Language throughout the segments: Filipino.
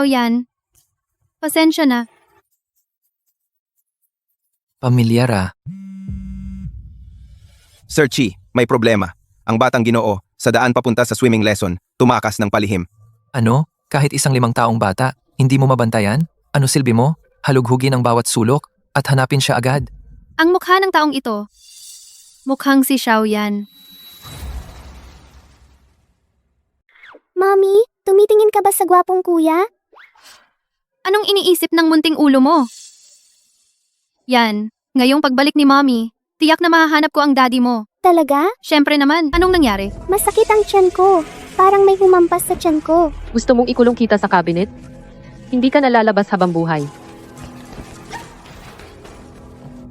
Yan. Pasensya na. Pamilyar ah. Sir Chi, may problema. Ang batang Ginoo, sa daan papunta sa swimming lesson, tumakas ng palihim. Ano? Kahit isang 5 taong bata, hindi mo mabantayan? Ano silbi mo? Halughugin ang bawat sulok at hanapin siya agad. Ang mukha ng taong ito, mukhang si Yan. Mommy, tumitingin ka ba sa gwapong kuya? Anong iniisip ng munting ulo mo? Yan, ngayong pagbalik ni Mommy, tiyak na mahahanap ko ang daddy mo. Talaga? Siyempre naman, anong nangyari? Masakit ang tiyan ko. Parang may humampas sa tiyan ko. Gusto mong ikulong kita sa cabinet? Hindi ka nalalabas habang buhay.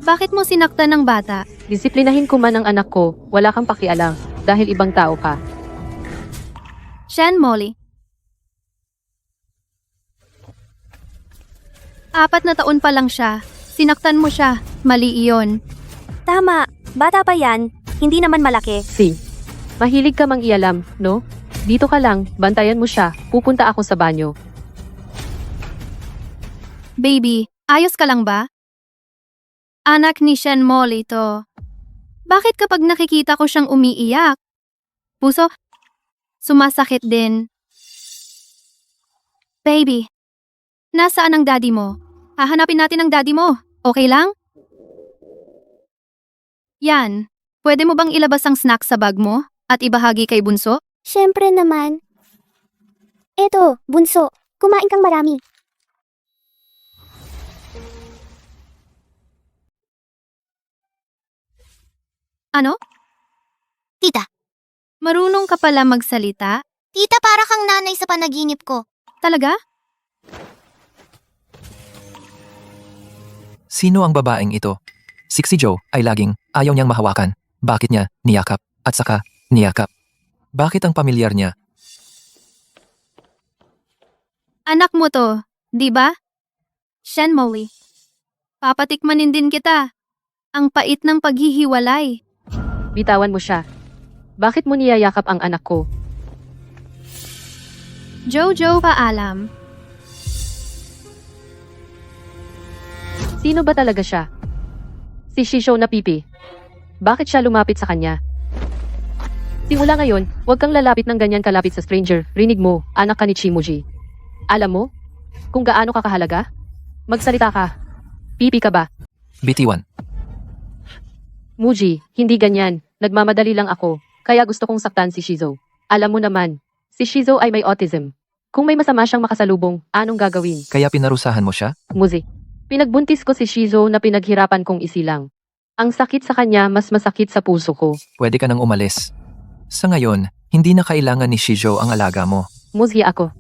Bakit mo sinaktan ng bata? Disiplinahin ko man ang anak ko, wala kang pakialam, dahil ibang tao ka. Molly. 4 na taon pa lang siya. Sinaktan mo siya. Mali iyon. Tama, bata pa yan. Hindi naman malaki. Mahilig ka mang ialam, no? Dito ka lang, bantayan mo siya, pupunta ako sa banyo. Baby, ayos ka lang ba? Anak ni Molly to. Bakit kapag nakikita ko siyang umiiyak? Puso, sumasakit din. Baby, nasaan ang daddy mo? Hahanapin natin ang daddy mo. Okay lang? Yan, pwede mo bang ilabas ang snack sa bag mo at ibahagi kay Bunso? Siyempre naman. Eto, bunso. Kumain kang marami. Ano? Tita. Marunong ka pala magsalita? Tita, para kang nanay sa panaginip ko. Talaga? Sino ang babaeng ito? Si Joe ay laging ayaw niyang mahawakan. Bakit niya niyakap at saka niyakap? Bakit ang pamilyar niya? Anak mo to, di ba? Molly. Papatikmanin din kita. Ang pait ng paghihiwalay. Bitawan mo siya. Bakit mo niyayakap ang anak ko? Jojo, paalam. Sino ba talaga siya? Si Shisho na pipi. Bakit siya lumapit sa kanya? Simula ngayon, huwag kang lalapit ng ganyan kalapit sa stranger. Rinig mo, anak ka ni Chimuji. Alam mo kung gaano ka kahalaga? Magsalita ka. Pipi ka ba? Bitiwan. Muji, hindi ganyan. Nagmamadali lang ako. Kaya gusto kong saktan si Shizo. Alam mo naman, si Shizo ay may autism. Kung may masama siyang makasalubong, anong gagawin? Kaya pinarusahan mo siya? Muzi, pinagbuntis ko si Shizo na pinaghirapan kong isilang. Ang sakit sa kanya mas masakit sa puso ko. Pwede ka nang umalis. Sa ngayon, hindi na kailangan ni Shijo ang alaga mo. Muzi ako.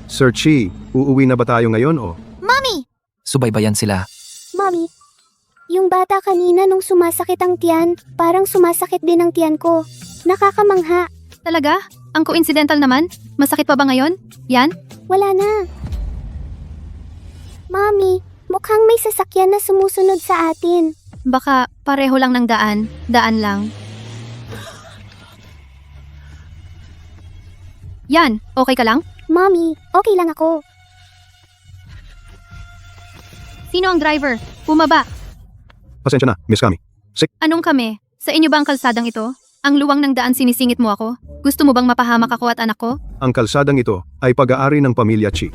Sir Chi, uuwi na ba tayo ngayon o? Mommy! Subaybayan sila. Mommy, yung bata kanina nung sumasakit ang tiyan, parang sumasakit din ang tiyan ko. Nakakamangha. Talaga? Ang coincidental naman? Masakit pa ba ngayon? Yan? Wala na. Mommy, mukhang may sasakyan na sumusunod sa atin. Baka pareho lang ng daan. Daan lang. Yan, okay ka lang? Mommy, okay lang ako. Sino ang driver? Bumaba. Pasensya na, Miss Kami. Anong kami? Sa inyo ba ang kalsadang ito? Ang luwang ng daan sinisingit mo ako? Gusto mo bang mapahamak ako at anak ko? Ang kalsadang ito ay pag-aari ng pamilya Chi.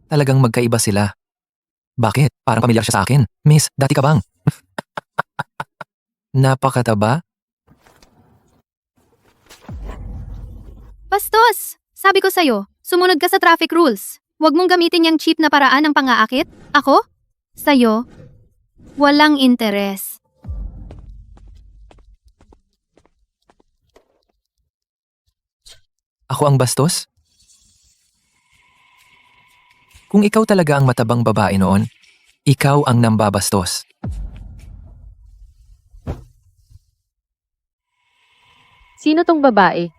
Talagang magkaiba sila. Bakit? Parang pamilyar siya sa akin. Miss, dati ka bang? Napakataba? Bastos! Sabi ko sa'yo, sumunod ka sa traffic rules. Huwag mong gamitin yung cheap na paraan ng pang-aakit. Ako? Sa'yo? Walang interes. Ako ang bastos? Kung ikaw talaga ang matabang babae noon, Ikaw ang nambabastos. Sino tong babae?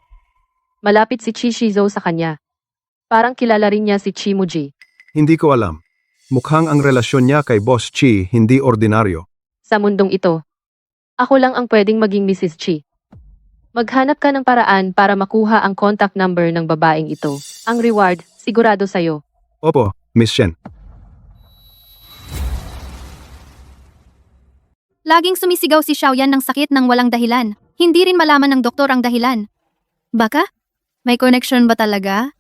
Malapit si Chi Shizo sa kanya. Parang kilala rin niya si Chi Muji. Hindi ko alam. Mukhang ang relasyon niya kay Boss Chi hindi ordinaryo. Sa mundong ito, ako lang ang pwedeng maging Mrs. Chi. Maghanap ka ng paraan para makuha ang contact number ng babaeng ito. Ang reward, sigurado sa'yo. Opo, Miss Shen. Laging sumisigaw si Xiaoyan ng sakit ng walang dahilan. Hindi rin malaman ng doktor ang dahilan. Baka? May connection ba talaga?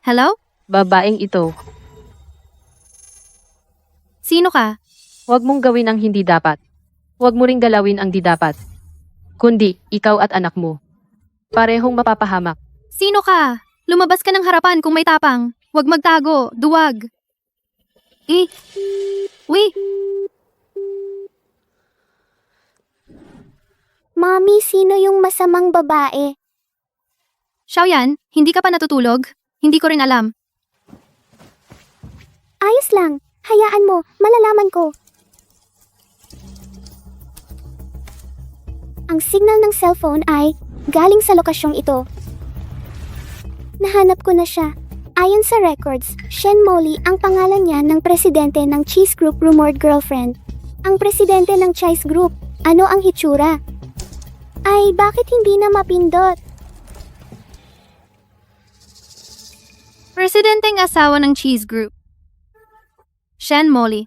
Hello? Babaeng ito, Sino ka? huwag mong gawin ang hindi dapat. Huwag mo ring galawin ang di dapat. Kundi, ikaw at anak mo. Parehong mapapahamak. Sino ka? Lumabas ka ng harapan kung may tapang. Huwag magtago, duwag. Uy, Mommy, sino yung masamang babae? Xiaoyan, hindi ka pa natutulog? Hindi ko rin alam. Ayos lang. Hayaan mo, malalaman ko. Ang signal ng cellphone ay galing sa lokasyong ito. Nahanap ko na siya. Ayon sa records, Shen Molly ang pangalan niya ng presidente ng Cheese Group rumored girlfriend. Ang presidente ng Cheese Group, ano ang hitsura? Ay, bakit hindi na mapindot? Presidenteng asawa ng Cheese Group. Shen Molly.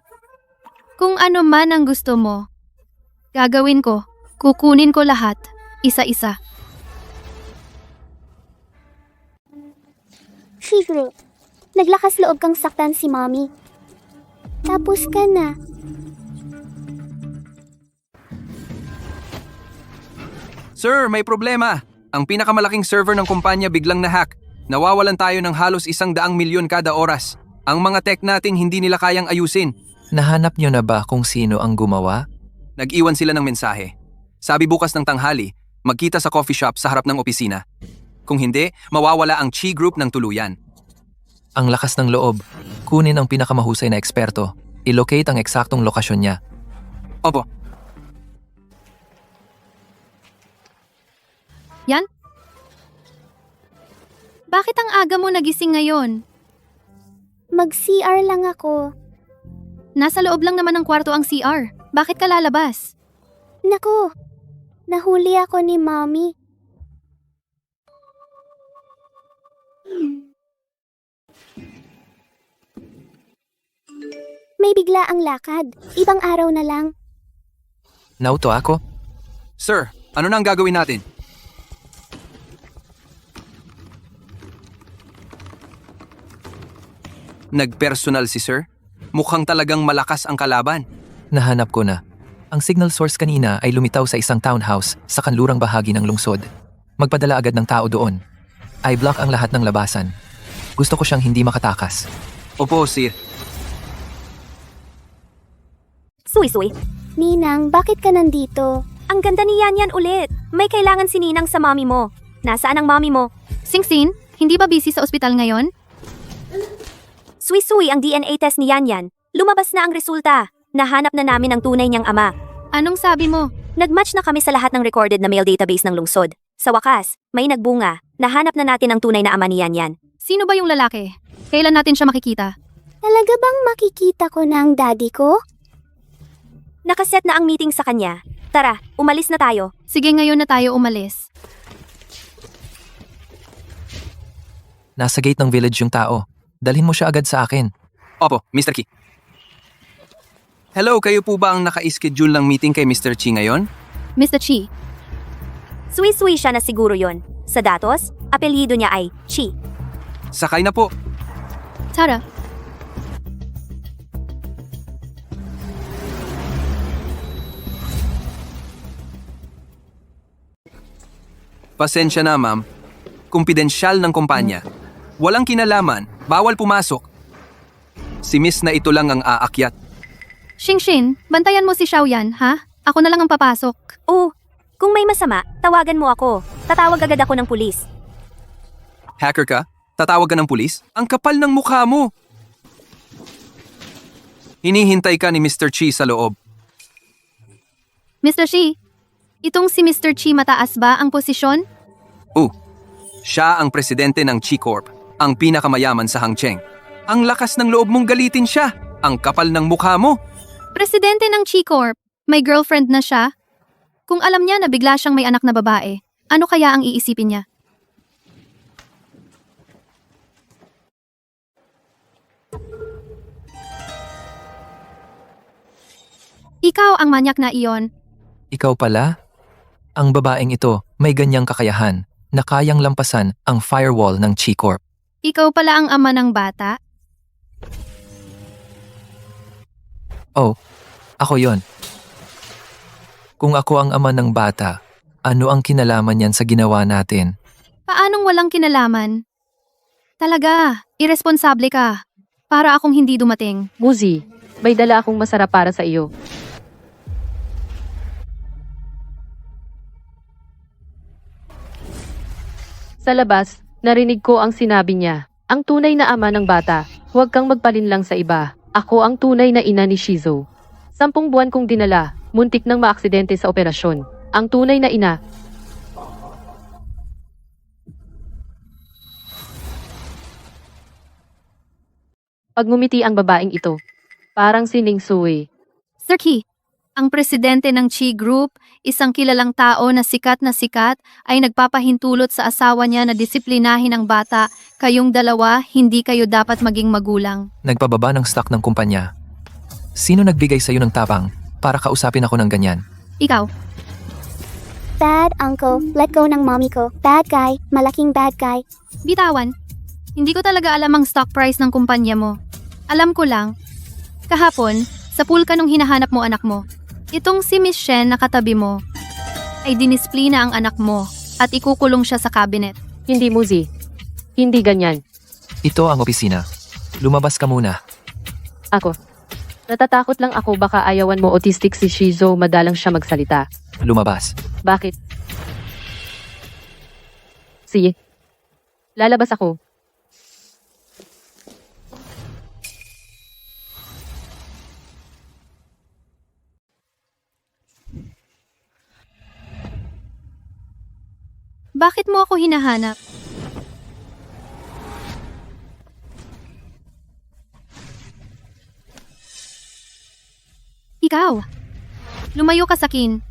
Kung ano man ang gusto mo, gagawin ko. Kukunin ko lahat, isa-isa. Shigro, naglakas loob kang saktan si Mommy. Tapos ka na. Sir, may problema. Ang pinakamalaking server ng kumpanya biglang na-hack. Nawawalan tayo ng halos 100 milyon kada oras. Ang mga tech natin hindi nila kayang ayusin. Nahanap niyo na ba kung sino ang gumawa? Nag-iwan sila ng mensahe. Sabi bukas ng tanghali, magkita sa coffee shop sa harap ng opisina. Kung hindi, mawawala ang Chi Group ng tuluyan. Ang lakas ng loob. Kunin ang pinakamahusay na eksperto. I-locate ang eksaktong lokasyon niya. Opo, Yan? Bakit ang aga mo nagising ngayon? Mag-CR lang ako. Nasa loob lang naman ng kwarto ang CR. Bakit ka lalabas? Naku, nahuli ako ni Mommy. May bigla ang lakad. Ibang araw na lang. Nauto ako? sir, ano na ang gagawin natin? Nagpersonal si sir? Mukhang talagang malakas ang kalaban. Nahanap ko na. Ang signal source kanina ay lumitaw sa isang townhouse sa kanlurang bahagi ng lungsod. Magpadala agad ng tao doon. I-block ang lahat ng labasan. Gusto ko siyang hindi makatakas. Opo, sir. Suy-suy, Ninang, bakit ka nandito? ang ganda ni Yan ulit. May kailangan si Ninang sa mami mo. Nasaan ang mami mo? Singsin, hindi ba busy sa ospital ngayon? Suy-suy ang DNA test ni Yan. Lumabas na ang resulta. Nahanap na namin ang tunay niyang ama. Anong sabi mo? Nagmatch na kami sa lahat ng recorded na mail database ng lungsod. Sa wakas, may nagbunga. Nahanap na natin ang tunay na ama ni Yan. Sino ba yung lalaki? Kailan natin siya makikita? Talaga bang makikita ko na ang daddy ko? Nakaset na ang meeting sa kanya. Tara, umalis na tayo. Sige, ngayon na tayo umalis. Nasa gate ng village yung tao. Dalhin mo siya agad sa akin. Opo, Mr. Ki. Hello, kayo po ba ang naka-schedule ng meeting kay Mr. Chi ngayon? Mr. Chi, Suy-suy siya na siguro yon. Sa datos, apelyido niya ay Chi. Sakay na po. Tara. Pasensya na, ma'am. Kumpidensyal ng kumpanya. Walang kinalaman, bawal pumasok. Si Miss na ito lang ang aakyat. Xingxin, bantayan mo si Xiaoyan, ha? Ako na lang ang papasok. Oh, kung may masama, tawagan mo ako. Tatawag agad ako ng pulis. Hacker ka? Tatawag ka ng pulis? Ang kapal ng mukha mo! Hinihintay ka ni Mr. Chi sa loob. Mr. Shi, itong si Mr. Chi mataas ba ang posisyon? Siya ang presidente ng Chi Corp, ang pinakamayaman sa Hangcheng. Ang lakas ng loob mong galitin siya. Ang kapal ng mukha mo. Presidente ng Chi Corp, may girlfriend na siya? Kung alam niya na bigla siyang may anak na babae, ano kaya ang iisipin niya? Ikaw ang manyak na iyon. Ikaw pala? Ang babaeng ito may ganyang kakayahan na kayang lampasan ang firewall ng Chi Corp. Ikaw pala ang ama ng bata? Oh, ako yon. Kung ako ang ama ng bata, ano ang kinalaman niyan sa ginawa natin? Paanong walang kinalaman? Talaga, iresponsable ka. Para akong hindi dumating. Muzi, may dala akong masarap para sa iyo. Sa labas, narinig ko ang sinabi niya. Ang tunay na ama ng bata, huwag kang magpalinlang sa iba. Ako ang tunay na ina ni Shizo. 10 buwan kong dinala, muntik nang maaksidente sa operasyon. Ang tunay na ina. Pagngumiti ang babaeng ito. Parang si Ning Sui. Sir Ki, ang presidente ng Chi Group, isang kilalang tao na sikat, ay nagpapahintulot sa asawa niya na disiplinahin ang bata. Kayong dalawa, hindi kayo dapat maging magulang. Nagpababa ng stock ng kumpanya. Sino nagbigay sa'yo ng tapang para kausapin ako ng ganyan? Ikaw, Bad uncle, let go ng mommy ko. Bad guy, malaking bad guy. bitawan. Hindi ko talaga alam ang stock price ng kumpanya mo. Alam ko lang, kahapon, sa pool ka nung hinahanap mo anak mo. Itong si Miss Shen na katabi mo, ay dinisplina ang anak mo at ikukulong siya sa cabinet. Hindi, Muzi. Hindi ganyan. Ito ang opisina. Lumabas ka muna. Ako. Natatakot lang ako baka ayawan mo autistic si Shizo madalang siya magsalita. Lumabas. Bakit? Sige. Lalabas ako. Bakit mo ako hinahanap? Ikaw, lumayo ka sa akin.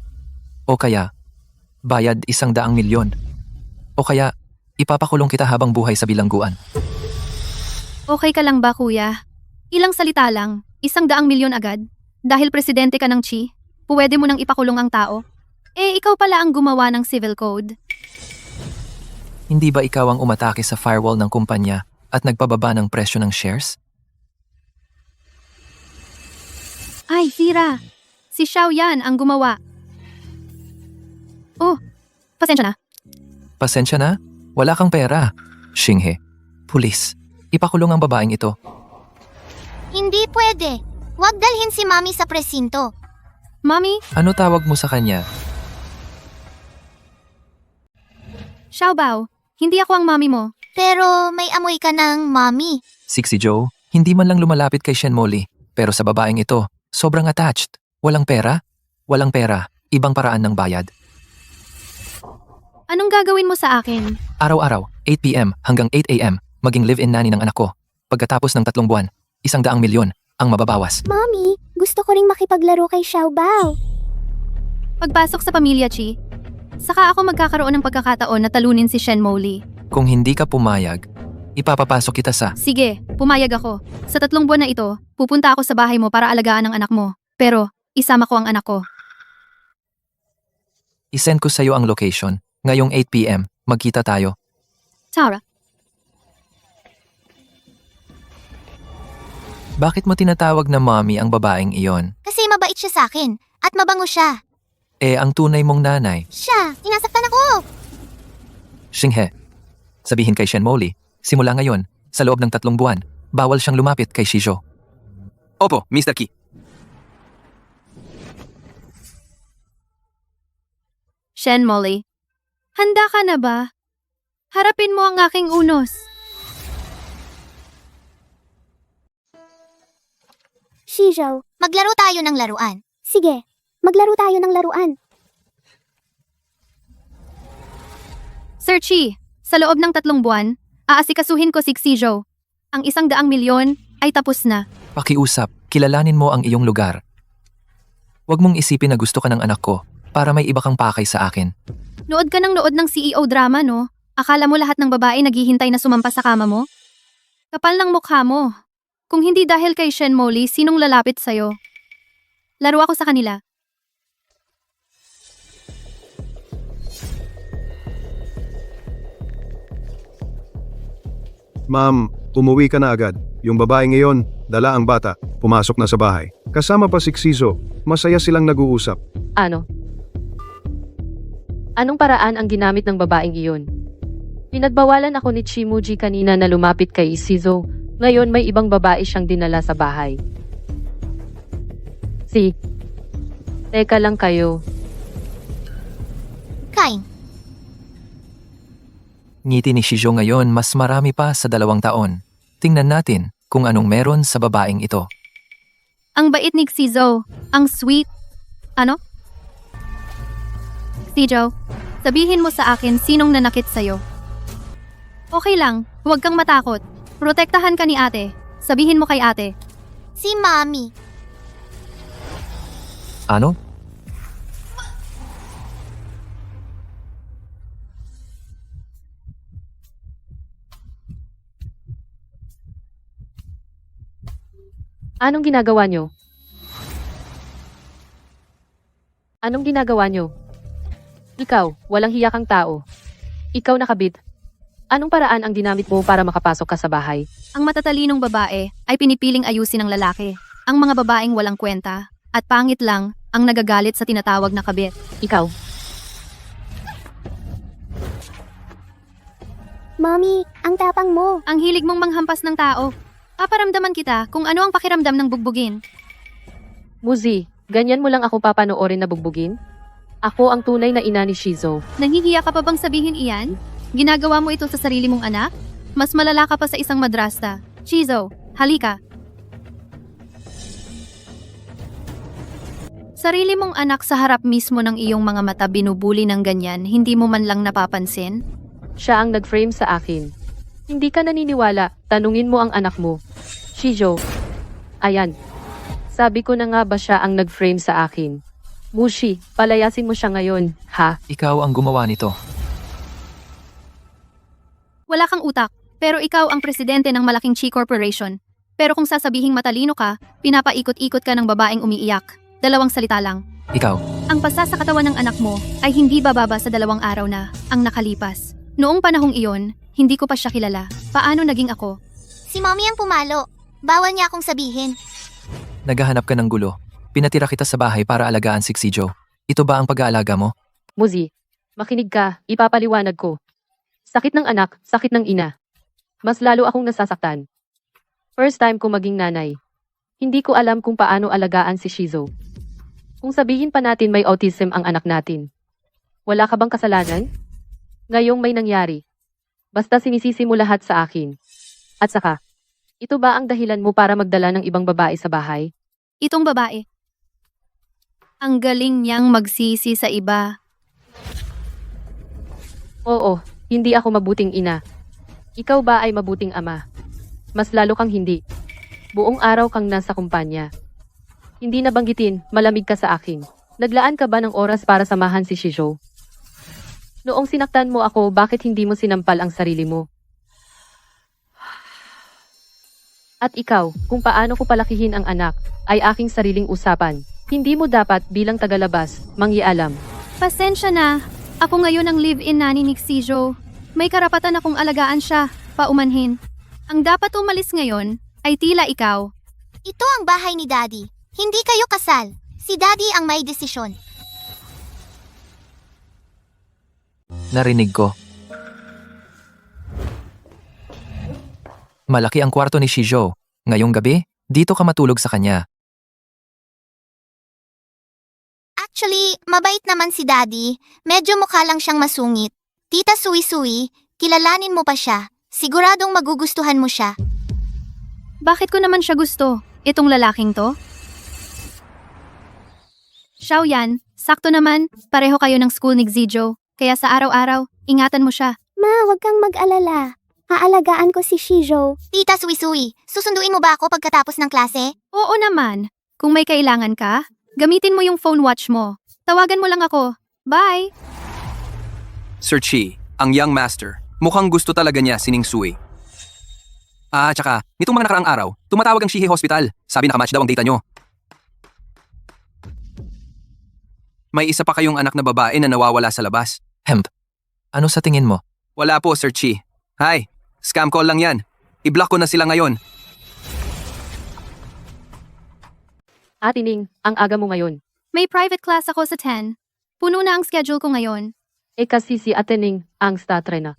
O kaya, bayad 100,000,000. O kaya, ipapakulong kita habang buhay sa bilangguan. Okay ka lang ba, kuya? Ilang salita lang, 100,000,000 agad. Dahil presidente ka ng Chi, pwede mo nang ipakulong ang tao. Eh, ikaw pala ang gumawa ng civil code. Hindi ba ikaw ang umatake sa firewall ng kumpanya at nagpababa ng presyo ng shares? Ay, Zira. Si Xiao yan ang gumawa. Oh, pasensya na. Pasensya na, wala kang pera. Xinghe, pulis, ipakulong ang babaeng ito. Hindi pwede. Huwag dalhin si Mami sa presinto. Mommy, Ano tawag mo sa kanya? Xiao Bao, hindi ako ang mommy mo. Pero may amoy ka ng Mami. Sixy Joe, hindi man lang lumalapit kay Shen Molly. Pero sa babaeng ito, sobrang attached. Walang pera? Walang pera. Ibang paraan ng bayad. Anong gagawin mo sa akin? Araw-araw, 8 p.m. hanggang 8 a.m. maging live-in nanny ng anak ko. Pagkatapos ng 3 buwan, 100,000,000 ang mababawas. Mommy, gusto ko ring makipaglaro kay Xiao Bao. Pagpasok sa pamilya, Chi, saka ako magkakaroon ng pagkakataon na talunin si Shen Molly. Kung hindi ka pumayag, ipapapasok kita sa... Sige, pumayag ako. Sa 3 buwan na ito, pupunta ako sa bahay mo para alagaan ang anak mo. Pero, isama ko ang anak ko. Isend ko sa'yo ang location. Ngayong 8 p.m., magkita tayo. Tara, Bakit mo tinatawag na mommy ang babaeng iyon? Kasi mabait siya sa akin. At mabango siya. Eh, ang tunay mong nanay, Siya, sinasaktan ako. Xinghe. Sabihin kay Shen Molly, simula ngayon, sa loob ng 3 buwan, bawal siyang lumapit kay Shijo. Opo, Mr. Ki. Shen Molly. Handa ka na ba? Harapin mo ang aking unos. Shizhou, Maglaro tayo ng laruan. sige. Maglaro tayo ng laruan. Sir Chi, sa loob ng 3 buwan, aasikasuhin ko si Xizhou. Ang 100 milyon ay tapos na. Pakiusap, kilalanin mo ang iyong lugar. Huwag mong isipin na gusto ka ng anak ko para may iba kang pakay sa akin. Nood ka ng nood ng CEO drama, no? Akala mo lahat ng babae naghihintay na sumampas sa kama mo? Kapal ng mukha mo. Kung hindi dahil kay Shen Molly, sinong lalapit sa'yo? Laro ako sa kanila. Ma'am, umuwi ka na agad. Yung babae ngayon, dala ang bata, pumasok na sa bahay. Kasama pa si Xizo, masaya silang nag-uusap. Ano? Anong paraan ang ginamit ng babaeng iyon? Pinagbawalan ako ni Chimuji kanina na lumapit kay Isizo. Ngayon may ibang babae siyang dinala sa bahay. Teka lang kayo. Kain. Ngiti ni Shizhou ngayon mas marami pa sa 2 taon. Tingnan natin kung anong meron sa babaeng ito. Ang bait ni Xizhou. Ang sweet. Ano? Xizhou, sabihin mo sa akin sinong nanakit sa'yo. Okay lang, huwag kang matakot. Protektahan ka ni ate. Sabihin mo kay ate. Si Mami. Ano? Anong ginagawa nyo? Anong ginagawa nyo? Ikaw, walang hiya kang tao. Ikaw nakabit. Anong paraan ang ginamit mo para makapasok ka sa bahay? Ang matatalinong babae ay pinipiling ayusin ng lalaki. Ang mga babaeng walang kwenta at pangit lang ang nagagalit sa tinatawag na kabit. Ikaw, Mommy, ang tapang mo. Ang hilig mong manghampas ng tao. Paparamdaman kita kung ano ang pakiramdam ng bugbugin. Muzi, ganyan mo lang ako papanoorin na bugbugin? Ako ang tunay na ina ni Shizo. Nanghihiya ka pa bang sabihin iyan? Ginagawa mo ito sa sarili mong anak? Mas malala ka pa sa isang madrasta. Chizo, halika. Sarili mong anak sa harap mismo ng iyong mga mata binubuli ng ganyan, hindi mo man lang napapansin? Siya ang nag-frame sa akin. Hindi ka naniniwala, tanungin mo ang anak mo. Shizo. Ayan. Sabi ko na nga ba siya ang nag-frame sa akin? Mushi, palayasin mo siya ngayon, ha? Ikaw ang gumawa nito. Wala kang utak, pero ikaw ang presidente ng malaking Chi Corporation. Pero kung sasabihing matalino ka, pinapaikot-ikot ka ng babaeng umiiyak. 2 salita lang. Ikaw, Ang pasa sa katawan ng anak mo ay hindi bababa sa 2 araw na ang nakalipas. Noong panahong iyon, hindi ko pa siya kilala. Paano naging ako? Si Mami ang pumalo. Bawal niya akong sabihin. naghahanap ka ng gulo. Pinatira kita sa bahay para alagaan si Xizhou. Ito ba ang pag-aalaga mo? Muzi, makinig ka, ipapaliwanag ko. Sakit ng anak, sakit ng ina. Mas lalo akong nasasaktan. First time ko maging nanay. Hindi ko alam kung paano alagaan si Shizo. Kung sabihin pa natin may autism ang anak natin. Wala ka bang kasalanan? Ngayong may nangyari. Basta sinisisi mo lahat sa akin. At saka, ito ba ang dahilan mo para magdala ng ibang babae sa bahay? Itong babae. Ang galing niyang magsisi sa iba. Oo, hindi ako mabuting ina. Ikaw ba ay mabuting ama? Mas lalo kang hindi. Buong araw kang nasa kumpanya. Hindi nabanggitin, malamig ka sa akin. Naglaan ka ba ng oras para samahan si Shijo? Noong sinaktan mo ako, bakit hindi mo sinampal ang sarili mo? At ikaw, kung paano ko palakihin ang anak, ay aking sariling usapan. Hindi mo dapat bilang tagalabas, mangyalam. Pasensya na. Ako ngayon ang live-in nanny ni Xizhou. May karapatan akong alagaan siya, paumanhin. Ang dapat umalis ngayon ay tila ikaw. Ito ang bahay ni Daddy. Hindi kayo kasal. Si Daddy ang may desisyon. Narinig ko. Malaki ang kwarto ni Shizhou. Ngayong gabi, dito ka matulog sa kanya. Actually, mabait naman si Daddy. Medyo mukha lang siyang masungit. Tita Sui-Sui, kilalanin mo pa siya. Siguradong magugustuhan mo siya. Bakit ko naman siya gusto? Itong lalaking to? Xiaoyan, sakto naman, pareho kayo ng school ni Zijo. Kaya sa araw-araw, ingatan mo siya. Ma, huwag kang mag-alala. Aalagaan ko si Shijo. Tita Suisui, susunduin mo ba ako pagkatapos ng klase? Oo naman. Kung may kailangan ka, gamitin mo yung phone watch mo. Tawagan mo lang ako. Bye! Sir Chi, ang young master, mukhang gusto talaga niya si Ning Sui. Tsaka, nitong mga nakaraang araw, tumatawag ang Shihe Hospital. Sabi nakamatch daw ang data nyo. May isa pa kayong anak na babae na nawawala sa labas. Hemp, ano sa tingin mo? Wala po, Sir Chi. Hi, scam call lang yan. I-block ko na sila ngayon. Ate Ning, ang aga mo ngayon. May private class ako sa 10. Puno na ang schedule ko ngayon. Kasi si Ate Ning ang statre na.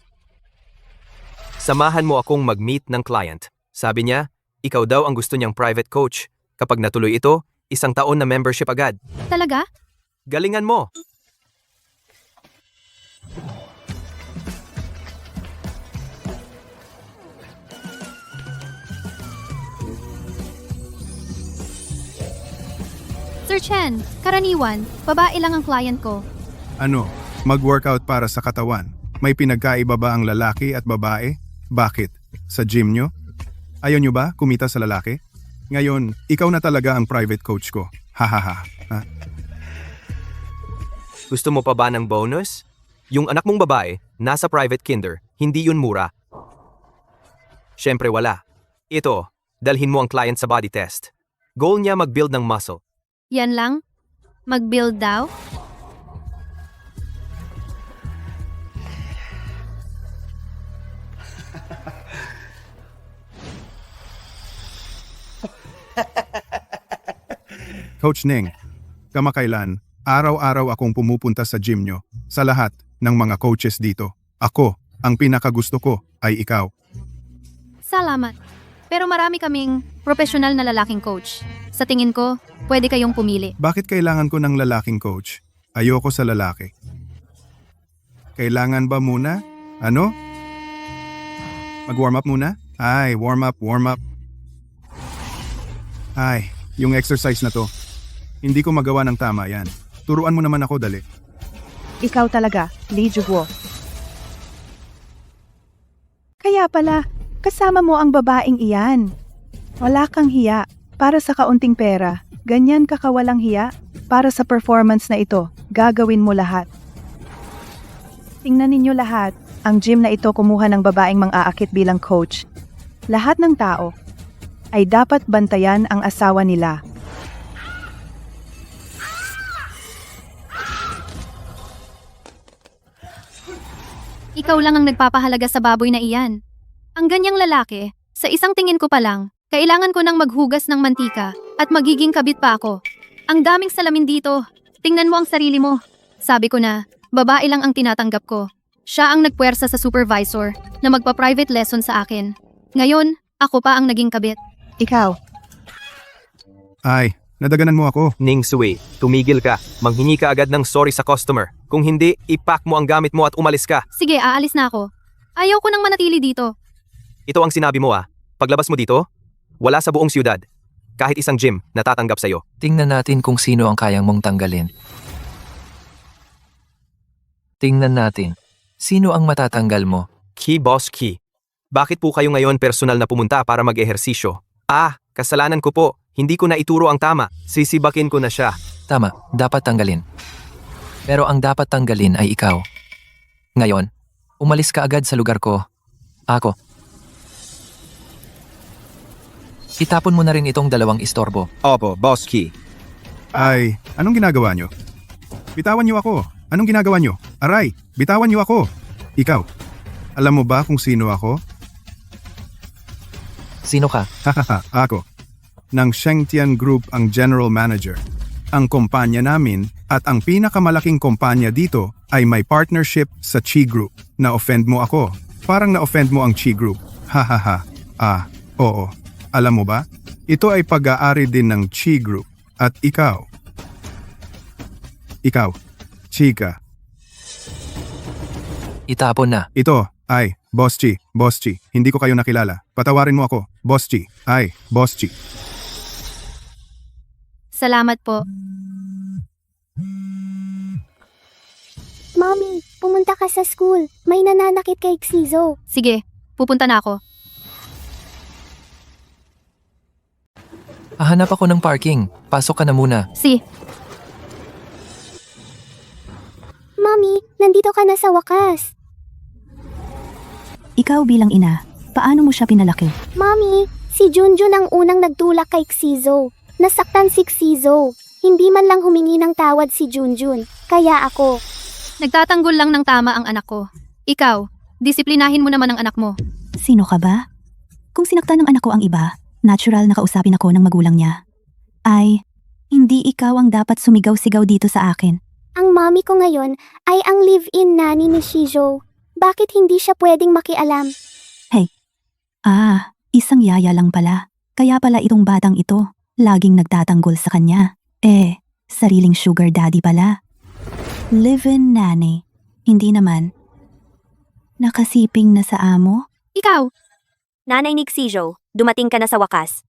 Samahan mo akong mag-meet ng client. Sabi niya, ikaw daw ang gusto niyang private coach. Kapag natuloy ito, 1 taon na membership agad. Talaga? Galingan mo! Sir Chen, karaniwan, babae lang ang client ko. Ano, mag-workout para sa katawan. May pinagkaiba ba ang lalaki at babae? Bakit? Sa gym nyo? Ayaw nyo ba kumita sa lalaki? Ngayon, ikaw na talaga ang private coach ko. Hahaha. Ha? Gusto mo pa ba ng bonus? Yung anak mong babae, nasa private kinder, hindi yun mura. Siyempre wala. Ito, dalhin mo ang client sa body test. Goal niya mag-build ng muscle. Yan lang? Mag-build daw? Coach Ning, kamakailan, araw-araw akong pumupunta sa gym nyo. Sa lahat ng mga coaches dito. Ako, ang pinakagusto ko ay ikaw. Salamat. Pero marami kaming profesional na lalaking coach. Sa tingin ko, pwede kayong pumili. Bakit kailangan ko ng lalaking coach? Ayoko sa lalaki. Kailangan ba muna? Ano? Mag-warm up muna? Ay, warm up. Ay, yung exercise na to. Hindi ko magawa ng tama yan. Turuan mo naman ako, dali. Ikaw talaga, Lee Juguo. Kaya pala, kasama mo ang babaeng iyan. Wala kang hiya para sa kaunting pera. Ganyan ka kawalang hiya para sa performance na ito. Gagawin mo lahat. Tingnan ninyo lahat, ang gym na ito kumuha ng babaeng mang-aakit bilang coach. Lahat ng tao ay dapat bantayan ang asawa nila. Ikaw lang ang nagpapahalaga sa baboy na iyan. Ang ganyang lalaki, sa isang tingin ko pa lang, kailangan ko nang maghugas ng mantika at magiging kabit pa ako. Ang daming salamin dito. Tingnan mo ang sarili mo. Sabi ko na, babae lang ang tinatanggap ko. Siya ang nagpuwersa sa supervisor na magpa-private lesson sa akin. Ngayon, ako pa ang naging kabit. Ikaw, Ay, nadaganan mo ako. Ning Sui, tumigil ka. Manghingi ka agad ng sorry sa customer. Kung hindi, ipack mo ang gamit mo at umalis ka. Sige, aalis na ako. Ayaw ko nang manatili dito. Ito ang sinabi mo Paglabas mo dito, wala sa buong siyudad. Kahit isang gym natatanggap sa'yo. Tingnan natin kung sino ang kayang mong tanggalin. Tingnan natin. Sino ang matatanggal mo? Ki Boss Ki. Bakit po kayo ngayon personal na pumunta para mag-ehersisyo? Kasalanan ko po. Hindi ko na ituro ang tama. Sisibakin ko na siya. Tama, dapat tanggalin. Pero ang dapat tanggalin ay ikaw. Ngayon, umalis ka agad sa lugar ko. Ako. Itapon mo na rin itong 2 istorbo. Opo, Boss Ki. Ay, anong ginagawa nyo? Bitawan nyo ako. Anong ginagawa nyo? Aray, bitawan nyo ako. Ikaw, alam mo ba kung sino ako? Sino ka? Hahaha, ako. Ng Shengtian Group ang General Manager. Ang kumpanya namin at ang pinakamalaking kumpanya dito ay may partnership sa Chi Group. Na-offend mo ako. Parang na-offend mo ang Chi Group. Hahaha. Oo. Alam mo ba? Ito ay pag-aari din ng Chi Group. At ikaw. Ikaw. Chika. Itapon na. Ito. Ay, Boss Chi. Hindi ko kayo nakilala. Patawarin mo ako. Boss Chi. Ay, Boss Chi. Salamat po. Mommy, pumunta ka sa school. May nananakit kay Xizo. Sige, pupunta na ako. Hahanap ako ng parking. Pasok ka na muna. Si, Mommy, nandito ka na sa wakas. Ikaw bilang ina, paano mo siya pinalaki? Mommy, si Junjun ang unang nagtulak kay Xizo. Nasaktan si Xizo. Hindi man lang humingi ng tawad si Junjun. Kaya ako. nagtatanggol lang ng tama ang anak ko. Ikaw, disiplinahin mo naman ang anak mo. Sino ka ba? Kung sinaktan ng anak ko ang iba, natural na kausapin ako ng magulang niya. Ay, hindi ikaw ang dapat sumigaw-sigaw dito sa akin. Ang mommy ko ngayon ay ang live-in nanny ni Shijo. Bakit hindi siya pwedeng makialam? Isang yaya lang pala. Kaya pala itong batang ito, laging nagtatanggol sa kanya. Sariling sugar daddy pala. Live-in nanny. Hindi naman. Nakasiping na sa amo? Ikaw, Nanay ni Xijo, dumating ka na sa wakas.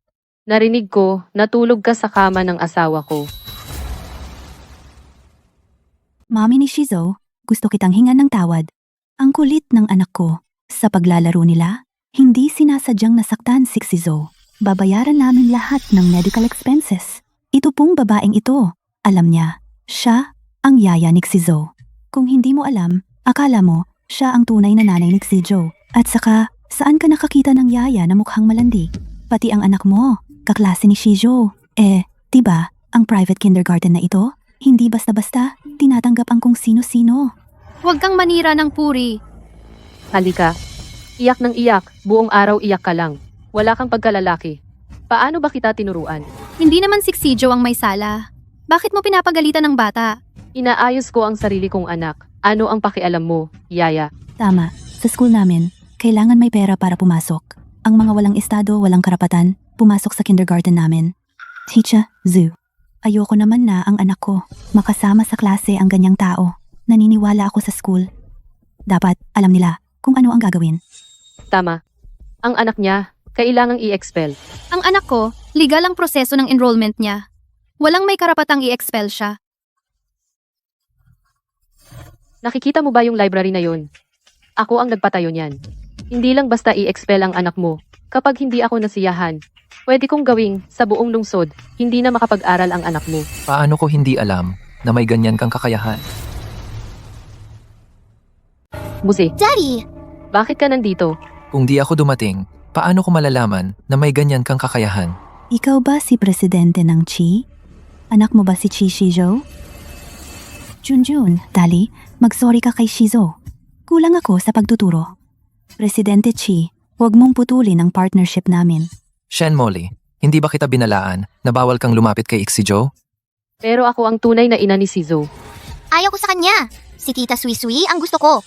Narinig ko, natulog ka sa kama ng asawa ko. Mami ni Shizo, gusto kitang hingan ng tawad. Ang kulit ng anak ko. Sa paglalaro nila, hindi sinasadyang nasaktan si Shizo. Babayaran namin lahat ng medical expenses. Ito pong babaeng ito. Alam niya, siya ang yaya ni Shizo. Kung hindi mo alam, akala mo, siya ang tunay na nanay ni Shizo. At saka, saan ka nakakita ng yaya na mukhang malandi? Pati ang anak mo, kaklase ni Shizo. Diba, ang private kindergarten na ito? Hindi basta-basta, tinatanggap ang kung sino-sino. huwag kang manira ng puri. Halika. Iyak ng iyak, buong araw iyak ka lang. Wala kang pagkalalaki. Paano ba kita tinuruan? Hindi naman si Xijo ang may sala. Bakit mo pinapagalitan ng bata? Inaayos ko ang sarili kong anak. Ano ang pakialam mo, yaya? Tama, sa school namin, kailangan may pera para pumasok. Ang mga walang estado, walang karapatan, pumasok sa kindergarten namin. Teacher, Zoo. Ayoko naman na ang anak ko makasama sa klase ang ganyang tao. Naniniwala ako sa school. Dapat alam nila kung ano ang gagawin. Tama. Ang anak niya, kailangang i-expel. Ang anak ko, legal ang proseso ng enrollment niya. Walang may karapatang i-expel siya. Nakikita mo ba yung library na yun? Ako ang nagpatayo niyan. Hindi lang basta i-expel ang anak mo. Kapag hindi ako nasiyahan, pwede kong gawing sa buong lungsod, hindi na makapag-aral ang anak mo. Paano ko hindi alam na may ganyan kang kakayahan? Muzi, Daddy, bakit ka nandito? Kung di ako dumating, paano ko malalaman na may ganyan kang kakayahan? Ikaw ba si presidente ng Chi? Anak mo ba si Chi Shizo? Junjun, Dali, mag-sorry ka kay Shizo. Kulang ako sa pagtuturo. Presidente Chi, huwag mong putulin ang partnership namin. Shen Molly, hindi ba kita binalaan na bawal kang lumapit kay Xijo? Pero ako ang tunay na ina ni Shizo. ayaw ko sa kanya. Si Tita Sui ang gusto ko.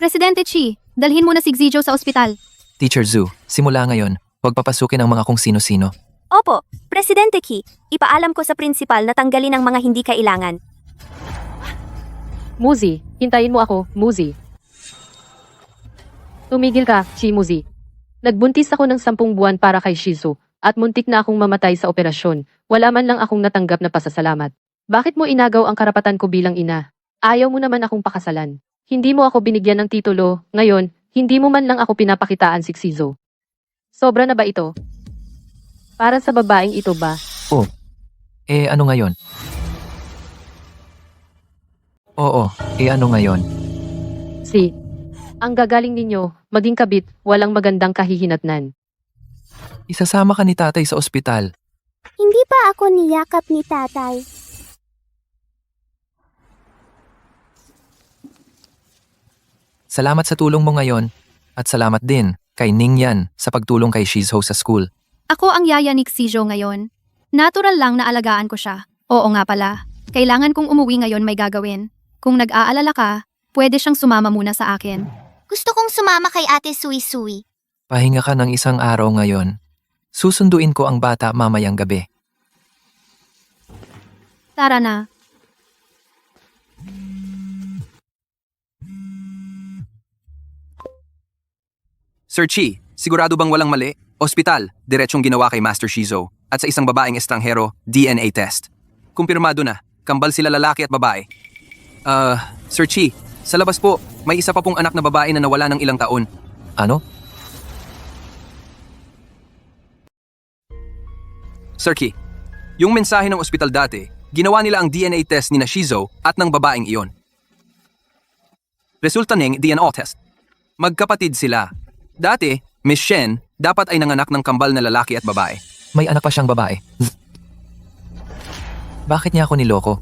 Presidente Chi, dalhin mo na si Xijo sa ospital. Teacher Zhu, simula ngayon, huwag papasukin ang mga kung sino-sino. Opo, Presidente Ki, ipaalam ko sa prinsipal na tanggalin ang mga hindi kailangan. Muzi, hintayin mo ako, Muzi. Tumigil ka, Chi Muzi. Nagbuntis ako ng 10 buwan para kay Shizu, at muntik na akong mamatay sa operasyon. Wala man lang akong natanggap na pasasalamat. Bakit mo inagaw ang karapatan ko bilang ina? Ayaw mo naman akong pakasalan. Hindi mo ako binigyan ng titulo, ngayon, hindi mo man lang ako pinapakitaan si Xizo. Sobra na ba ito? Para sa babaeng ito ba? Ano ngayon? Oo, ano ngayon? Ang gagaling ninyo, maging kabit, walang magandang kahihinatnan. Isasama ka ni tatay sa ospital. Hindi pa ako niyakap ni tatay. Salamat sa tulong mo ngayon, at salamat din kay Ningyan sa pagtulong kay Shizo sa school. Ako ang yaya ni Xijo ngayon. Natural lang na alagaan ko siya. Oo nga pala, kailangan kong umuwi ngayon may gagawin. Kung nag-aalala ka, pwede siyang sumama muna sa akin. Gusto kong sumama kay Ate Sui. Pahinga ka ng isang araw ngayon. Susunduin ko ang bata mamayang gabi. Tara na. Sir Chi, sigurado bang walang mali? Ospital, diretsong ginawa kay Master Shizo. At sa isang babaeng estranghero, DNA test. Kumpirmado na, kambal sila lalaki at babae. Sir Chi, sa labas po, may isa pa pong anak na babae na nawala ng ilang taon. Ano? Sir Ki, yung mensahe ng ospital dati, ginawa nila ang DNA test ni na Shizo at ng babaeng iyon. Resulta ng DNA test. Magkapatid sila. Dati, Miss Shen, dapat ay nanganak ng kambal na lalaki at babae. May anak pa siyang babae. Bakit niya ako niloko?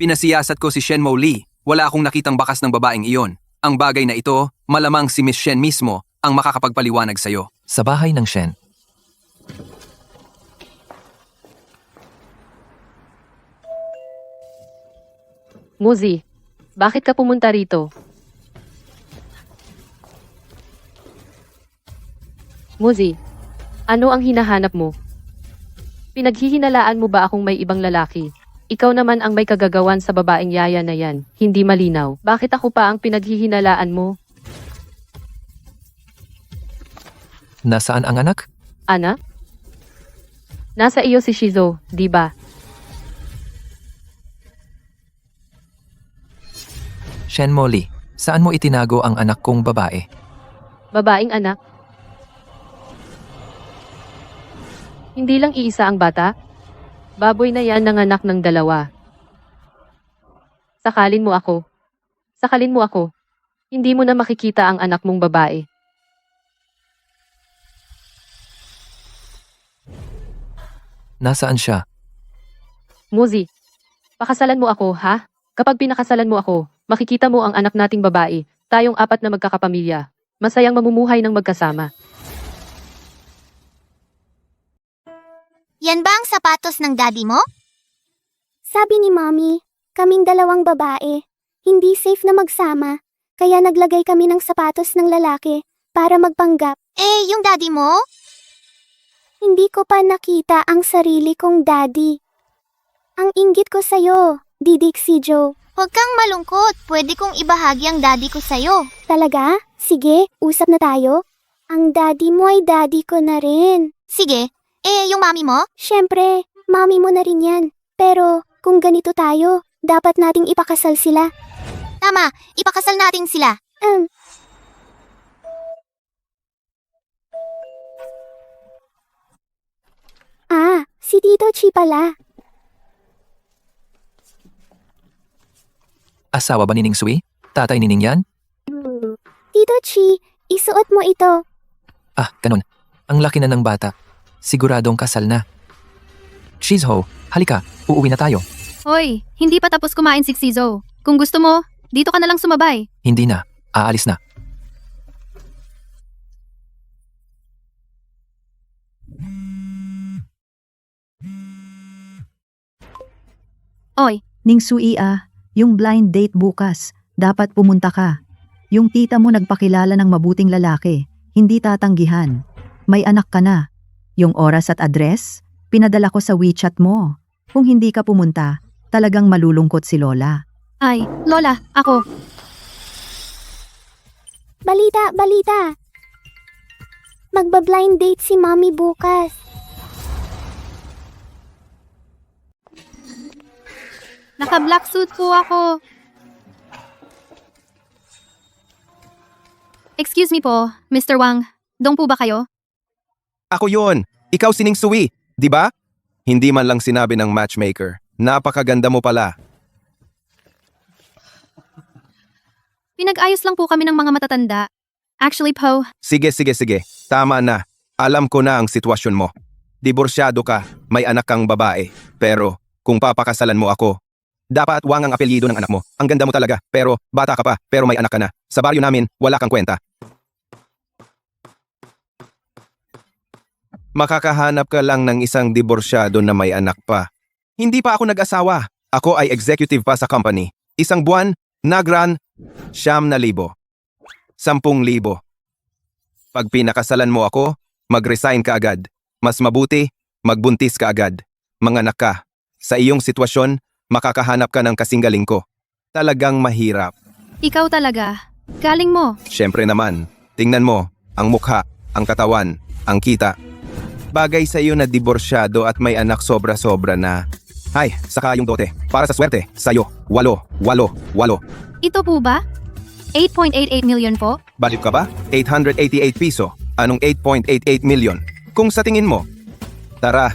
Pinasiyasat ko si Shen Mo Lee. Wala akong nakitang bakas ng babaeng iyon. Ang bagay na ito, malamang si Miss Shen mismo ang makakapagpaliwanag sa'yo. Sa bahay ng Shen. Muzi, bakit ka pumunta rito? Muzi, ano ang hinahanap mo? Pinaghihinalaan mo ba akong may ibang lalaki? Ikaw naman ang may kagagawan sa babaeng yaya na yan. Hindi malinaw. Bakit ako pa ang pinaghihinalaan mo? Nasaan ang anak? Ana? Nasa iyo si Shizo, di ba? Shen Molly, saan mo itinago ang anak kong babae? Babaeng anak? Hindi lang iisa ang bata? Baboy na yan nanganak ng dalawa. Sakalin mo ako. Sakalin mo ako. Hindi mo na makikita ang anak mong babae. Nasaan siya? Muzi, pakasalan mo ako, ha? Kapag pinakasalan mo ako, makikita mo ang anak nating babae, tayong apat na magkakapamilya. Masayang mamumuhay ng magkasama. Yan ba ang sapatos ng daddy mo? Sabi ni Mommy, kaming dalawang babae, hindi safe na magsama, kaya naglagay kami ng sapatos ng lalaki para magpanggap. Eh, yung daddy mo? Hindi ko pa nakita ang sarili kong daddy. Ang inggit ko sa'yo, Didik si Joe. Huwag kang malungkot. Pwede kong ibahagi ang daddy ko sa'yo. Talaga? Sige, usap na tayo. Ang daddy mo ay daddy ko na rin. Sige. Eh, yung mami mo? Siyempre, mami mo na rin yan. Pero, kung ganito tayo, dapat nating ipakasal sila. Tama, ipakasal natin sila. Si Tito Chi pala. Asawa ba ni Ning Sui? Tatay ni Ning Yan? Tito Chi, isuot mo ito. Ah, ganun. Ang laki na ng bata. Siguradong kasal na. Shizo, halika. Uuwi na tayo. Hoy, hindi pa tapos kumain si Xizo. Kung gusto mo, dito ka na lang sumabay. Hindi na. Aalis na. Oy, Ning Sui yung blind date bukas, dapat pumunta ka. Yung tita mo nagpakilala ng mabuting lalaki, hindi tatanggihan. May anak ka na. Yung oras at address, pinadala ko sa WeChat mo. Kung hindi ka pumunta, talagang malulungkot si Lola. ay, Lola, ako. Balita. Magba-blind date si Mommy bukas. Naka-black suit po ako. Excuse me po, Mr. Wang. Dong po ba kayo? Ako yon. Ikaw si Ning Sui, di ba? Hindi man lang sinabi ng matchmaker. Napakaganda mo pala. Pinag-ayos lang po kami ng mga matatanda. Actually po, Sige. Tama na. Alam ko na ang sitwasyon mo. Diborsyado ka, may anak kang babae. Pero, kung papakasalan mo ako, dapat Wang ang apelyido ng anak mo. Ang ganda mo talaga, pero bata ka pa, pero may anak ka na. Sa baryo namin, wala kang kwenta. Makakahanap ka lang ng isang diborsyado na may anak pa. Hindi pa ako nag-asawa. Ako ay executive pa sa company. Isang buwan, nagran, 9,000. 10,000. Pag pinakasalan mo ako, mag-resign ka agad. Mas mabuti, magbuntis ka agad. Manganak ka. Sa iyong sitwasyon, makakahanap ka ng kasinggaling ko. Talagang mahirap. ikaw talaga. Galing mo. Siyempre naman, tingnan mo, ang mukha, ang katawan. ang kita. Bagay sa iyo na diborsyado at may anak sobra-sobra na. Hay, saka yung dote. Para sa swerte, sa'yo. 8. Ito po ba? 8.88 million po? Baliw ka ba? 888 piso. Anong 8.88 million? Kung sa tingin mo. Tara.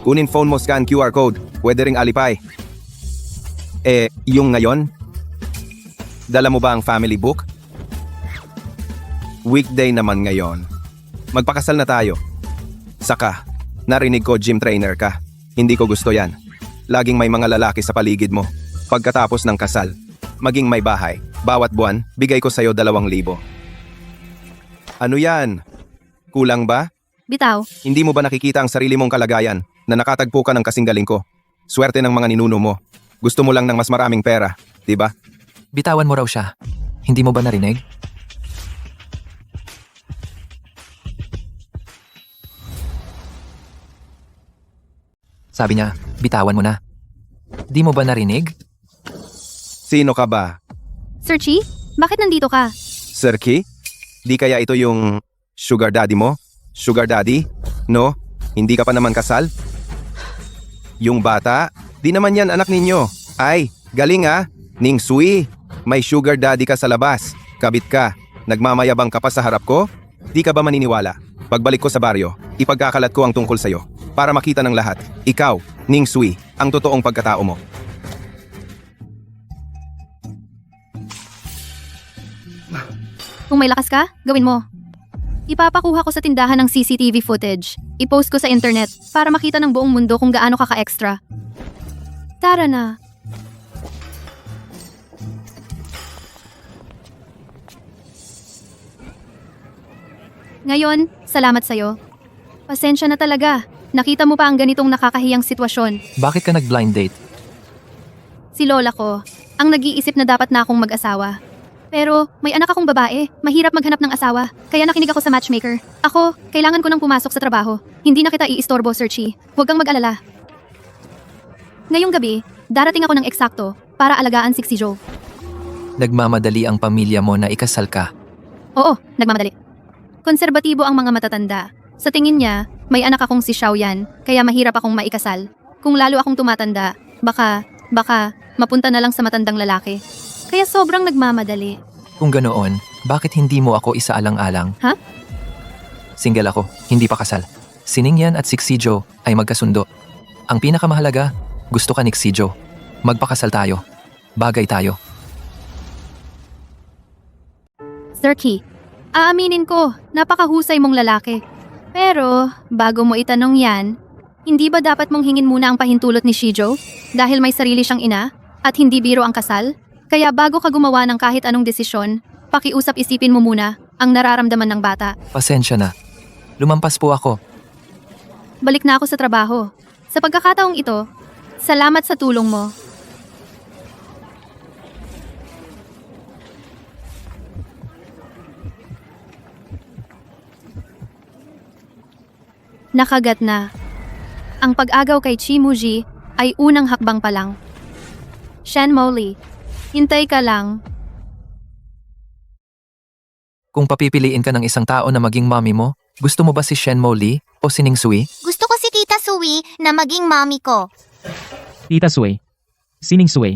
Kunin phone mo, scan QR code. Pwede ring Alipay. Yung ngayon? Dala mo ba ang family book? Weekday naman ngayon. Magpakasal na tayo. Saka, narinig ko gym trainer ka. Hindi ko gusto yan. Laging may mga lalaki sa paligid mo. Pagkatapos ng kasal, maging may bahay. Bawat buwan, bigay ko sa'yo 2,000. Ano yan? Kulang ba? Bitaw. Hindi mo ba nakikita ang sarili mong kalagayan na nakatagpo ka ng kasinggaling ko? Swerte ng mga ninuno mo. Gusto mo lang ng mas maraming pera, di ba? Bitawan mo raw siya. Hindi mo ba narinig? Sabi niya, bitawan mo na. Di mo ba narinig? Sino ka ba? Sir Chi, bakit nandito ka? Sir Ki? Di kaya ito yung sugar daddy mo? Sugar daddy? No? Hindi ka pa naman kasal? Yung bata? Di naman yan anak ninyo. Ay, galing ah. Ning Sui, may sugar daddy ka sa labas. Kabit ka. Nagmamayabang ka pa sa harap ko? Di ka ba maniniwala? Pagbalik ko sa baryo, ipagkakalat ko ang tungkol sa'yo. Para makita ng lahat, ikaw, Ning Sui, ang totoong pagkatao mo. Kung may lakas ka, gawin mo. Ipapakuha ko sa tindahan ng CCTV footage. I-post ko sa internet para makita ng buong mundo kung gaano ka ka-extra. Tara na. Ngayon, salamat sa'yo. Pasensya na talaga. Nakita mo pa ang ganitong nakakahiyang sitwasyon. Bakit ka nag-blind date? Si lola ko, ang nag-iisip na dapat na akong mag-asawa. Pero may anak akong babae, mahirap maghanap ng asawa, kaya nakinig ako sa matchmaker. Ako, kailangan ko nang pumasok sa trabaho. Hindi na kita iistorbo, Sir Chi. Huwag kang mag-alala. Ngayong gabi, darating ako ng eksakto para alagaan si Joe. Nagmamadali ang pamilya mo na ikasal ka. Oo, nagmamadali. Konserbatibo ang mga matatanda. Sa tingin niya, may anak akong si Xiaoyan, kaya mahirap akong maikasal. Kung lalo akong tumatanda, baka, mapunta na lang sa matandang lalaki. Kaya sobrang nagmamadali. Kung ganoon, bakit hindi mo ako isaalang-alang? Ha? Single ako, hindi pa kasal. Si Ningyan at si Xijo ay magkasundo. Ang pinakamahalaga, gusto ka ni Xijo. Magpakasal tayo. Bagay tayo. Sir Ki, aaminin ko, napakahusay mong lalaki. Pero, bago mo itanong yan, hindi ba dapat mong hingin muna ang pahintulot ni Shijo? Dahil may sarili siyang ina, at hindi biro ang kasal? Kaya bago ka gumawa ng kahit anong desisyon, pakiusap-isipin mo muna ang nararamdaman ng bata. Pasensya na. Lumampas po ako. Balik na ako sa trabaho. Sa pagkakataong ito, salamat sa tulong mo. Nakagat na. Ang pag-agaw kay Chi Muji ay unang hakbang pa lang. Shen Moli, hintay ka lang. Kung papipiliin ka ng isang tao na maging mommy mo, gusto mo ba si Shen Mo Lee o si Ning Sui? Gusto ko si Tita Sui na maging mommy ko. Tita Sui. Sining Sui.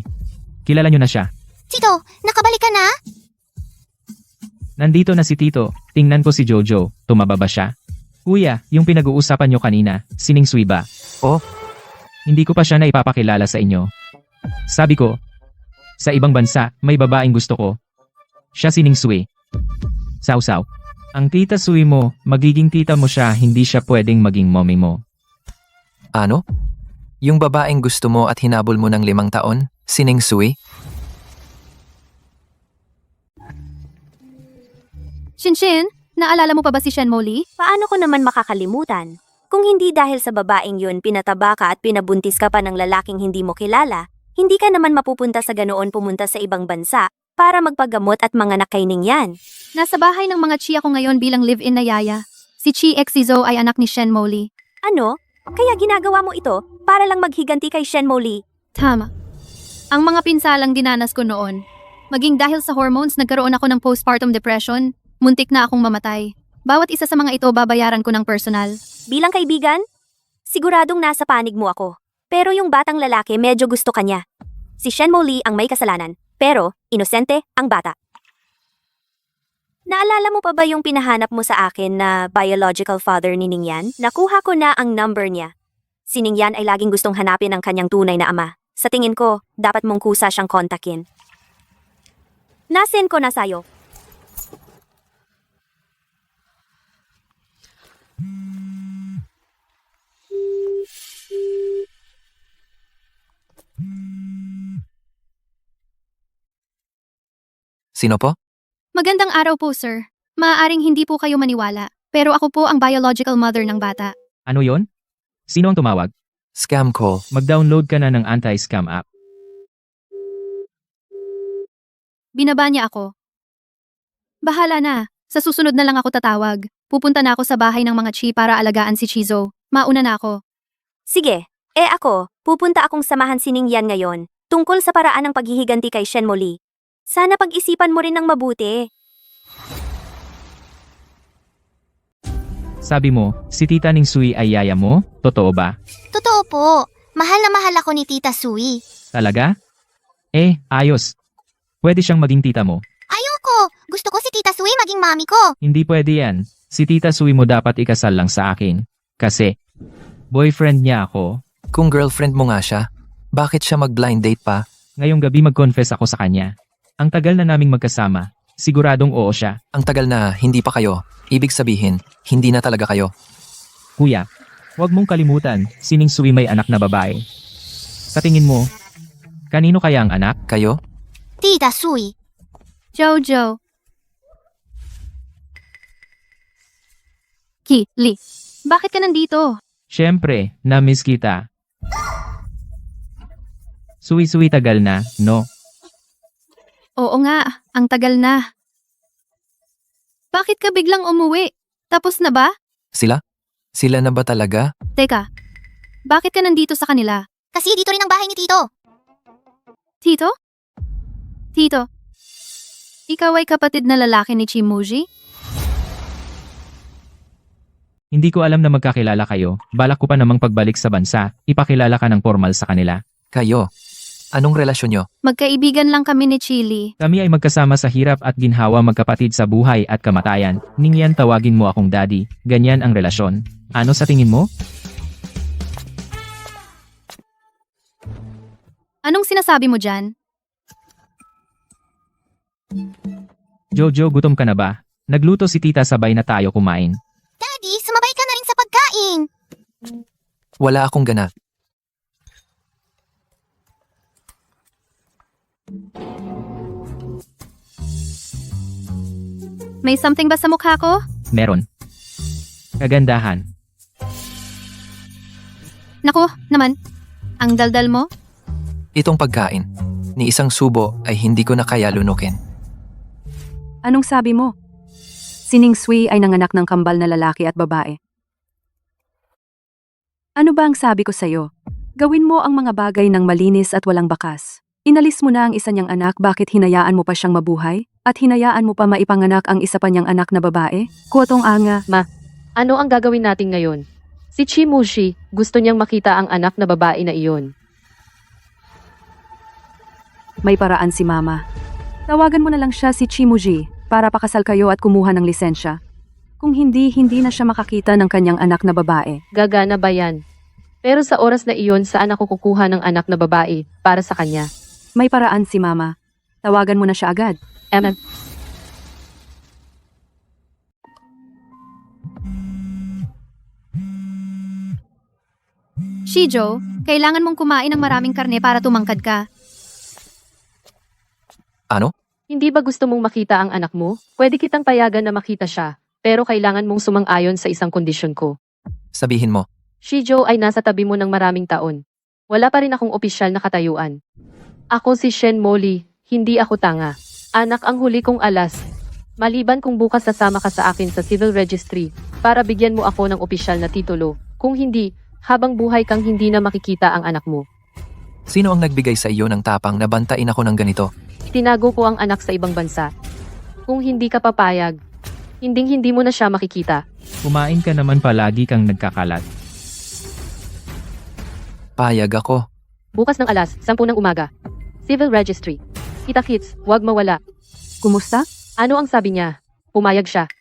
Kilala niyo na siya. Tito, nakabalik ka na? Nandito na si Tito. Tingnan ko si Jojo. Tumaba ba siya? Kuya, yung pinag-uusapan niyo kanina, Sining Sui ba? Oh, Hindi ko pa siya na ipapakilala sa inyo. Sabi ko, sa ibang bansa, may babaeng gusto ko. Siya Sining Sui. Sausaw. Ang Tita Sui mo, magiging tita mo siya, hindi siya pwedeng maging mommy mo. ano? Yung babaeng gusto mo at hinabol mo ng 5 taon? Si Ning Sui? Shinshin, naalala mo pa ba si Shen Mo Lee? Paano ko naman makakalimutan? Kung hindi dahil sa babaeng yun pinataba ka at pinabuntis ka pa ng lalaking hindi mo kilala, hindi ka naman mapupunta sa ganoon pumunta sa ibang bansa para magpagamot at manganak kay Ningyan. Nasa bahay ng mga Chi ako ngayon bilang live-in na yaya. Si Chi X si Zo ay anak ni Shen Mo Lee. Ano? Kaya ginagawa mo ito para lang maghiganti kay Shen Mo Lee? Tama. Ang mga pinsalang dinanas ko noon. Maging dahil sa hormones nagkaroon ako ng postpartum depression, muntik na akong mamatay. Bawat isa sa mga ito babayaran ko ng personal. Bilang kaibigan, siguradong nasa panig mo ako. Pero yung batang lalaki medyo gusto kanya. Si Shen Mo Lee ang may kasalanan, pero inosente ang bata. Naalala mo pa ba yung pinahanap mo sa akin na biological father ni Ningyan? Nakuha ko na ang number niya. Si Ningyan ay laging gustong hanapin ang kanyang tunay na ama. Sa tingin ko, dapat mong kusa siyang kontakin. Nasend ko na sa'yo. Sino po? Magandang araw po, sir. Maaaring hindi po kayo maniwala, pero ako po ang biological mother ng bata. Ano yon? Sino ang tumawag? Scam call. Mag-download ka na ng anti-scam app. Binaba niya ako. Bahala na. Sa susunod na lang ako tatawag. Pupunta na ako sa bahay ng mga Chi para alagaan si Chizo. Mauna na ako. Sige, ako, pupunta akong samahan si Ningyan ngayon tungkol sa paraan ng paghihiganti kay Shen Mo Lee. Sana pag-isipan mo rin ng mabuti. Sabi mo, si Tita Ning Sui ay yaya mo? Totoo ba? Totoo po. Mahal na mahal ako ni Tita Sui. Talaga? Ayos. Pwede siyang maging tita mo. Ayoko! Gusto ko si Tita Sui maging mami ko. Hindi pwede yan. Si Tita Sui mo dapat ikasal lang sa akin. Kasi, boyfriend niya ako. Kung girlfriend mo nga siya, bakit siya mag-blind date pa? Ngayong gabi mag-confess ako sa kanya. Ang tagal na naming magkasama. Siguradong oo siya. Ang tagal na hindi pa kayo. Ibig sabihin, hindi na talaga kayo. Kuya, huwag mong kalimutan, si Ning Sui may anak na babae. Sa tingin mo, kanino kaya ang anak? Kayo? Tita Sui. Jojo. Li, bakit ka nandito? Siyempre, na-miss kita. Sui-sui tagal na, no? Oo nga, ang tagal na. Bakit ka biglang umuwi? Tapos na ba? Sila? Sila na ba talaga? Teka, bakit ka nandito sa kanila? Kasi dito rin ang bahay ni Tito. Tito? Tito, ikaw ay kapatid na lalaki ni Chimuji? Hindi ko alam na magkakilala kayo. Balak ko pa namang pagbalik sa bansa, ipakilala ka ng formal sa kanila. Kayo. Anong relasyon nyo? Magkaibigan lang kami ni Chili. Kami ay magkasama sa hirap at ginhawa magkapatid sa buhay at kamatayan. Ningyan tawagin mo akong daddy. Ganyan ang relasyon. Ano sa tingin mo? Anong sinasabi mo dyan? Jojo, gutom ka na ba? Nagluto si tita, sabay na tayo kumain. Daddy, sumabay ka na rin sa pagkain. Wala akong gana. May something ba sa mukha ko? Meron. Kagandahan. Naku, naman. Ang daldal mo? Itong pagkain, ni isang subo ay hindi ko na kaya lunukin. Anong sabi mo? Si Ning Sui ay nanganak ng kambal na lalaki at babae. Ano ba ang sabi ko sa'yo? Gawin mo ang mga bagay ng malinis at walang bakas. Inalis mo na ang isa niyang anak, bakit hinayaan mo pa siyang mabuhay? At hinayaan mo pa maipanganak ang isa pa niyang anak na babae? Kuotong anga. Ano ang gagawin natin ngayon? Si Chimushi, gusto niyang makita ang anak na babae na iyon. May paraan si Mama. Tawagan mo na lang siya, si Chimuji, para pakasal kayo at kumuha ng lisensya. Kung hindi na siya makakita ng kanyang anak na babae. Gagana ba yan? Pero sa oras na iyon, saan ako kukuha ng anak na babae para sa kanya? May paraan si Mama. Tawagan mo na siya agad. Emma, Shijo, kailangan mong kumain ng maraming karne para tumangkad ka. Ano? hindi ba gusto mong makita ang anak mo? Pwede kitang payagan na makita siya, pero kailangan mong sumang-ayon sa isang kondisyon ko. Sabihin mo. Shijo ay nasa tabi mo ng maraming taon. Wala pa rin akong opisyal na katayuan. Ako si Shen Mo Lee, hindi ako tanga. Anak ang huli kong alas. Maliban kung bukas sasama ka sa akin sa civil registry para bigyan mo ako ng opisyal na titulo. Kung hindi, habang buhay kang hindi na makikita ang anak mo. Sino ang nagbigay sa iyo ng tapang na bantain ako ng ganito? Tinago ko ang anak sa ibang bansa. Kung hindi ka papayag, Hinding-hindi mo na siya makikita. Kumain ka naman palagi kang nagkakalat. Payag ako. Bukas ng alas 10 ng umaga. Civil Registry. Kita-kits, wag mawala. Kumusta? Ano ang sabi niya? Pumayag siya.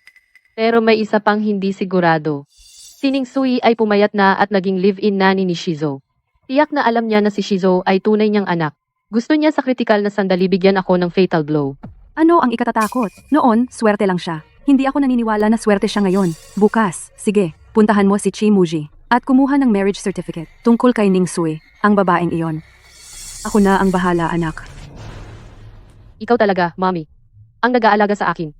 Pero may isa pang hindi sigurado. Si Ning Sui ay pumayat na at naging live-in nanny ni Shizo. Tiyak na alam niya na si Shizo ay tunay niyang anak. Gusto niya sa kritikal na sandali bigyan ako ng fatal blow. Ano ang ikatatakot? Noon, swerte lang siya. Hindi ako naniniwala na swerte siya ngayon. Bukas, sige, puntahan mo si Chi Muji at kumuha ng marriage certificate tungkol kay Ning Sui, ang babaeng iyon. Ako na ang bahala, anak. Ikaw talaga, mommy. Ang nag-aalaga sa akin.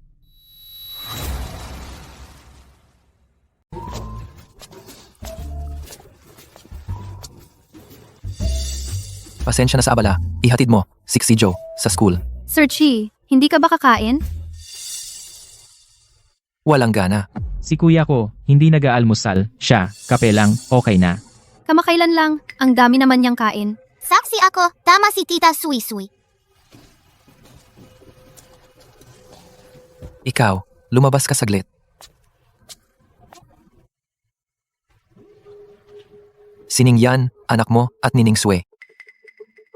Pasensya na sa abala. Ihatid mo, si Joe, sa school. Sir Chi, hindi ka ba kakain? Walang gana. Si kuya ko, hindi nag-aalmusal. Siya, kape lang, okay na. Kamakailan lang, ang dami naman niyang kain. Saksi ako, tama si Tita Sui Sui. Ikaw, lumabas ka saglit. Sining Yan, anak mo, at Nining Sui.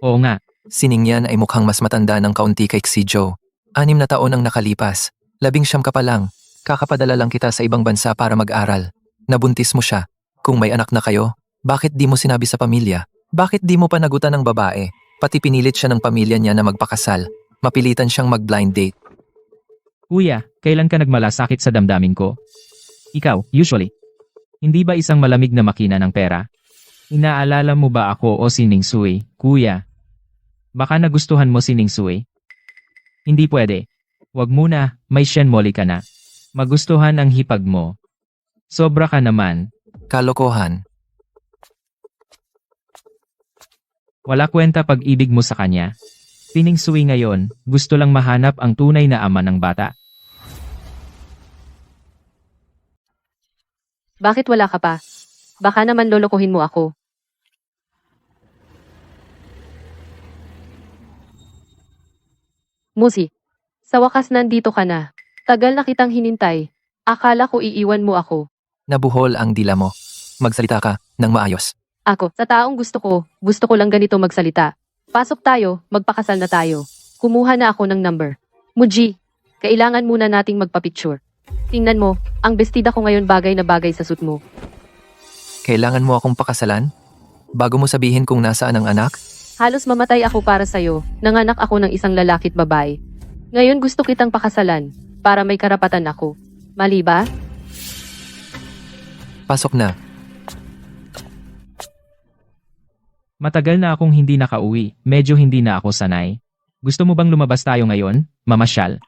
Oo nga, Sining Yan ay mukhang mas matanda ng kaunti kay si Joe. 6 na taon ang nakalipas. 19 ka pa lang. Kakapadala lang kita sa ibang bansa para mag-aral. Nabuntis mo siya. Kung may anak na kayo, bakit di mo sinabi sa pamilya? Bakit di mo pa nagutan ng babae? Pati pinilit siya ng pamilya niya na magpakasal. Mapilitan siyang mag-blind date. kuya, kailan ka nagmalasakit sa damdamin ko? Ikaw, usually. Hindi ba isang malamig na makina ng pera? Inaalala mo ba ako o si Ning Sui, kuya? Baka nagustuhan mo si Ning Sui? Hindi pwede. Wag muna, may Shen Molly ka na. Magustuhan ang hipag mo. Sobra ka naman. Kalokohan. Wala kwenta pag-ibig mo sa kanya. Si Ning Sui ngayon, gusto lang mahanap ang tunay na ama ng bata. Bakit wala ka pa? Baka naman lolokohin mo ako. Musi, sa wakas nandito ka na. Tagal na kitang hinintay. Akala ko iiwan mo ako. Nabuhol ang dila mo. Magsalita ka ng maayos. Ako, sa taong gusto ko lang ganito magsalita. Pasok tayo, magpakasal na tayo. Kumuha na ako ng number. Muji, kailangan muna nating magpa-picture. Tingnan mo, ang bestida ko ngayon bagay na bagay sa suit mo. Kailangan mo akong pakasalan? Bago mo sabihin kung nasaan ang anak? Halos mamatay ako para sa'yo. Nanganak ako ng isang lalaki't babae. Ngayon gusto kitang pakasalan, para may karapatan ako. Mali ba? Pasok na. Matagal na akong hindi nakauwi, medyo hindi na ako sanay. Gusto mo bang lumabas tayo ngayon, mamasyal?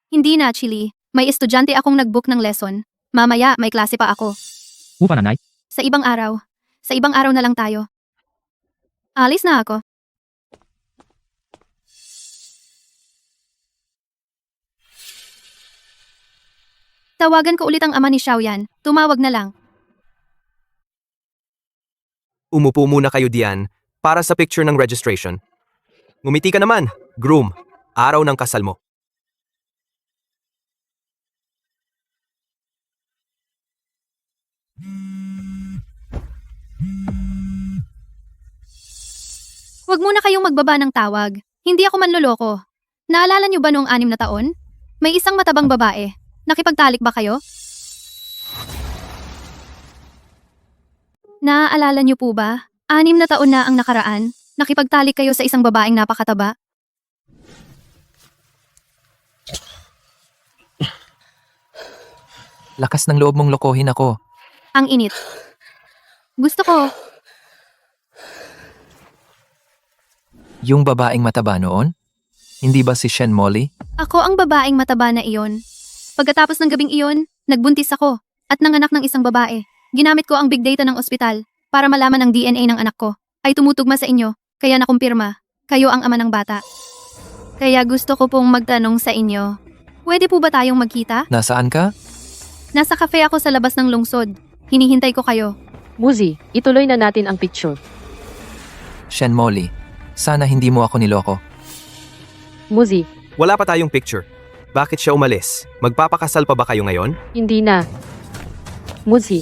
Hindi na, Chili. May estudyante akong nag-book ng lesson. Mamaya, may klase pa ako. Upa nanay? Sa ibang araw. Sa ibang araw na lang tayo. Alis na ako. Tawagan ko ulit ang ama ni Xiaoyan. Tumawag na lang. Umupo muna kayo diyan para sa picture ng registration. Ngumiti ka naman, groom. Araw ng kasal mo. Huwag muna kayong magbaba ng tawag. Hindi ako manloloko. Naalala niyo ba noong 6 na taon? May isang matabang babae. Nakipagtalik ba kayo? Naaalala niyo po ba? 6 na taon na ang nakaraan. Nakipagtalik kayo sa isang babaeng napakataba. Lakas ng loob mong lokohin ako. Ang init. Gusto ko. Yung babaeng mataba noon? Hindi ba si Shen Molly? Ako ang babaeng mataba na iyon. Pagkatapos ng gabing iyon, nagbuntis ako at nanganak ng isang babae. Ginamit ko ang big data ng ospital para malaman ang DNA ng anak ko. Ay tumutugma sa inyo, kaya nakumpirma. Kayo ang ama ng bata. Kaya gusto ko pong magtanong sa inyo. Pwede po ba tayong magkita? Nasaan ka? Nasa cafe ako sa labas ng lungsod. Hinihintay ko kayo. Muzi, ituloy na natin ang picture. Shen Molly, sana hindi mo ako niloko. Muzi, Wala pa tayong picture. Bakit siya umalis? Magpapakasal pa ba kayo ngayon? Hindi na. Muzi.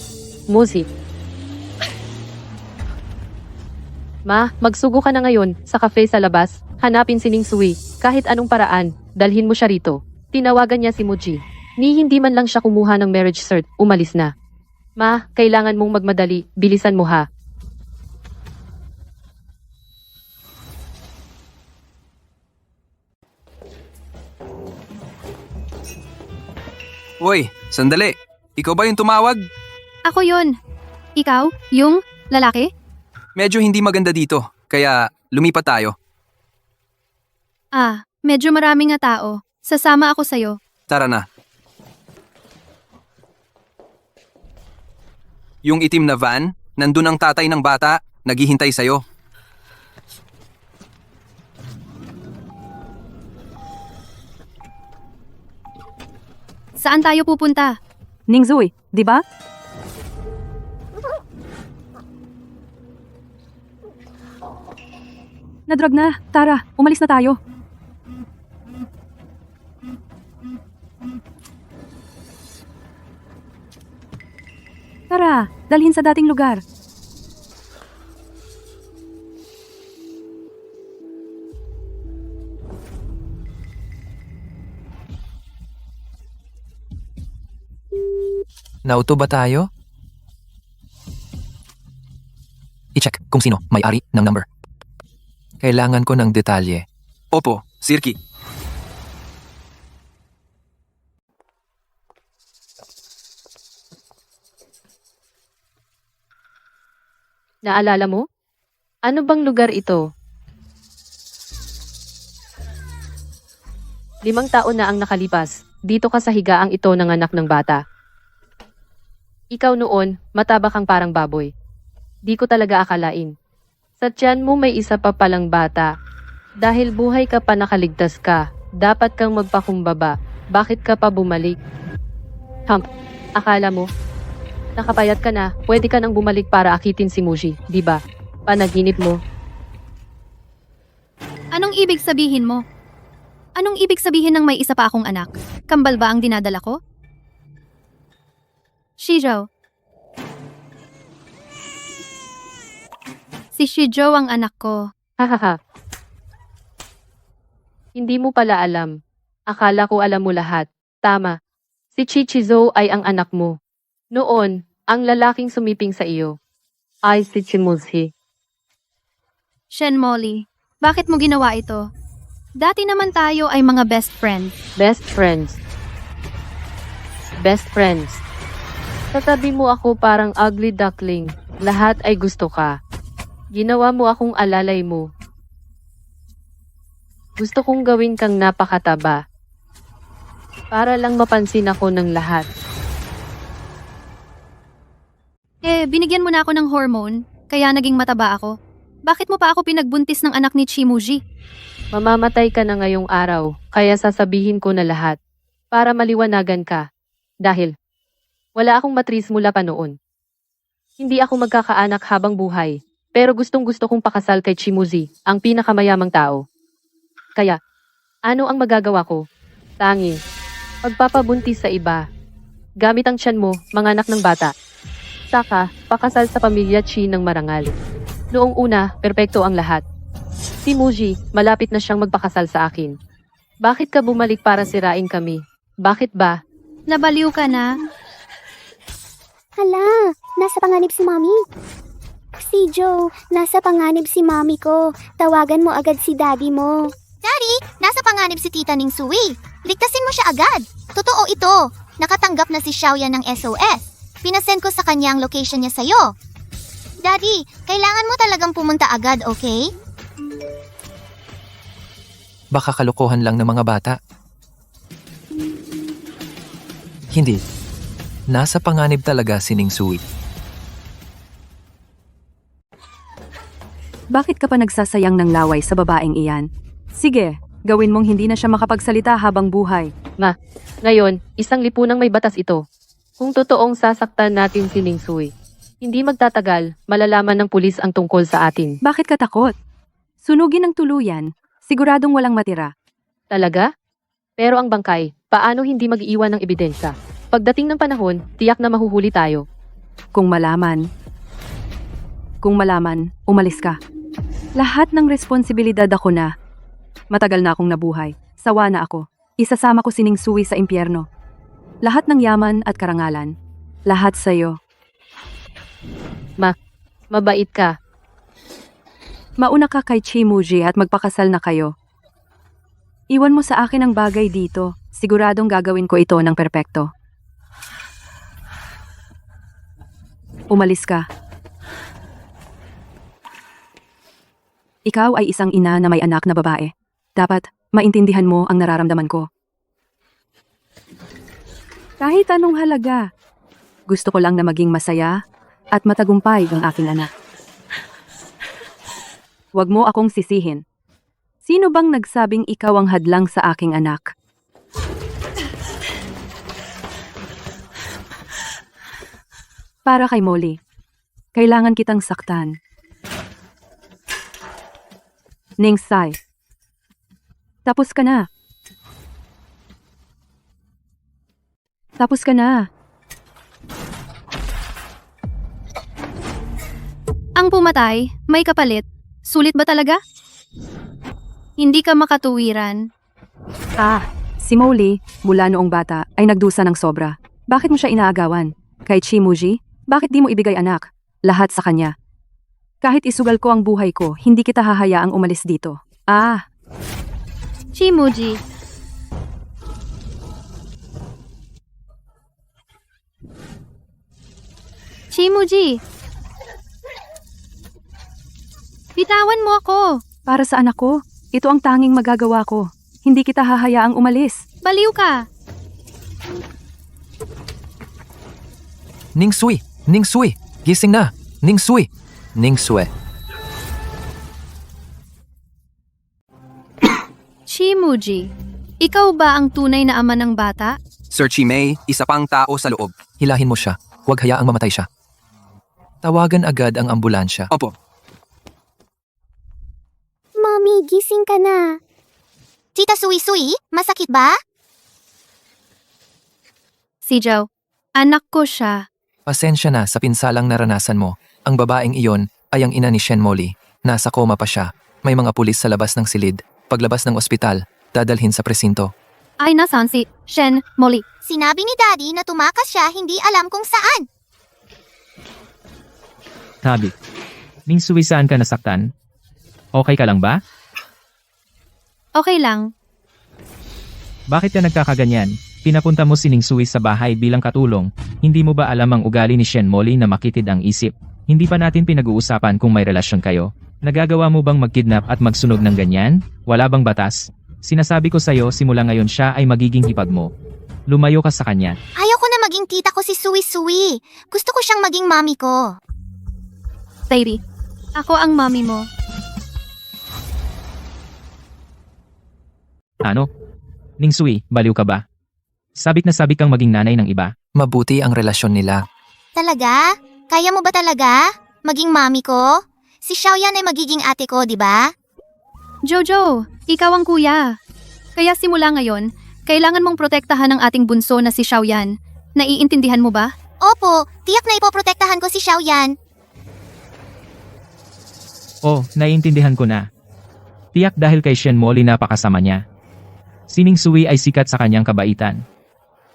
Ma, magsugo ka na ngayon sa cafe sa labas. Hanapin si Ning Sui. Kahit anong paraan, dalhin mo siya rito. Tinawagan niya si Muji. Ni hindi man lang siya kumuha ng marriage cert, umalis na. Ma, kailangan mong magmadali. Bilisan mo ha. Uy, sandali. Ikaw ba yung tumawag? Ako yun. Ikaw? Yung lalaki? Medyo hindi maganda dito, kaya lumipat tayo. Medyo marami nga tao. Sasama ako sa'yo. Tara na. Yung itim na van, nandun ang tatay ng bata, naghihintay sa'yo. Saan tayo pupunta? Ning Zui, di ba? Nadrag na. Tara, umalis na tayo. Tara, dalhin sa dating lugar. Nauto ba tayo? I-check kung sino may-ari ng number. Kailangan ko ng detalye. Opo, Sirki. Naalala mo? Ano bang lugar ito? 5 taon na ang nakalipas. Dito ka sa higaang ito ng anak ng bata. Ikaw noon, mataba kang parang baboy. Di ko talaga akalain. Sa tiyan mo may isa pa palang bata. Dahil buhay ka pa nakaligtas ka, dapat kang magpakumbaba. Bakit ka pa bumalik? Akala mo? Nakapayat ka na, pwede ka nang bumalik para akitin si Muji, di ba? Panaginip mo. Anong ibig sabihin mo? Anong ibig sabihin ng may isa pa akong anak? Kambal ba ang dinadala ko? Shizhou. Si Shizhou ang anak ko. Hahaha. Hindi mo pala alam. Akala ko alam mo lahat. Tama. Si Chichizou ay ang anak mo. Noon, ang lalaking sumiping sa iyo ay si Chimuzhi. Shen Molly, bakit mo ginawa ito? Dati naman tayo ay mga best friends. Best friends. Best friends. Tatabi mo ako parang ugly duckling. Lahat ay gusto ka. Ginawa mo akong alalay mo. Gusto kong gawin kang napakataba. Para lang mapansin ako ng lahat. Binigyan mo na ako ng hormone, kaya naging mataba ako. Bakit mo pa ako pinagbuntis ng anak ni Chimuji? Mamamatay ka na ngayong araw, kaya sasabihin ko na lahat. Para maliwanagan ka. Dahil, wala akong matris mula pa noon. Hindi ako magkakaanak habang buhay, pero gustong-gusto kong pakasal kay Chimuji, ang pinakamayamang tao. Kaya, ano ang magagawa ko? Tangi, pagpapabuntis sa iba. Gamit ang tiyan mo, mga anak ng bata. Saka, pakasal sa pamilya Chi ng marangal. Noong una, perpekto ang lahat. Si Muji, malapit na siyang magpakasal sa akin. Bakit ka bumalik para sirain kami? Bakit ba? Nabaliw ka na? Hala, nasa panganib si Mommy. Si Joe, nasa panganib si Mommy ko. Tawagan mo agad si Daddy mo. Daddy, nasa panganib si Tita Ning Sui. Ligtasin mo siya agad. Totoo ito. Nakatanggap na si Xiaoyan ng SOS. Pinasend ko sa kanya ang location niya sa'yo. Daddy, kailangan mo talagang pumunta agad, okay? Baka kalokohan lang ng mga bata. Hindi. Nasa panganib talaga si Ning Sui. Bakit ka pa nagsasayang ng laway sa babaeng iyan? Sige, gawin mong hindi na siya makapagsalita habang buhay. Ma, ngayon, isang lipunang may batas ito. Kung totoong sasaktan natin si Ning Sui, hindi magtatagal, malalaman ng pulis ang tungkol sa atin. Bakit ka takot? Sunugin ng tuluyan, siguradong walang matira. Talaga? Pero ang bangkay, Paano hindi mag-iwan ng ebidensya? Pagdating ng panahon, tiyak na mahuhuli tayo. Kung malaman, umalis ka. Lahat ng responsibilidad ako na. Matagal na akong nabuhay. Sawa na ako. Isasama ko si Ning Sui sa impyerno. Lahat ng yaman at karangalan. Lahat sa'yo. Mabait ka. Mauna ka kay Chimuji at magpakasal na kayo. Iwan mo sa akin ang bagay dito. Siguradong gagawin ko ito ng perpekto. Umalis ka. Ikaw ay isang ina na may anak na babae. Dapat maintindihan mo ang nararamdaman ko. Kahit anong halaga, gusto ko lang na maging masaya at matagumpay ang aking anak. Huwag mo akong sisihin. Sino bang nagsabing ikaw ang hadlang sa aking anak? Para kay Molly, kailangan kitang saktan. Ning Sai, tapos ka na. Tapos ka na. Ang pumatay, may kapalit. Sulit ba talaga? Hindi ka makatuwiran. Si Molly, mula noong bata, ay nagdusa ng sobra. Bakit mo siya inaagawan? Kay Chimuji, bakit di mo ibigay anak? Lahat sa kanya. Kahit isugal ko ang buhay ko, hindi kita hahayaang umalis dito. Chimuji. Chimuji. Bitawan mo ako. Para sa anak ko, ito ang tanging magagawa ko. Hindi kita hahayaang umalis. Baliw ka. Ning Sui! Ning Sui! Gising na! Ning Sui! Ning Sui. Chimuji. Ikaw ba ang tunay na ama ng bata? Sir Chimei, isa pang tao sa loob. Hilahin mo siya. Huwag hayaang mamatay siya. Tawagan agad ang ambulansya. Opo. Mommy, gising ka na. Tita Sui, masakit ba? Si Joe. Anak ko siya. Pasensya na sa pinsalang naranasan mo. Ang babaeng iyon ay ang ina ni Shen Molly. Nasa koma pa siya. May mga pulis sa labas ng silid. Paglabas ng ospital, dadalhin sa presinto. Ay nasaan si Shen Molly? Sinabi ni Daddy na tumakas siya, hindi alam kung saan. Sabi. Ning Sui, saan ka nasaktan? Okay ka lang ba? Okay lang. Bakit ka nagkakaganyan? Pinapunta mo si Ning Sui sa bahay bilang katulong. Hindi mo ba alam ang ugali ni Shen Molly na makitid ang isip? Hindi pa natin pinag-uusapan kung may relasyon kayo. Nagagawa mo bang magkidnap at magsunog ng ganyan? Wala bang batas? Sinasabi ko sa'yo, simula ngayon siya ay magiging hipag mo. Lumayo ka sa kanya. Ayoko na maging tita ko si Sui. Gusto ko siyang maging mami ko. Baby, ako ang mommy mo. Ano? Ning Sui, baliw ka ba? Sabik na sabik kang maging nanay ng iba. Mabuti ang relasyon nila. Talaga? Kaya mo ba talaga? Maging mami ko? Si Xiaoyan ay magiging ate ko, di ba? Jojo, ikaw ang kuya. Kaya simula ngayon, kailangan mong protektahan ang ating bunso na si Xiaoyan. Naiintindihan mo ba? Opo, tiyak na ipoprotektahan ko si Xiaoyan. Oh, naiintindihan ko na. Tiyak dahil kay Shen Molly napakasama niya. Si Ning Sui ay sikat sa kanyang kabaitan.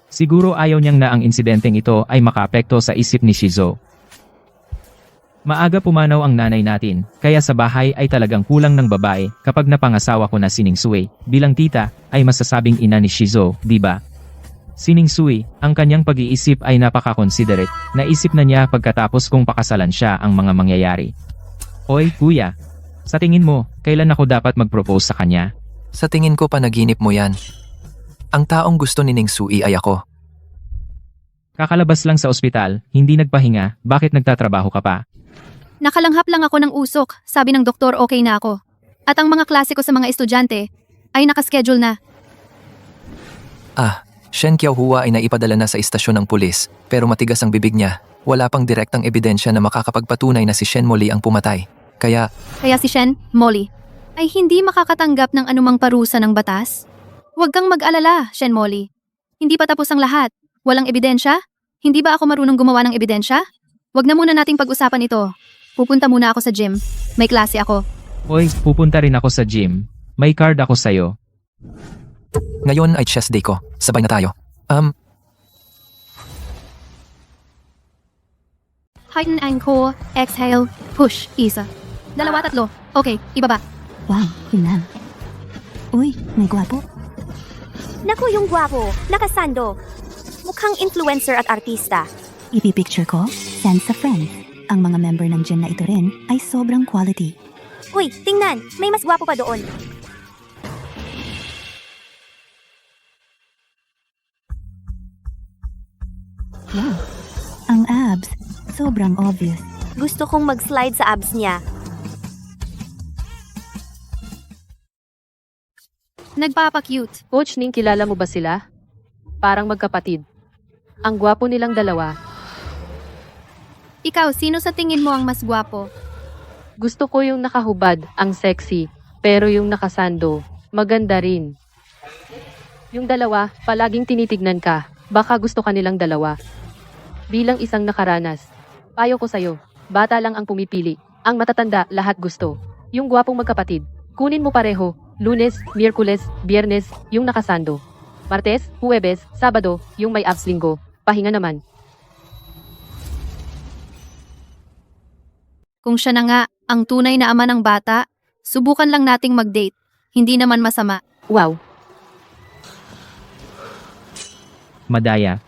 Siguro ayaw niyang na ang insidenteng ito ay makaapekto sa isip ni Shizo. Maaga pumanaw ang nanay natin, kaya sa bahay ay talagang kulang ng babae kapag napangasawa ko na si Ning Sui. Bilang tita, ay masasabing ina ni Shizo, di ba? Si Ning Sui, ang kanyang pag-iisip ay napaka-considerate. Naisip na niya pagkatapos kung pakasalan siya ang mga mangyayari. Oy, kuya. Sa tingin mo, kailan ako dapat mag-propose sa kanya? Sa tingin ko panaginip mo yan. Ang taong gusto ni Ning Sui ay ako. Kakalabas lang sa ospital, hindi nagpahinga, bakit nagtatrabaho ka pa? Nakalanghap lang ako ng usok. Sabi ng doktor okay na ako. At ang mga klase ko sa mga estudyante ay nakaschedule na. Shen Qiaohua ay naipadala na sa istasyon ng pulis, pero matigas ang bibig niya. Wala pang direktang ebidensya na makakapagpatunay na si Shen Molly ang pumatay. Kaya Kaya si Shen Molly ay hindi makakatanggap ng anumang parusa ng batas. Huwag kang mag-alala, Shen Molly. Hindi pa tapos ang lahat. Walang ebidensya? Hindi ba ako marunong gumawa ng ebidensya? Wag na muna nating pag-usapan ito. Pupunta muna ako sa gym. May klase ako. Oy, pupunta rin ako sa gym. May card ako sa'yo. Ngayon ay chest day ko. Sabay na tayo. Heighten ankle, exhale, push, isa. 2, 3. Okay, ibaba. Wow, yun lang. Uy, may gwapo. Naku, yung gwapo, nakasando. Mukhang influencer at artista. Ipipicture ko, send sa friends. Ang mga member ng gym na ito rin ay sobrang quality. Uy, tingnan, may mas gwapo pa doon. Wow, ang abs, sobrang obvious. Gusto kong mag-slide sa abs niya. Nagpapa-cute. Coach Ning, kilala mo ba sila? Parang magkapatid. Ang gwapo nilang dalawa. Ikaw, sino sa tingin mo ang mas gwapo? Gusto ko yung nakahubad, ang sexy. Pero yung nakasando, maganda rin. Yung dalawa, palaging tinitignan ka. Baka gusto ka nilang dalawa. Bilang isang nakaranas, payo ko sa'yo, bata lang ang pumipili. Ang matatanda, lahat gusto. Yung gwapong magkapatid, kunin mo pareho. Lunes, Miyerkules, Biyernes, yung nakasando. Martes, Huwebes, Sabado, yung may abs linggo. Pahinga naman. Kung siya na nga, ang tunay na ama ng bata, subukan lang nating mag-date. Hindi naman masama. Wow. Madaya.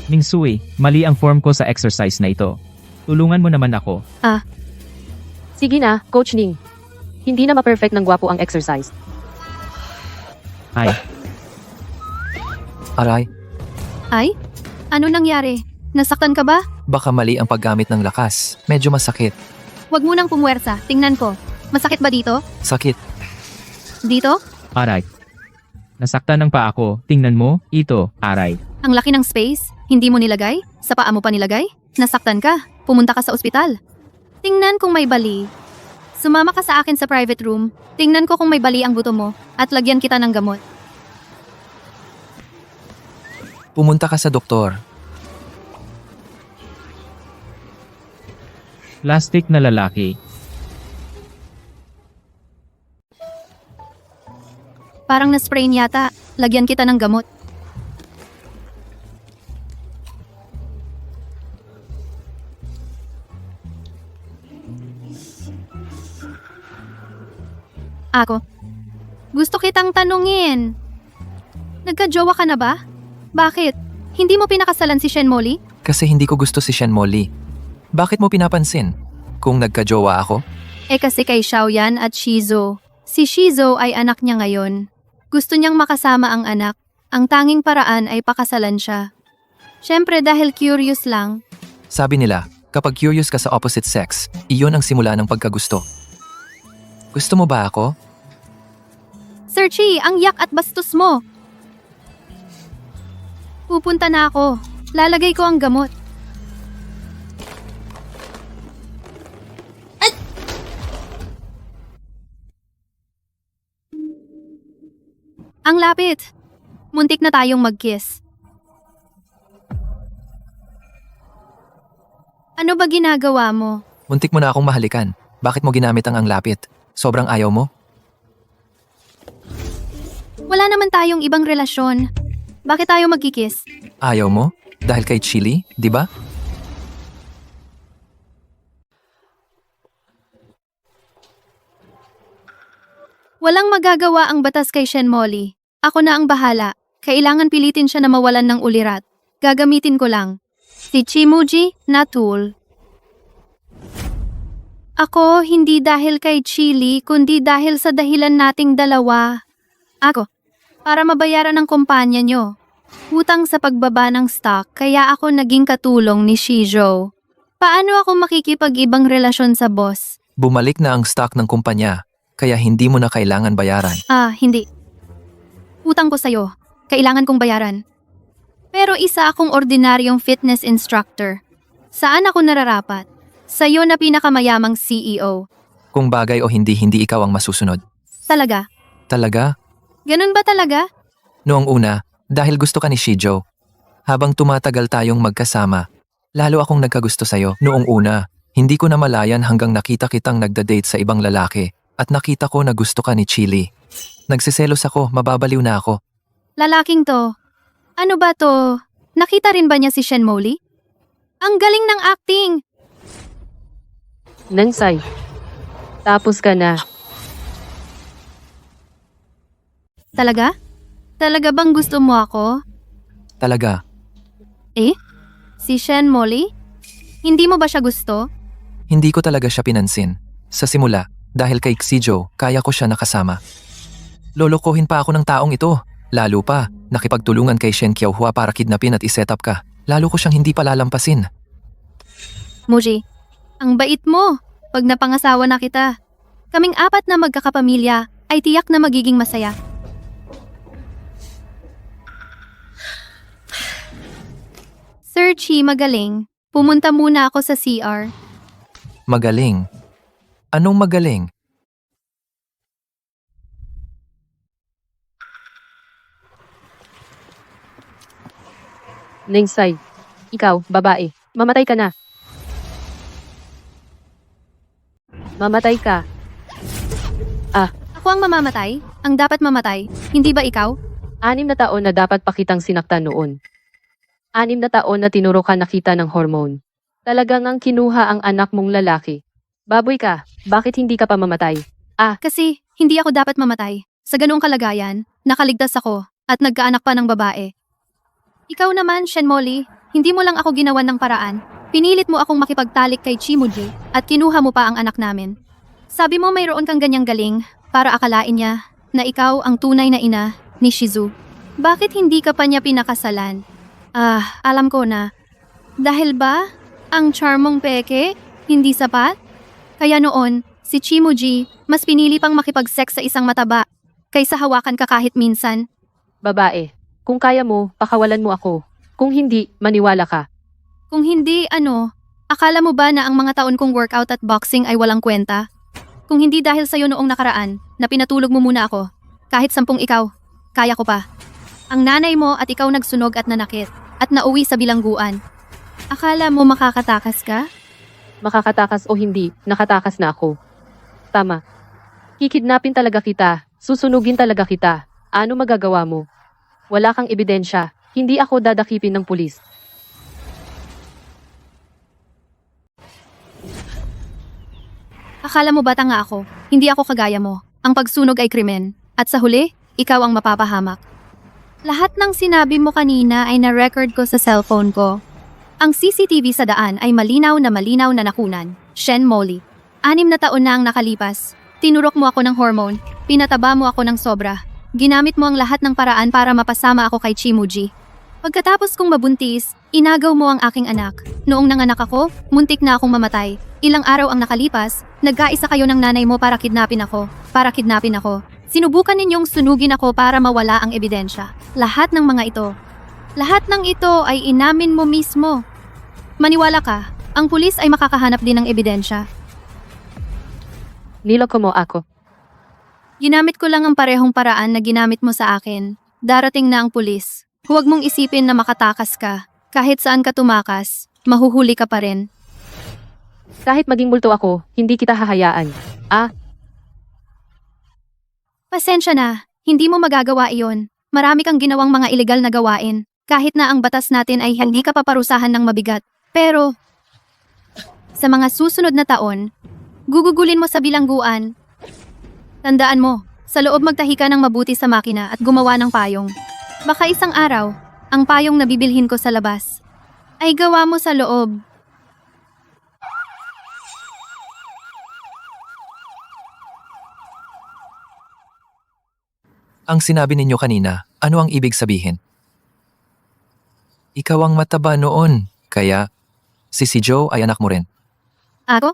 Mingsui, mali ang form ko sa exercise na ito. Tulungan mo naman ako. Sige na, Coach Ning. Hindi na ma-perfect ng gwapo ang exercise. Ay, Aray, Ay? Ano nangyari? Nasaktan ka ba? baka mali ang paggamit ng lakas. Medyo masakit. Huwag mo nang pumuwersa. Tingnan ko. Masakit ba dito? Sakit. Dito? aray. Nasaktan ng paa ko. Tingnan mo, ito, aray. Ang laki ng space? Hindi mo nilagay? Sa paa mo pa nilagay? Nasaktan ka? Pumunta ka sa ospital? Tingnan kung may bali. Sumama ka sa akin sa private room. Tingnan ko kung may bali ang buto mo at lagyan kita ng gamot. Pumunta ka sa doktor. Plastic na lalaki. Parang na-sprain yata. Lagyan kita ng gamot. Ako. Gusto kitang tanungin. Nagka-jowa ka na ba? Bakit? Hindi mo pinakasalan si Shen Molly? Kasi hindi ko gusto si Shen Molly. Bakit mo pinapansin? Kung nagka-jowa ako? Kasi kay Xiaoyan at Shizo. Si Shizo ay anak niya ngayon. Gusto niyang makasama ang anak. Ang tanging paraan ay pakasalan siya. Siyempre dahil curious lang. Sabi nila, kapag curious ka sa opposite sex, iyon ang simula ng pagkagusto. Gusto mo ba ako? Sir Chi, ang yak at bastos mo. Pupunta na ako. Lalagay ko ang gamot. Ang lapit. Muntik na tayong mag-kiss. Ano ba ginagawa mo? Muntik mo na akong mahalikan. Bakit mo ginamit ang lapit? Sobrang ayaw mo? Wala naman tayong ibang relasyon. Bakit tayo magkikiss? Ayaw mo? Dahil kay Chili, di ba? Walang magagawa ang batas kay Shen Molly. Ako na ang bahala. Kailangan pilitin siya na mawalan ng ulirat. Gagamitin ko lang. Si Chimuji na tool. Ako, hindi dahil kay Chili, kundi dahil sa dahilan nating dalawa. Ako, para mabayaran ang kumpanya nyo. Utang sa pagbaba ng stock, kaya ako naging katulong ni Shijo. Paano ako makikipag-ibang relasyon sa boss? Bumalik na ang stock ng kumpanya, kaya hindi mo na kailangan bayaran. Hindi. Utang ko sa'yo. Kailangan kong bayaran. Pero isa akong ordinaryong fitness instructor. Saan ako nararapat? Sa'yo na pinakamayamang CEO. Kung bagay o hindi, hindi ikaw ang masusunod. Talaga? Talaga? Ganun ba talaga? Noong una, dahil gusto ka ni Shijo. Habang tumatagal tayong magkasama, lalo akong nagkagusto sa'yo. Noong una, hindi ko namalayan hanggang nakita kitang nagda-date sa ibang lalaki at nakita ko na gusto ka ni Chili. Nagsiselos ako, mababaliw na ako. Lalaking to. Ano ba to? Nakita rin ba niya si Shen Molly? Ang galing ng acting! Nangsay. Tapos ka na. Talaga? Talaga bang gusto mo ako? Talaga, Si Shen Molly? Hindi mo ba siya gusto? hindi ko talaga siya pinansin. Sa simula, dahil kay Xijo, kaya ko siya nakasama. Lolokohin pa ako ng taong ito. Lalo pa, nakipagtulungan kay Shen Qiaohua para kidnapin at iset up ka. Lalo ko siyang hindi palalampasin. Muji, ang bait mo. Pag napangasawa na kita. Kaming apat na magkakapamilya ay tiyak na magiging masaya. Sir Chi, magaling. Pumunta muna ako sa CR. Magaling. Anong magaling? Nangsay. Ikaw, babae. Mamatay ka na. Mamatay ka. Ako ang mamamatay? Ang dapat mamatay? Hindi ba ikaw? 6 na taon na dapat pakitang sinaktan noon. 6 na taon na tinuro ka nakita ng hormone. Talagang ang kinuha ang anak mong lalaki. Baboy ka, bakit hindi ka pa mamatay? Kasi hindi ako dapat mamatay. Sa ganoong kalagayan, nakaligtas ako at nagkaanak pa ng babae. Ikaw naman, Shen Molly, hindi mo lang ako ginawan ng paraan. Pinilit mo akong makipagtalik kay Chimuji at kinuha mo pa ang anak namin. Sabi mo mayroon kang ganyang galing para akalain niya na ikaw ang tunay na ina ni Shizu. Bakit hindi ka pa niya pinakasalan? Alam ko na. Dahil ba ang charmong peke hindi sapat? Kaya noon, si Chimuji mas pinili pang makipag-sex sa isang mataba kaysa hawakan ka kahit minsan. Babae, kung kaya mo, pakawalan mo ako. Kung hindi, maniwala ka. Kung hindi, akala mo ba na ang mga taon kong workout at boxing ay walang kwenta? Kung hindi dahil sa'yo noong nakaraan na pinatulog mo muna ako, kahit 10 ikaw, kaya ko pa. Ang nanay mo at ikaw nagsunog at nanakit at nauwi sa bilangguan. Akala mo makakatakas ka? Makakatakas o hindi, nakatakas na ako. Tama. Kikidnapin talaga kita, susunugin talaga kita. Ano magagawa mo? Wala kang ebidensya, hindi ako dadakipin ng pulis. Akala mo ba tanga ako? Hindi ako kagaya mo. Ang pagsunog ay krimen. At sa huli, ikaw ang mapapahamak. Lahat ng sinabi mo kanina ay na-record ko sa cellphone ko. Ang CCTV sa daan ay malinaw na nakunan. Shen Molly. 6 na taon na ang nakalipas. Tinurok mo ako ng hormone. Pinataba mo ako ng sobra. Ginamit mo ang lahat ng paraan para mapasama ako kay Chimuji. Pagkatapos kong mabuntis, inagaw mo ang aking anak. Noong nanganak ako, muntik na akong mamatay. Ilang araw ang nakalipas, nagkaisa kayo ng nanay mo para kidnapin ako. Sinubukan ninyong sunugin ako para mawala ang ebidensya. Lahat ng ng ito ay inamin mo mismo. Maniwala ka, ang pulis ay makakahanap din ng ebidensya. Niloko mo ako. Ginamit ko lang ang parehong paraan na ginamit mo sa akin. Darating na ang pulis. Huwag mong isipin na makatakas ka. Kahit saan ka tumakas, mahuhuli ka pa rin. Kahit maging multo ako, hindi kita hahayaan. Pasensya na, hindi mo magagawa iyon. Marami kang ginawang mga ilegal na gawain. Kahit na ang batas natin ay hindi ka paparusahan ng mabigat. Pero, sa mga susunod na taon, gugugulin mo sa bilangguan. Tandaan mo, sa loob magtahi ka ng mabuti sa makina at gumawa ng payong. Baka isang araw, ang payong na bibilhin ko sa labas ay gawa mo sa loob. Ang sinabi ninyo kanina, ano ang ibig sabihin? Ikaw ang mataba noon, kaya si Joe ay anak mo rin. Ako?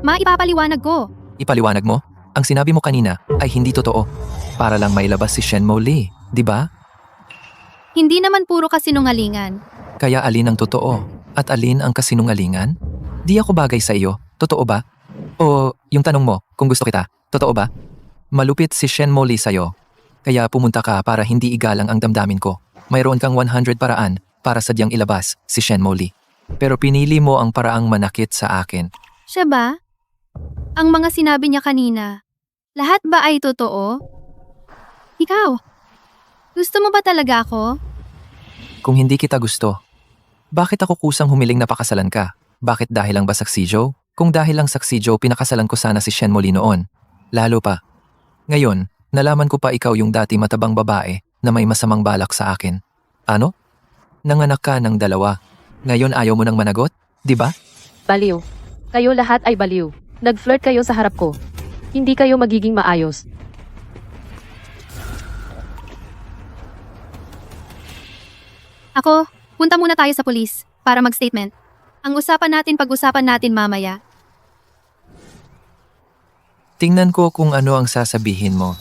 Maipapaliwanag ko. Ipaliwanag mo? Ang sinabi mo kanina ay hindi totoo. Para lang mailabas si Shenmo Lee, di ba? Hindi naman puro kasinungalingan. Kaya alin ang totoo at alin ang kasinungalingan? Di ako bagay sa iyo, totoo ba? O yung tanong mo, kung gusto kita, totoo ba? Malupit si Shenmo Lee sa'yo. Kaya pumunta ka para hindi igalang ang damdamin ko. Mayroon kang 100 paraan para sadyang ilabas si Shenmo Lee. Pero pinili mo ang paraang manakit sa akin. Siya ba? Ang mga sinabi niya kanina, lahat ba ay totoo? Ikaw, gusto mo ba talaga ako? Kung hindi kita gusto, bakit ako kusang humiling na pakasalan ka? Bakit dahil lang ba saksi Joe? Kung dahil lang saksi Joe, pinakasalan ko sana si Shenmo Lee noon. Lalo pa. Ngayon, nalaman ko pa ikaw yung dati matabang babae na may masamang balak sa akin. Ano? Nanganak ka ng 2. Ngayon ayaw mo nang managot? Di ba? Baliw. Kayo lahat ay baliw. Nag-flirt kayo sa harap ko. Hindi kayo magiging maayos. Ako, punta muna tayo sa pulis para mag-statement. Ang usapan natin pag-usapan natin mamaya. Tingnan ko kung ano ang sasabihin mo.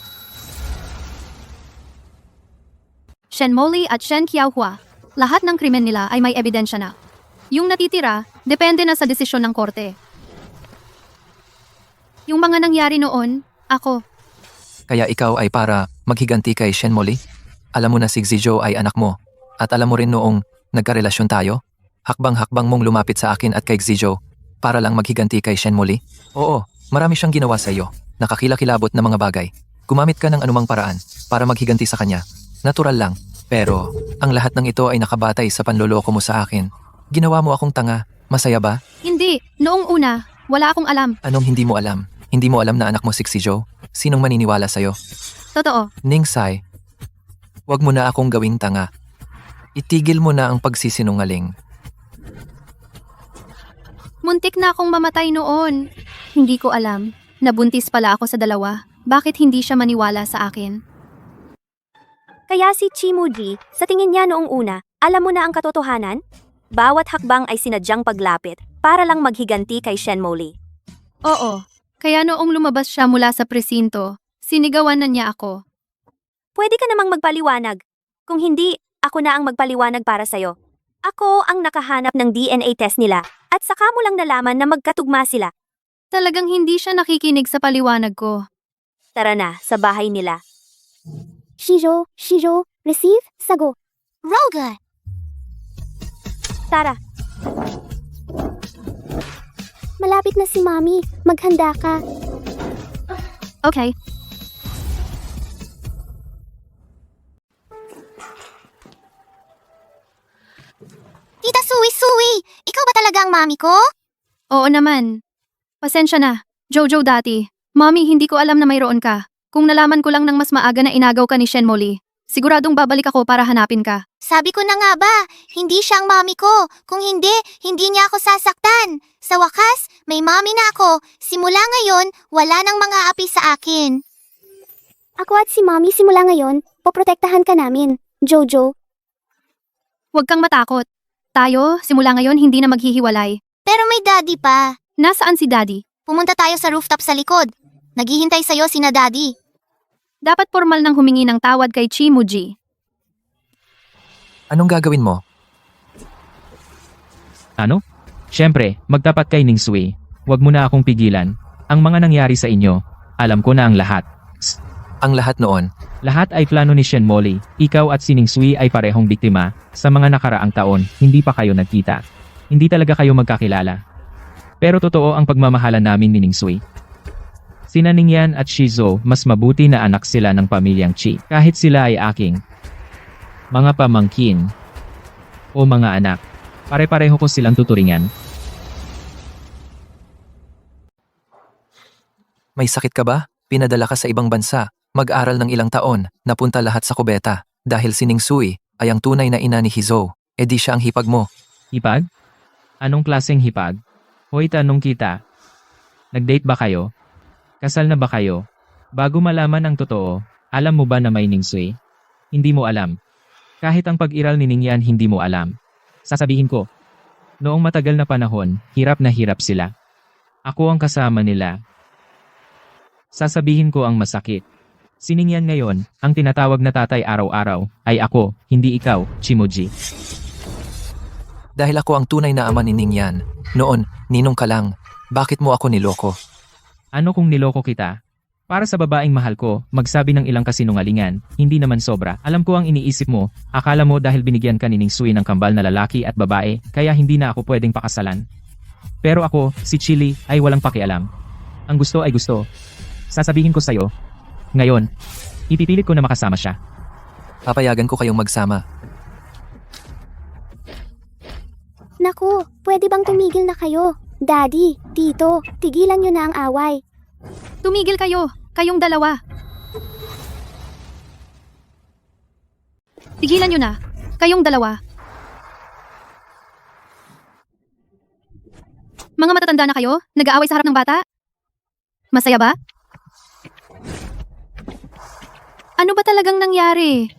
Shenmo Lee at Shen Qiaohua, lahat ng krimen nila ay may ebidensya na. Yung natitira, depende na sa desisyon ng korte. Yung mga nangyari noon, ako. Kaya ikaw ay para maghiganti kay Shenmo Lee? Alam mo na si Zijo ay anak mo. At alam mo rin noong nagkarelasyon tayo? Hakbang-hakbang mong lumapit sa akin at kay Zijo para lang maghiganti kay Shenmo Lee? Oo, marami siyang ginawa sa iyo. Nakakilakilabot na mga bagay. Gumamit ka ng anumang paraan para maghiganti sa kanya. Natural lang. Pero, ang lahat ng ito ay nakabatay sa panloloko mo sa akin. Ginawa mo akong tanga. Masaya ba? Hindi, noong una, wala akong alam. Anong hindi mo alam? Hindi mo alam na anak mo si Joe? Sinong maniniwala sa'yo? Totoo. Ningsay, wag mo na akong gawing tanga. Itigil mo na ang pagsisinungaling. Muntik na akong mamatay noon. Hindi ko alam. Nabuntis pala ako sa 2. Bakit hindi siya maniwala sa akin? Kaya si Chimuji, sa tingin niya noong una, alam mo na ang katotohanan? Bawat hakbang ay sinadyang paglapit para lang maghiganti kay Shenmo Lee. Oo. Kaya noong lumabas siya mula sa presinto, sinigawan na niya ako. Pwede ka namang magpaliwanag. Kung hindi, ako na ang magpaliwanag para sa'yo. Ako ang nakahanap ng DNA test nila at saka mo lang nalaman na magkatugma sila. Talagang hindi siya nakikinig sa paliwanag ko. Tara na, sa bahay nila. Shijo, receive, sago. Roga! Tara, Malapit na si Mami, maghanda ka. Okay. Tita Sui! Ikaw ba talaga ang mami ko? Oo naman. Pasensya na. Jojo dati. Mommy, hindi ko alam na mayroon ka. Kung nalaman ko lang ng mas maaga na inagaw ka ni Shenmo Lee, siguradong babalik ako para hanapin ka. Sabi ko na nga ba, hindi siya ang mami ko. Kung hindi, hindi niya ako sasaktan. Sa wakas, may mami na ako. Simula ngayon, wala nang mga api sa akin. Ako at si Mami simula ngayon, poprotektahan ka namin, Jojo. Huwag kang matakot. Tayo, simula ngayon hindi na maghihiwalay. Pero may daddy pa. Nasaan si Daddy? Pumunta tayo sa rooftop sa likod. Naghihintay sa'yo sina daddy. Dapat formal nang humingi ng tawad kay Chimuji. Anong gagawin mo? Ano? Siyempre, magtapat kay Ningsui. Huwag mo na akong pigilan. Ang mga nangyari sa inyo, alam ko na ang lahat. Ang lahat noon. Lahat ay plano ni Shenmo Lee. Ikaw at si Ningsui ay parehong biktima. Sa mga nakaraang taon, hindi pa kayo nagkita. Hindi talaga kayo magkakilala. Pero totoo ang pagmamahalan namin ni Ningsui. Sina Ningyan at Shizo, mas mabuti na anak sila ng pamilyang Chi. Kahit sila ay aking mga pamangkin o mga anak. Pare-pareho ko silang tuturingan. May sakit ka ba? Pinadala ka sa ibang bansa. Mag-aral ng ilang taon. Napunta lahat sa kubeta. Dahil si Ningsui ay ang tunay na ina ni Hizo. E di siya ang hipag mo. Hipag? Anong klaseng hipag? Hoy, tanong kita. Nag-date ba kayo? Kasal na ba kayo? Bago malaman ang totoo, alam mo ba na may Ningsui? Hindi mo alam. Kahit ang pag-iral ni Ningyan hindi mo alam. Sasabihin ko, noong matagal na panahon, hirap na hirap sila. Ako ang kasama nila. Sasabihin ko ang masakit. Siningyan ngayon, ang tinatawag na tatay araw-araw, ay ako, hindi ikaw, Chimoji. Dahil ako ang tunay na ama ni Ningyan. Noon, ninong ka lang. Bakit mo ako niloko? Ano kung niloko kita? Para sa babaeng mahal ko, magsabi ng ilang kasinungalingan, hindi naman sobra. Alam ko ang iniisip mo, akala mo dahil binigyan ka ni Ning Sui ng kambal na lalaki at babae, kaya hindi na ako pwedeng pakasalan. Pero ako, si Chili, ay walang pakialam. Ang gusto ay gusto. Sasabihin ko sa'yo. Ngayon, ipipilit ko na makasama siya. Papayagan ko kayong magsama. Naku, pwede bang tumigil na kayo? Daddy, Tito, tigilan nyo na ang away. Tumigil kayo, kayong dalawa. Tigilan nyo na, kayong dalawa. Mga matatanda na kayo, nag-aaway sa harap ng bata? Masaya ba? Ano ba talagang nangyari?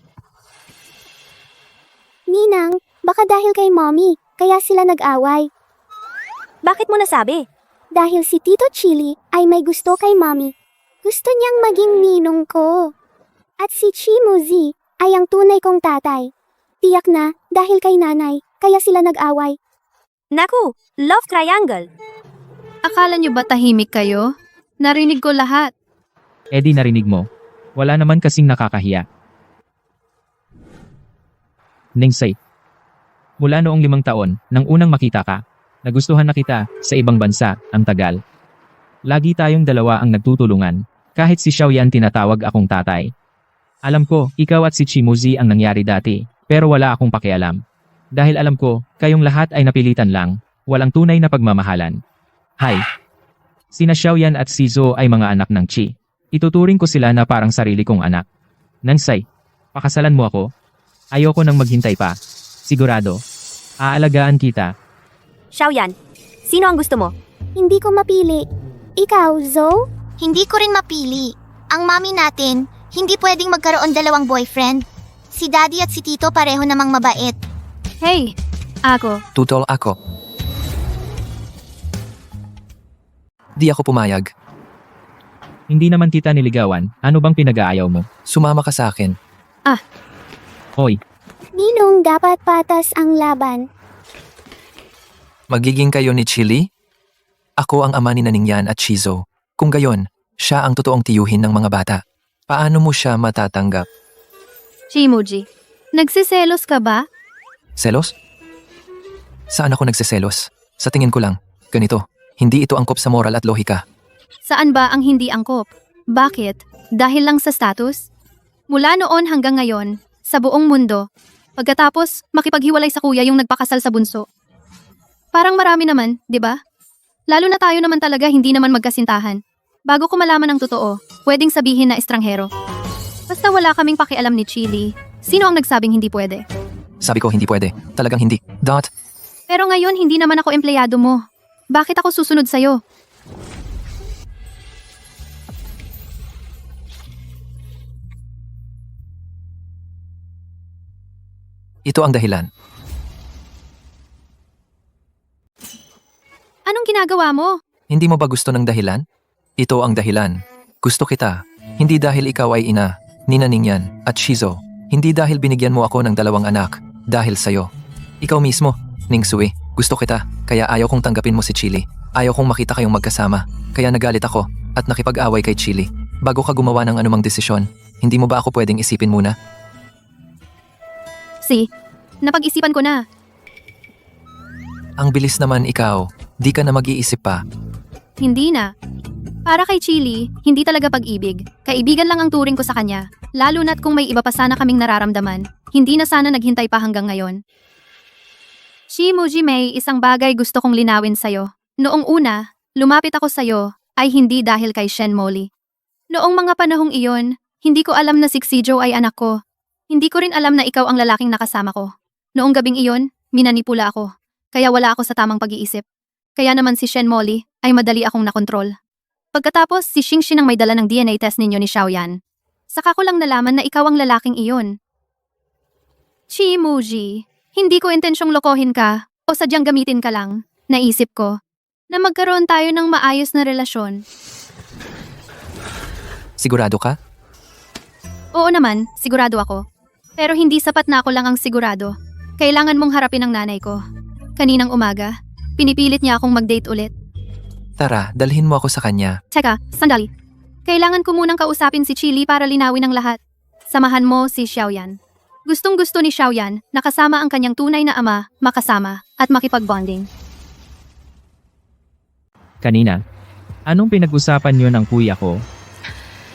Ninang, baka dahil kay mommy, kaya sila nag-away. Bakit mo nasabi? Dahil si Tito Chili ay may gusto kay mommy. Gusto niyang maging ninong ko. At si Chimuzi ay ang tunay kong tatay. Tiyak na dahil kay nanay, kaya sila nag-away. Naku, love triangle. Akala nyo ba tahimik kayo? Narinig ko lahat. Eddie, narinig mo. Wala naman kasing nakakahiya. Ningsay. Mula noong 5 taon, nang unang makita ka, nagustuhan na kita sa ibang bansa, ang tagal. Lagi tayong dalawa ang nagtutulungan, kahit si Xiaoyan tinatawag akong tatay. Alam ko, ikaw at si Chimuzi ang nangyari dati, pero wala akong pakialam. Dahil alam ko, kayong lahat ay napilitan lang, walang tunay na pagmamahalan. Hi. Sina Xiaoyan at si Zhou ay mga anak ng Chi. Ituturing ko sila na parang sarili kong anak. Nansay, pakasalan mo ako? Ayoko nang maghintay pa. Sigurado. Aalagaan kita. Xiaoyan, sino ang gusto mo? Hindi ko mapili. Ikaw, Zo? Hindi ko rin mapili. Ang mami natin, hindi pwedeng magkaroon dalawang boyfriend. Si daddy at si tito pareho namang mabait. Hey, ako. Tutol ako. Di ako pumayag. Hindi naman kita niligawan, ano bang pinag-aayaw mo? Sumama ka sa akin. Hoy, Ninong dapat patas ang laban. Magiging kayo ni Chili? Ako ang ama ni Ningyan at Shizo. Kung gayon, siya ang totoong tiyuhin ng mga bata. Paano mo siya matatanggap? Chimuji, nagsiselos ka ba? Selos? Saan ako nagsiselos? Sa tingin ko lang, ganito, hindi ito angkop sa moral at lohika. Saan ba ang hindi angkop? Bakit? Dahil lang sa status? Mula noon hanggang ngayon, sa buong mundo, pagkatapos makipaghiwalay sa kuya yung nagpakasal sa bunso. Parang marami naman, di ba? Lalo na tayo naman talaga hindi naman magkasintahan. Bago ko malaman ang totoo, pwedeng sabihin na estranghero. Basta wala kaming pakialam ni Chili. Sino ang nagsabing hindi pwede? Sabi ko hindi pwede. Talagang hindi. Dot. Pero ngayon hindi naman ako empleyado mo. Bakit ako susunod sa'yo? Ito ang dahilan. Anong ginagawa mo? Hindi mo ba gusto ng dahilan? Ito ang dahilan. Gusto kita. Hindi dahil ikaw ay ina, Nina Ningyan, at Shizo. Hindi dahil binigyan mo ako ng 2 anak. Dahil sa'yo. Ikaw mismo, Ning Sui. Gusto kita, kaya ayaw kong tanggapin mo si Chili. Ayaw kong makita kayong magkasama. Kaya nagalit ako, at nakipag-away kay Chili. Bago ka gumawa ng anumang desisyon, hindi mo ba ako pwedeng isipin muna? Napag-isipan ko na. Ang bilis naman ikaw. Di ka na mag-iisip pa. Hindi na. Para kay Chili, hindi talaga pag-ibig. Kaibigan lang ang turing ko sa kanya. Lalo na't kung may iba pa sana kaming nararamdaman, hindi na sana naghintay pa hanggang ngayon. Chimuji, may isang bagay gusto kong linawin sa'yo. Noong una, lumapit ako sa'yo ay hindi dahil kay Shen Molly. Noong mga panahong iyon, hindi ko alam na si Xijo ay anak ko. Hindi ko rin alam na ikaw ang lalaking nakasama ko. Noong gabing iyon, minanipula ako. Kaya wala ako sa tamang pag-iisip. Kaya naman si Shen Molly ay madali akong nakontrol. Pagkatapos, si Xingxin ang may dala ng DNA test ninyo ni Xiaoyan. Saka ko lang nalaman na ikaw ang lalaking iyon. Chimuji, hindi ko intensyong lokohin ka o sadyang gamitin ka lang. Naisip ko na magkaroon tayo ng maayos na relasyon. Sigurado ka? Oo naman, sigurado ako. Pero hindi sapat na ako lang ang sigurado. Kailangan mong harapin ang nanay ko. Kaninang umaga, pinipilit niya akong mag-date ulit. Tara, dalhin mo ako sa kanya. Teka, sandali. Kailangan ko munang kausapin si Chili para linawin ang lahat. Samahan mo si Xiaoyan. Gustong-gusto ni Xiaoyan na kasama ang kanyang tunay na ama, makasama, at makipag-bonding. Kanina, anong pinag-usapan niyo ng kuya ko?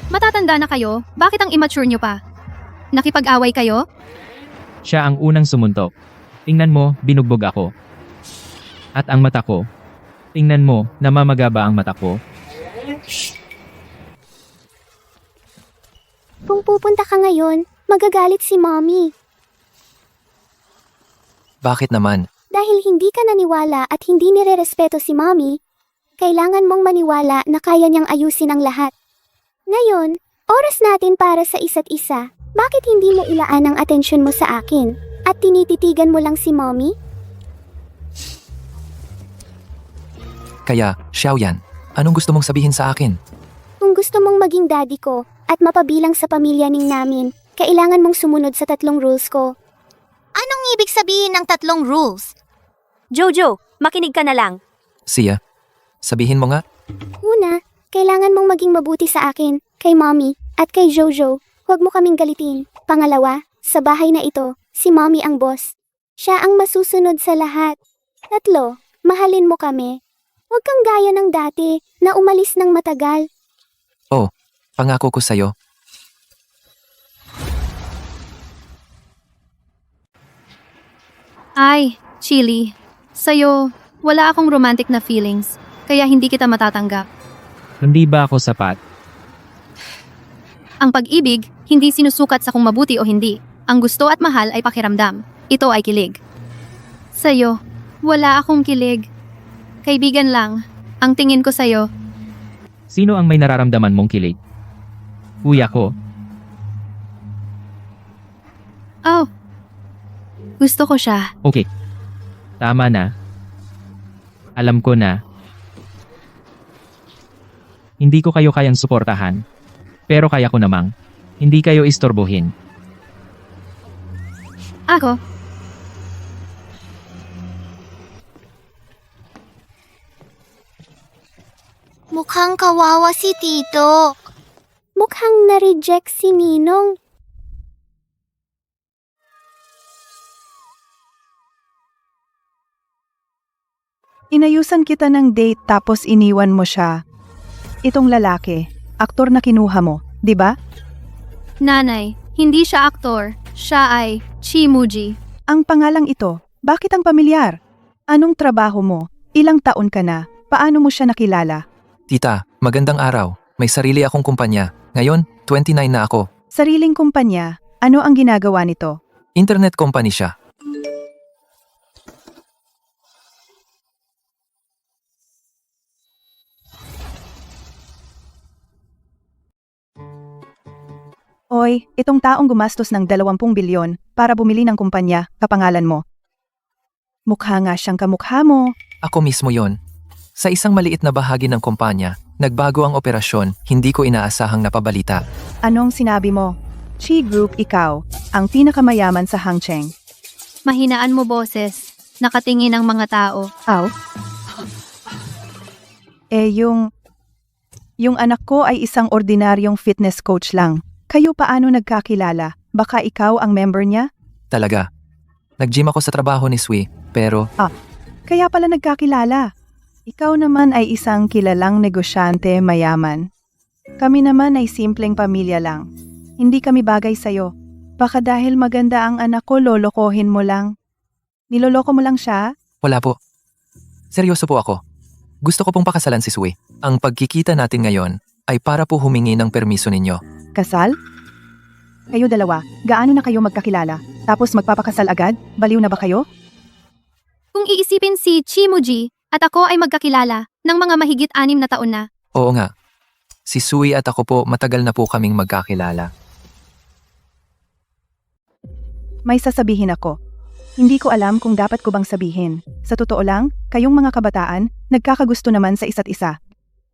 Matatanda na kayo, bakit ang immature nyo pa? Nakipag-away kayo? Siya ang unang sumuntok. Tingnan mo, binugbog ako. At ang mata ko. Tingnan mo, namamaga ba ang mata ko? Kung pupunta ka ngayon, magagalit si mommy. Bakit naman? Dahil hindi ka naniwala at hindi nirerespeto si mommy, kailangan mong maniwala na kaya niyang ayusin ang lahat. Ngayon, oras natin para sa isa't isa. Bakit hindi mo ilaan ang atensyon mo sa akin? At tinititigan mo lang si mommy? Kaya, Xiaoyan, anong gusto mong sabihin sa akin? Kung gusto mong maging daddy ko at mapabilang sa pamilya ning namin, kailangan mong sumunod sa 3 rules ko. Anong ibig sabihin ng 3 rules? Jojo, makinig ka na lang. Sia, sabihin mo nga. Una, kailangan mong maging mabuti sa akin, kay mommy, at kay Jojo. Huwag mo kaming galitin. Pangalawa, sa bahay na ito, si mommy ang boss. Siya ang masusunod sa lahat. 3, mahalin mo kami. Huwag kang gaya ng dati na umalis ng matagal. Oh, pangako ko sa'yo. Ay, Chili. Sa'yo, wala akong romantic na feelings, kaya hindi kita matatanggap. Hindi ba ako sapat? Ang pag-ibig, hindi sinusukat sa kung mabuti o hindi. Ang gusto at mahal ay pakiramdam. Ito ay kilig. Sa'yo, wala akong kilig. Kaibigan lang. Ang tingin ko sa'yo, Sino ang may nararamdaman mong kilig? Kuya ko. oh, gusto ko siya. Okay. Tama na. Alam ko na. Hindi ko kayo kayang suportahan. Pero kaya ko namang. Hindi kayo istorbohin. Ako, Mukhang kawawa si Tito. Mukhang na-reject si Ninong. Inayusan kita ng date tapos iniwan mo siya. Itong lalaki, aktor na kinuha mo, di ba? nanay, hindi siya aktor. Siya ay Chimuji. Ang pangalang ito, bakit ang pamilyar? Anong trabaho mo? Ilang taon ka na? Paano mo siya nakilala? Tita, magandang araw. May sarili akong kumpanya. Ngayon, 29 na ako. Sariling kumpanya, ano ang ginagawa nito? Internet company siya. Oy, itong taong gumastos ng 20 bilyon para bumili ng kumpanya, kapangalan mo. Mukha nga siyang kamukha mo. Ako mismo yon. Sa isang maliit na bahagi ng kumpanya, nagbago ang operasyon, hindi ko inaasahang napabalita. Anong sinabi mo? Chi Group ikaw, ang pinakamayaman sa Hangcheng. Mahinaan mo boses. Nakatingin ang mga tao. Aw? Yung anak ko ay isang ordinaryong fitness coach lang. Kayo paano nagkakilala? Baka ikaw ang member niya? Talaga. Nag-gym ako sa trabaho ni Sui, pero Kaya pala nagkakilala. Ikaw naman ay isang kilalang negosyante mayaman. Kami naman ay simpleng pamilya lang. Hindi kami bagay sa'yo. Baka dahil maganda ang anak ko, lolokohin mo lang. Niloloko mo lang siya? wala po. Seryoso po ako. Gusto ko pong pakasalan si Sui. Ang pagkikita natin ngayon ay para po humingi ng permiso ninyo. Kasal? Kayo dalawa, gaano na kayo magkakilala? Tapos magpapakasal agad? Baliw na ba kayo? Kung iisipin si Chimuji at ako ay magkakilala ng mga mahigit 6 na taon na. Oo nga. Si Sui at ako po matagal na po kaming magkakilala. May sasabihin ako. Hindi ko alam kung dapat ko bang sabihin. Sa totoo lang, kayong mga kabataan, nagkakagusto naman sa isa't isa.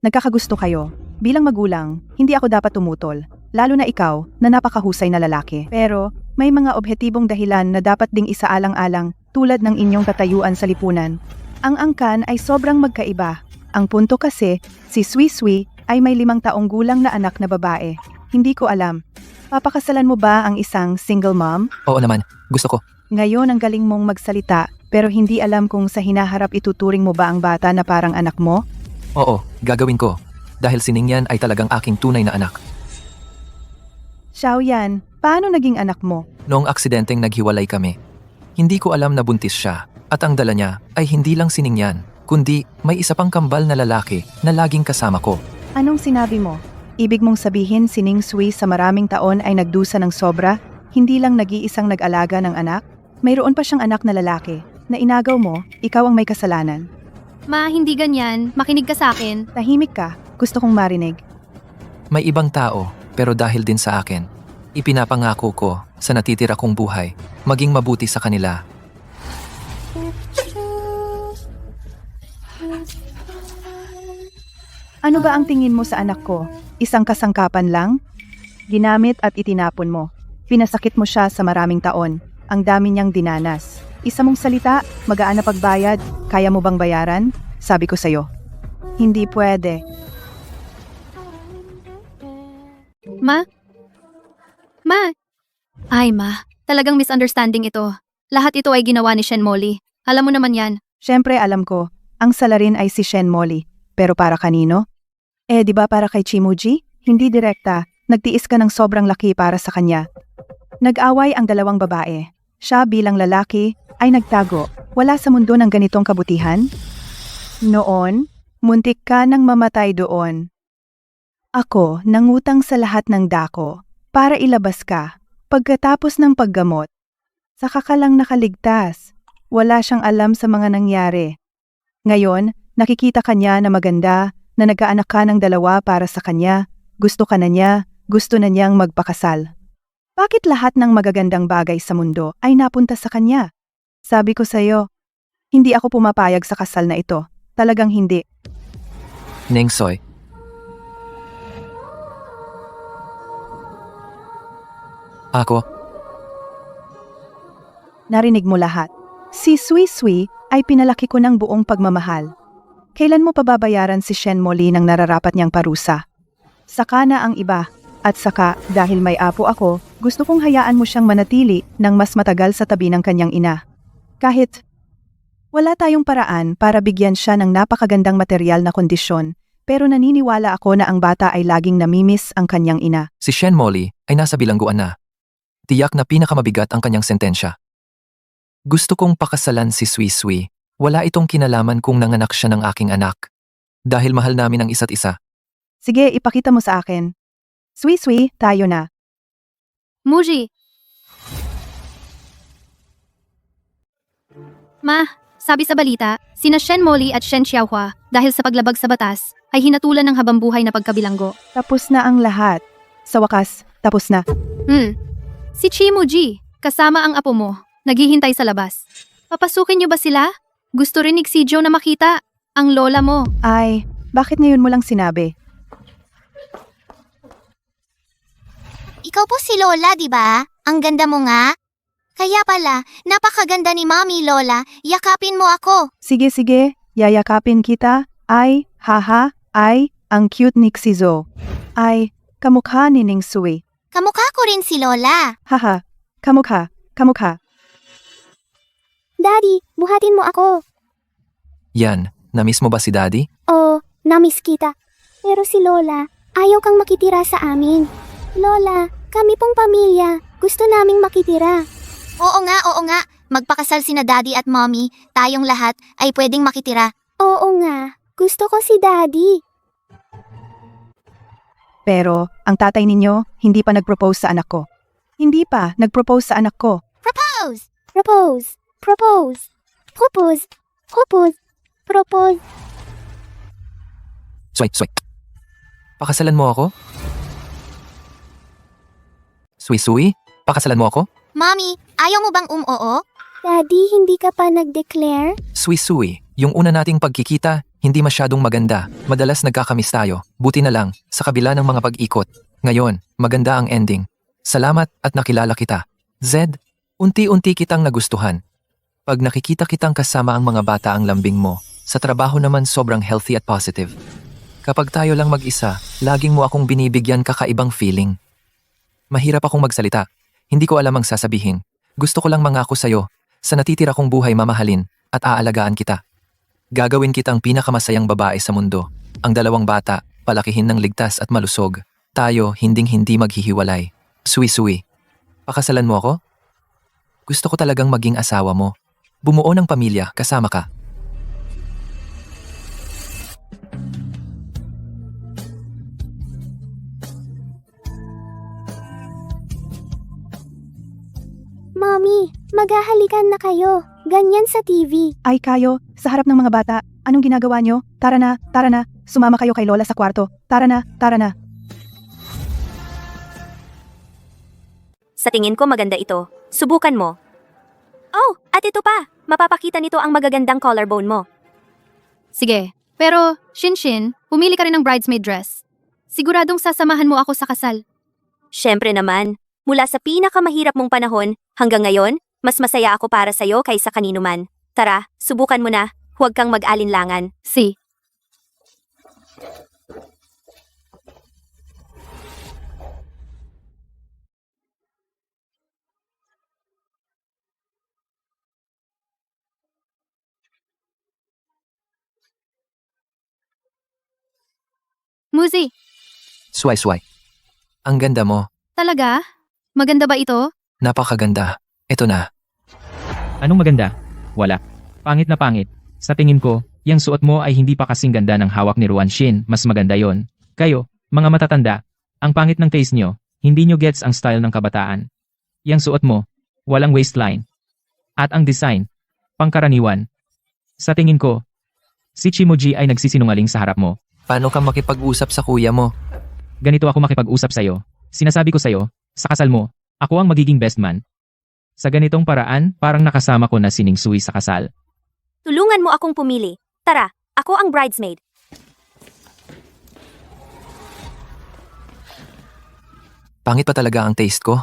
Nagkakagusto kayo. Bilang magulang, hindi ako dapat tumutol. Lalo na ikaw, na napakahusay na lalaki. Pero, may mga objetibong dahilan na dapat ding isaalang-alang tulad ng inyong tatayuan sa lipunan. Ang angkan ay sobrang magkaiba. Ang punto kasi, si Sui Sui ay may 5 taong gulang na anak na babae. Hindi ko alam. Papakasalan mo ba ang isang single mom? Oo naman, gusto ko. Ngayon ang galing mong magsalita, pero hindi alam kung sa hinaharap ituturing mo ba ang bata na parang anak mo? Oo, gagawin ko. Dahil si Ningyan ay talagang aking tunay na anak. Xiaoyan, paano naging anak mo? Noong aksidenteng naghiwalay kami, hindi ko alam na buntis siya. At ang dala niya ay hindi lang si Ningyan, kundi may isa pang kambal na lalaki na laging kasama ko. Anong sinabi mo? Ibig mong sabihin si Ning Sui sa maraming taon ay nagdusa ng sobra? Hindi lang nag-iisang nag-alaga ng anak? Mayroon pa siyang anak na lalaki, na inagaw mo, ikaw ang may kasalanan. Ma, hindi ganyan. Makinig ka sa akin. Tahimik ka, gusto kong marinig. May ibang tao, pero dahil din sa akin, ipinapangako ko sa natitira kong buhay, maging mabuti sa kanila. Ano ba ang tingin mo sa anak ko? Isang kasangkapan lang? Ginamit at itinapon mo. Pinasakit mo siya sa maraming taon. Ang dami niyang dinanas. Isa mong salita, magaan na pagbayad, kaya mo bang bayaran? Sabi ko sa'yo. Hindi pwede. Ma? Ma? Ay, ma. Talagang misunderstanding ito. Lahat ito ay ginawa ni Shen Molly. Alam mo naman yan. Siyempre alam ko, ang salarin ay si Shen Molly. Pero para kanino? Di ba para kay Chimuji? Hindi direkta. Nagtiis ka ng sobrang laki para sa kanya. Nag-away ang 2 babae. Siya bilang lalaki ay nagtago. Wala sa mundo ng ganitong kabutihan? Noon, muntik ka nang mamatay doon. Ako, nangutang sa lahat ng dako para ilabas ka. Pagkatapos ng paggamot, saka ka lang nakaligtas. Wala siyang alam sa mga nangyari. Ngayon, nakikita ka niya na maganda, na nagkaanak ka ng 2 para sa kanya. Gusto ka na niya, gusto na niyang magpakasal. Bakit lahat ng magagandang bagay sa mundo ay napunta sa kanya? Sabi ko sa'yo, hindi ako pumapayag sa kasal na ito. Talagang hindi. Ning Soy. Ako, Narinig mo lahat. Si Sui Sui ay pinalaki ko ng buong pagmamahal. Kailan mo pababayaran si Shen Molly ng nararapat niyang parusa? Saka na ang iba. At saka, dahil may apo ako, gusto kong hayaan mo siyang manatili ng mas matagal sa tabi ng kanyang ina. Kahit wala tayong paraan para bigyan siya ng napakagandang material na kondisyon, pero naniniwala ako na ang bata ay laging namimiss ang kanyang ina. si Shen Molly ay nasa bilangguan na. Tiyak na pinakamabigat ang kanyang sentensya. Gusto kong pakasalan si Sui Sui. Wala itong kinalaman kung nanganak siya ng aking anak. Dahil mahal namin ang isa't isa. Sige, ipakita mo sa akin. Sui Sui, tayo na. Muji. Ma, sabi sa balita, sina Shen Molly at Shen Xiaohua, dahil sa paglabag sa batas, ay hinatulan ng habambuhay na pagkabilanggo. Tapos na ang lahat. Sa wakas, tapos na. Si Chimuji, kasama ang apo mo, naghihintay sa labas. Papasukin niyo ba sila? Gusto rin ni Xijo na makita ang lola mo. Ay, bakit ngayon mo lang sinabi? Ikaw po si Lola, di ba? Ang ganda mo nga. Kaya pala, napakaganda ni Mami Lola. Yakapin mo ako. Sige, sige, yayakapin kita. Ay, haha, ay, ang cute ni Xizo. Ay, kamukha ni Ning Sui. Kamukha ko rin si Lola. Haha, kamukha, kamukha. Daddy, buhatin mo ako. Yan, namiss mo ba si Daddy? Oo, namiss kita. Pero si Lola, ayaw kang makitira sa amin. Lola, kami pong pamilya. Gusto naming makitira. Oo nga. Magpakasal sina Daddy at Mommy. Tayong lahat ay pwedeng makitira. Oo nga, gusto ko si Daddy. Pero, ang tatay ninyo, hindi pa nag-propose sa anak ko. Hindi pa nag-propose sa anak ko. Propose! Propose, propose, propose, propose, propose. Swipe. Pakasalan mo ako? Sui, pakasalan mo ako? Mommy, ayaw mo bang oo? Daddy, hindi ka pa nag-declare? Sui, yung una nating pagkikita, Hindi masyadong maganda, madalas nagkakamiss tayo, buti na lang, sa kabila ng mga pag-ikot. Ngayon, maganda ang ending. Salamat at nakilala kita. Zed, unti-unti kitang nagustuhan. Pag nakikita kitang kasama ang mga bata ang lambing mo, sa trabaho naman sobrang healthy at positive. Kapag tayo lang mag-isa, laging mo akong binibigyan kakaibang feeling. Mahirap akong magsalita. Hindi ko alam ang sasabihin. Gusto ko lang mangako sa'yo, sa natitira kong buhay mamahalin at aalagaan kita. Gagawin kitang pinakamasayang babae sa mundo. Ang dalawang bata, palakihin ng ligtas at malusog. Tayo, hinding-hindi maghihiwalay. Sui-sui. Pakasalan mo ako? Gusto ko talagang maging asawa mo. Bumuo ng pamilya, kasama ka. Mommy, maghahalikan na kayo. Ganyan sa TV. Ay kayo, sa harap ng mga bata, anong ginagawa nyo? Tara na, sumama kayo kay Lola sa kwarto. Tara na. Sa tingin ko maganda ito. Subukan mo. Oh, at ito pa. Mapapakita nito ang magagandang collarbone mo. Sige, pero Shinshin, pumili ka rin ng bridesmaid dress. Siguradong sasamahan mo ako sa kasal. Siyempre naman, mula sa pinakamahirap mong panahon hanggang ngayon, mas masaya ako para sa'yo kaysa kanino man. Tara, subukan mo na. Huwag kang mag-alinlangan. Si. Muzi, Sway-sway. Ang ganda mo. talaga? Maganda ba ito? Napakaganda. Ito na. Anong maganda? Wala. Pangit na pangit. Sa tingin ko, yung suot mo ay hindi pa kasing ganda ng hawak ni Ruan Shin, mas maganda yon. Kayo, mga matatanda, ang pangit ng taste nyo, hindi nyo gets ang style ng kabataan. Yang suot mo, walang waistline. At ang design, pangkaraniwan. Sa tingin ko, si Chimoji ay nagsisinungaling sa harap mo. Paano ka makipag-usap sa kuya mo? Ganito ako makipag-usap sa'yo. Sinasabi ko sa'yo, sa kasal mo, ako ang magiging best man. Sa ganitong paraan, parang nakasama ko na si Ning Sui sa kasal. Tulungan mo akong pumili. Tara, ako ang bridesmaid. Pangit pa talaga ang taste ko.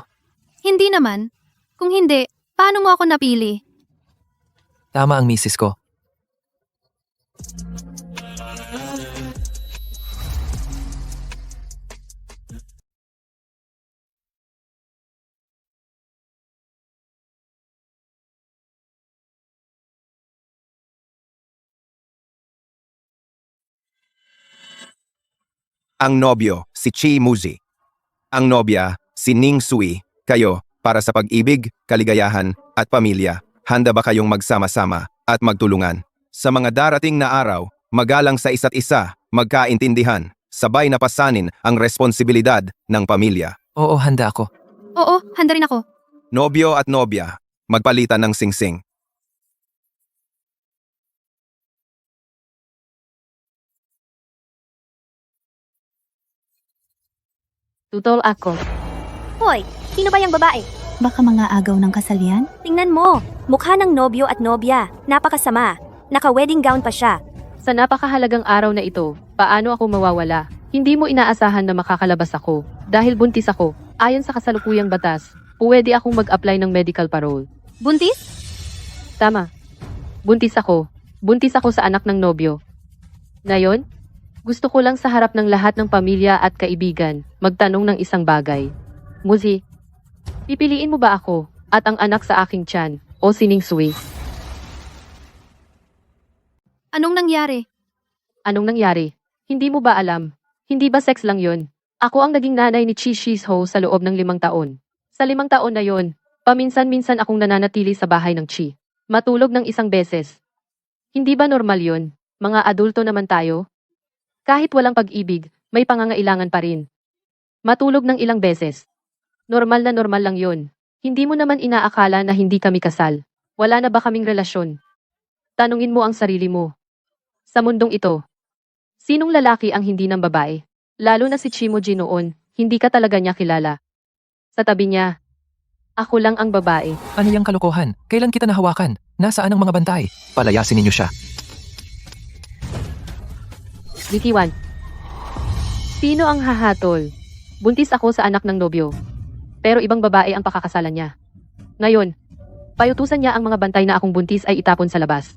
Hindi naman. Kung hindi, paano mo ako napili? Tama ang misis ko. Ang nobyo, si Chi Muzi. Ang nobya, si Ning Sui. Kayo, para sa pag-ibig, kaligayahan, at pamilya, handa ba kayong magsama-sama at magtulungan? Sa mga darating na araw, magalang sa isa't isa, magkaintindihan, sabay na pasanin ang responsibilidad ng pamilya. Oo, handa ako. Oo, handa rin ako. Nobyo at nobya, magpalitan ng singsing. Tutol ako. Hoy, sino ba yung babae? Baka mga agaw ng kasal yan? Tingnan mo, mukha ng nobyo at nobya. Napakasama. Naka-wedding gown pa siya. Sa napakahalagang araw na ito, paano ako mawawala? Hindi mo inaasahan na makakalabas ako. Dahil buntis ako, ayon sa kasalukuyang batas, pwede akong mag-apply ng medical parole. Buntis? Tama. Buntis ako. Buntis ako sa anak ng nobyo. Ngayon, gusto ko lang sa harap ng lahat ng pamilya at kaibigan, magtanong ng isang bagay. Muzi, pipiliin mo ba ako at ang anak sa aking tiyan o si Ning Sui? Anong nangyari? Anong nangyari? Hindi mo ba alam? Hindi ba sex lang yon? Ako ang naging nanay ni Chi Shizo sa loob ng 5 taon. Sa 5 taon na yon, paminsan-minsan akong nananatili sa bahay ng Chi. Matulog ng 1 beses. Hindi ba normal yon? Mga adulto naman tayo. Kahit walang pag-ibig, may pangangailangan pa rin. Matulog ng ilang beses. Normal lang yon. Hindi mo naman inaakala na hindi kami kasal. Wala na ba kaming relasyon? Tanungin mo ang sarili mo. Sa mundong ito, sinong lalaki ang hindi ng babae? Lalo na si Chimoji noon, hindi ka talaga niya kilala. Sa tabi niya, ako lang ang babae. Ano yung kalokohan? Kailan kita nahawakan? Nasaan ang mga bantay? Palayasin ninyo siya. Nikiwan. Sino ang hahatol? Buntis ako sa anak ng nobyo. Pero ibang babae ang pakakasalan niya. Ngayon, payutusan niya ang mga bantay na akong buntis ay itapon sa labas.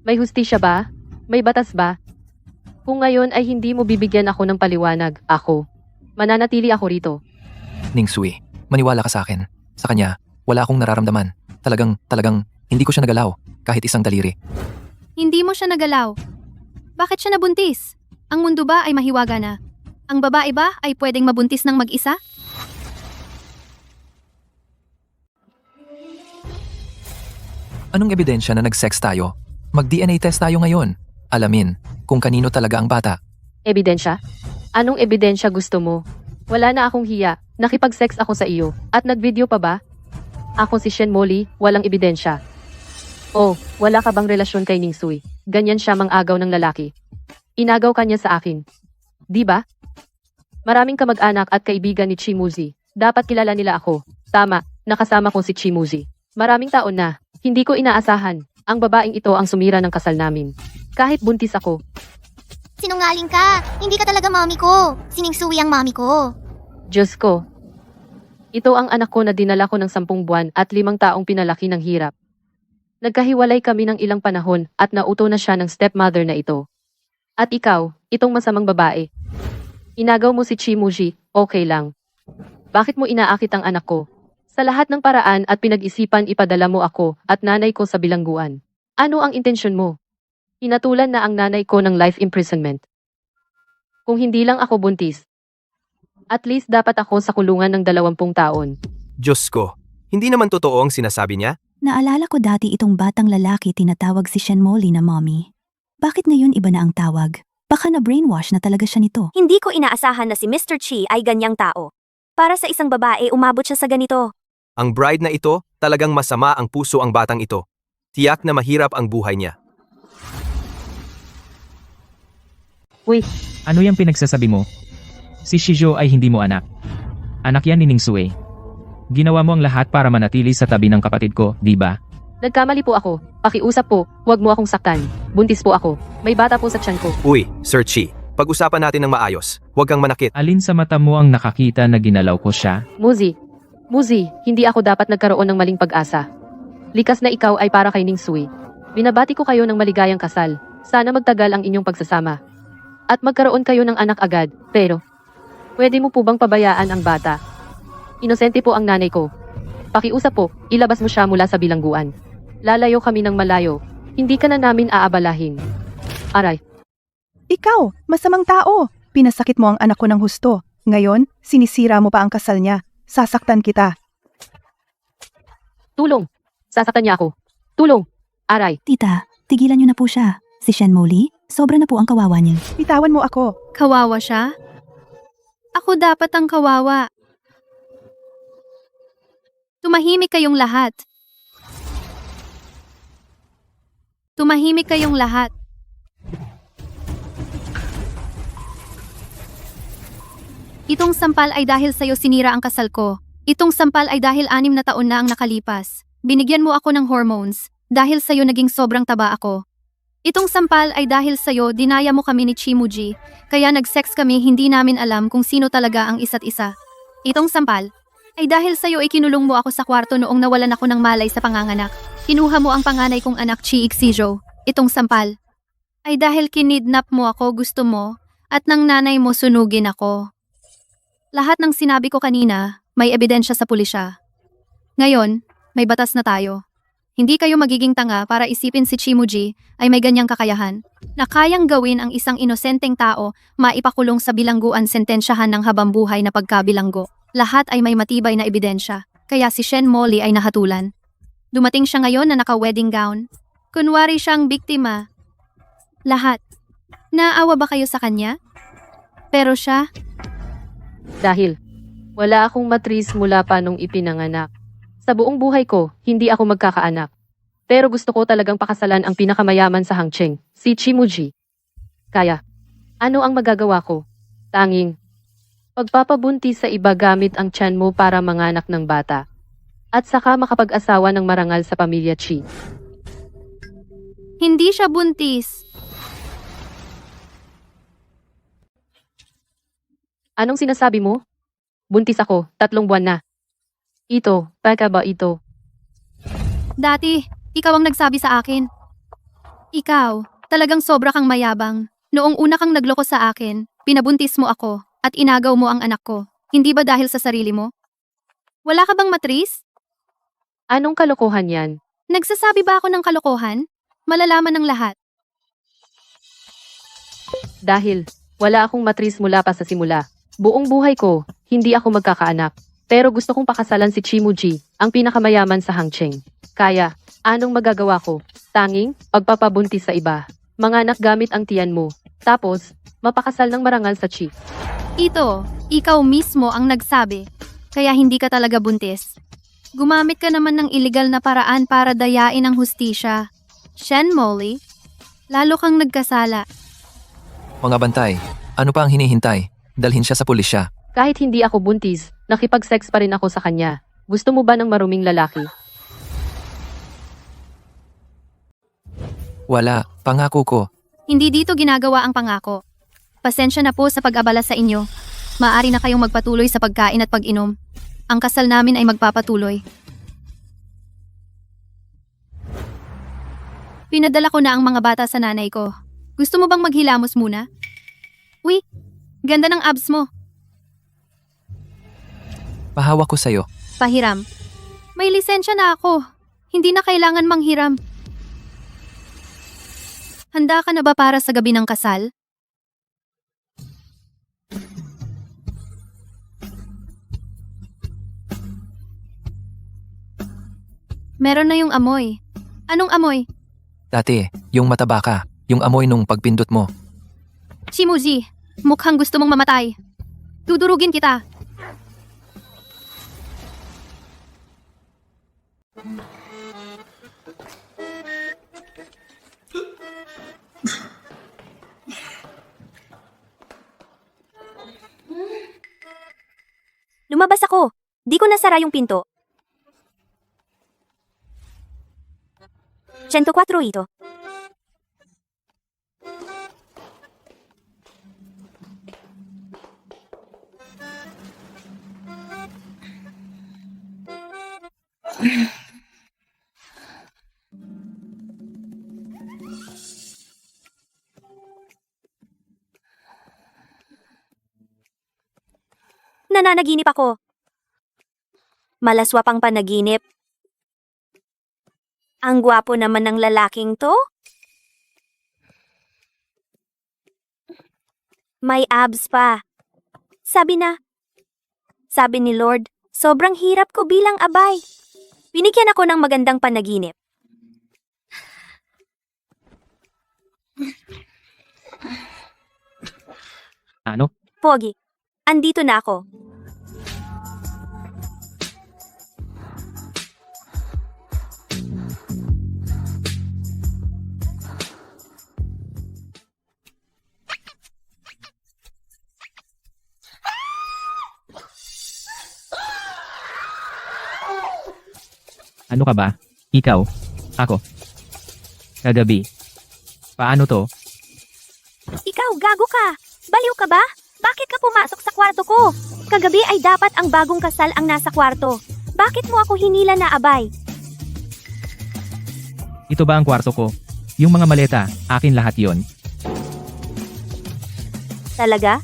May hustisya ba? May batas ba? Kung ngayon ay hindi mo bibigyan ako ng paliwanag, mananatili ako rito. Ning Sui, maniwala ka sa akin. Sa kanya, wala akong nararamdaman. Talagang, hindi ko siya nagalaw, kahit isang daliri. Hindi mo siya nagalaw. Bakit siya nabuntis? Ang mundo ba ay mahiwaga na? Ang babae ba ay pwedeng mabuntis ng mag-isa? Anong ebidensya na nag-sex tayo? Mag-DNA test tayo ngayon. Alamin kung kanino talaga ang bata. Ebidensya? Anong ebidensya gusto mo? Wala na akong hiya. Nakipag-sex ako sa iyo. At nag-video pa ba? Ako si Shen Molly, walang ebidensya. Oh, wala ka bang relasyon kay Ning Sui? Ganyan siya mang-agaw ng lalaki. Inagaw ka niya sa akin. Di ba? Maraming kamag-anak at kaibigan ni Chimuzi. Dapat kilala nila ako. Tama, nakasama ko si Chimuzi. Maraming taon na. Hindi ko inaasahan. Ang babaeng ito ang sumira ng kasal namin. Kahit buntis ako. Sinungaling ka. Hindi ka talaga mami ko. Si Ning Sui ang mami ko. Diyos ko. Ito ang anak ko na dinala ko ng 10 buwan at 5 taong pinalaki ng hirap. Nagkahiwalay kami ng ilang panahon at nauto na siya ng stepmother na ito. At ikaw, itong masamang babae. Inagaw mo si Chimuji, okay lang. Bakit mo inaakit ang anak ko? Sa lahat ng paraan at pinag-isipan ipadala mo ako at nanay ko sa bilangguan. Ano ang intensyon mo? Hinatulan na ang nanay ko ng life imprisonment. Kung hindi lang ako buntis, at least dapat ako sa kulungan ng 20 taon. Diyos ko, hindi naman totoo ang sinasabi niya? Naalala ko dati itong batang lalaki tinatawag si Shen Molly na mommy. Bakit ngayon iba na ang tawag? Baka na brainwash na talaga siya nito. Hindi ko inaasahan na si Mr. Chi ay ganyang tao. Para sa isang babae, umabot siya sa ganito. Ang bride na ito, talagang masama ang puso ang batang ito. Tiyak na mahirap ang buhay niya. Uy, Ano yung pinagsasabi mo? Si Shijo ay hindi mo anak. Anak yan ni Ning Sui. Ginawa mo ang lahat para manatili sa tabi ng kapatid ko, di ba? nagkamali po ako. Pakiusap po, huwag mo akong saktan. Buntis po ako. May bata po sa tiyan ko. Uy, Sir Chi, pag-usapan natin ng maayos. Huwag kang manakit. Alin sa mata mo ang nakakita na ginalaw ko siya? Muzi, hindi ako dapat nagkaroon ng maling pag-asa. Likas na ikaw ay para kay Ning Sui. Binabati ko kayo ng maligayang kasal. Sana magtagal ang inyong pagsasama. At magkaroon kayo ng anak agad. Pero, pwede mo po bang pabayaan ang bata? Inosente po ang nanay ko. Pakiusap po, ilabas mo siya mula sa bilangguan. Lalayo kami ng malayo. Hindi ka na namin aabalahin. Aray. Ikaw, masamang tao. Pinasakit mo ang anak ko ng husto. Ngayon, sinisira mo pa ang kasal niya. Sasaktan kita. Tulong! Sasaktan niya ako. Tulong! Aray. Tita, tigilan niyo na po siya. Si Shen Molly, sobra na po ang kawawa niya. Bitawan mo ako. Kawawa siya? Ako dapat ang kawawa. Tumahimik kayong lahat. Tumahimik kayong lahat. Itong sampal ay dahil sa'yo sinira ang kasal ko. Itong sampal ay dahil 6 na taon na ang nakalipas. Binigyan mo ako ng hormones. Dahil sa'yo naging sobrang taba ako. Itong sampal ay dahil sa'yo dinaya mo kami ni Chimuji. Kaya nag-sex kami hindi namin alam kung sino talaga ang isa't isa. Itong sampal ay dahil sa'yo ikinulong mo ako sa kwarto noong nawalan ako ng malay sa panganganak. Kinuha mo ang panganay kong anak Chi Ixijo. Itong sampal ay dahil kinidnap mo ako gusto mo at nang nanay mo sunugin ako. Lahat ng sinabi ko kanina may ebidensya sa pulisya. Ngayon, may batas na tayo. Hindi kayo magiging tanga para isipin si Chimuji ay may ganyang kakayahan na kayang gawin ang isang inosenteng tao maipakulong sa bilangguan sentensyahan ng habambuhay na pagkabilanggo. Lahat ay may matibay na ebidensya, kaya si Shen Molly ay nahatulan. Dumating siya ngayon na naka-wedding gown. Kunwari siyang biktima. Lahat. Naawa ba kayo sa kanya? Pero siya, Dahil, wala akong matris mula pa nung ipinanganak. Sa buong buhay ko, hindi ako magkakaanak. Pero gusto ko talagang pakasalan ang pinakamayaman sa Hangcheng, si Chimuji. Kaya, ano ang magagawa ko? Tanging, pagpapabuntis sa iba gamit ang tiyan mo para manganak ng bata. At saka makapag-asawa ng marangal sa pamilya Chi. hindi siya buntis. Anong sinasabi mo? Buntis ako, 3 buwan na. Ito, peka ba ito? Dati, ikaw ang nagsabi sa akin. Ikaw, talagang sobra kang mayabang. Noong una kang nagloko sa akin, pinabuntis mo ako, at inagaw mo ang anak ko. Hindi ba dahil sa sarili mo? Wala ka bang matris? Anong kalokohan yan? Nagsasabi ba ako ng kalokohan? Malalaman ng lahat. Dahil, wala akong matris mula pa sa simula. Buong buhay ko, hindi ako magkakaanak. Pero gusto kong pakasalan si Chimuji, ang pinakamayaman sa Hangcheng. Kaya, anong magagawa ko? Tanging, pagpapabuntis sa iba. Manganak gamit ang tiyan mo. Tapos, mapakasal ng marangal sa chief. Ito, ikaw mismo ang nagsabi. Kaya hindi ka talaga buntis. Gumamit ka naman ng iligal na paraan para dayain ang hustisya. Shen Molly, lalo kang nagkasala. Mga bantay, ano pa ang hinihintay? Dalhin siya sa pulisya. Kahit hindi ako buntis, nakipag-sex pa rin ako sa kanya. Gusto mo ba ng maruming lalaki? Wala, pangako ko. Hindi dito ginagawa ang pangako. Pasensya na po sa pag-abala sa inyo. Maaari na kayong magpatuloy sa pagkain at pag-inom. Ang kasal namin ay magpapatuloy. Pinadala ko na ang mga bata sa nanay ko. Gusto mo bang maghilamos muna? Uy, ganda ng abs mo. Pahawak ko sa'yo. Pahiram. May lisensya na ako. Hindi na kailangan manghiram. Handa ka na ba para sa gabi ng kasal? Meron na yung amoy. Anong amoy? Dati, yung mataba ka, yung amoy nung pagpindot mo. Shimuji, mukhang gusto mong mamatay. Dudurugin kita. Lumabas ako. Di ko nasara yung pinto. 104 ito. Nananaginip ako. Malaswa pang panaginip. Ang gwapo naman ng lalaking to. May abs pa. Sabi ni Lord, sobrang hirap ko bilang abay. Binigyan ako ng magandang panaginip. Ano? Pogi, andito na ako. Ano ka ba? Ikaw? Ako? Kagabi? Paano to? Ikaw, gago ka! Baliw ka ba? Bakit ka pumasok sa kwarto ko? Kagabi ay dapat ang bagong kasal ang nasa kwarto. Bakit mo ako hinila na abay? Ito ba ang kwarto ko? Yung mga maleta, akin lahat yon. Talaga?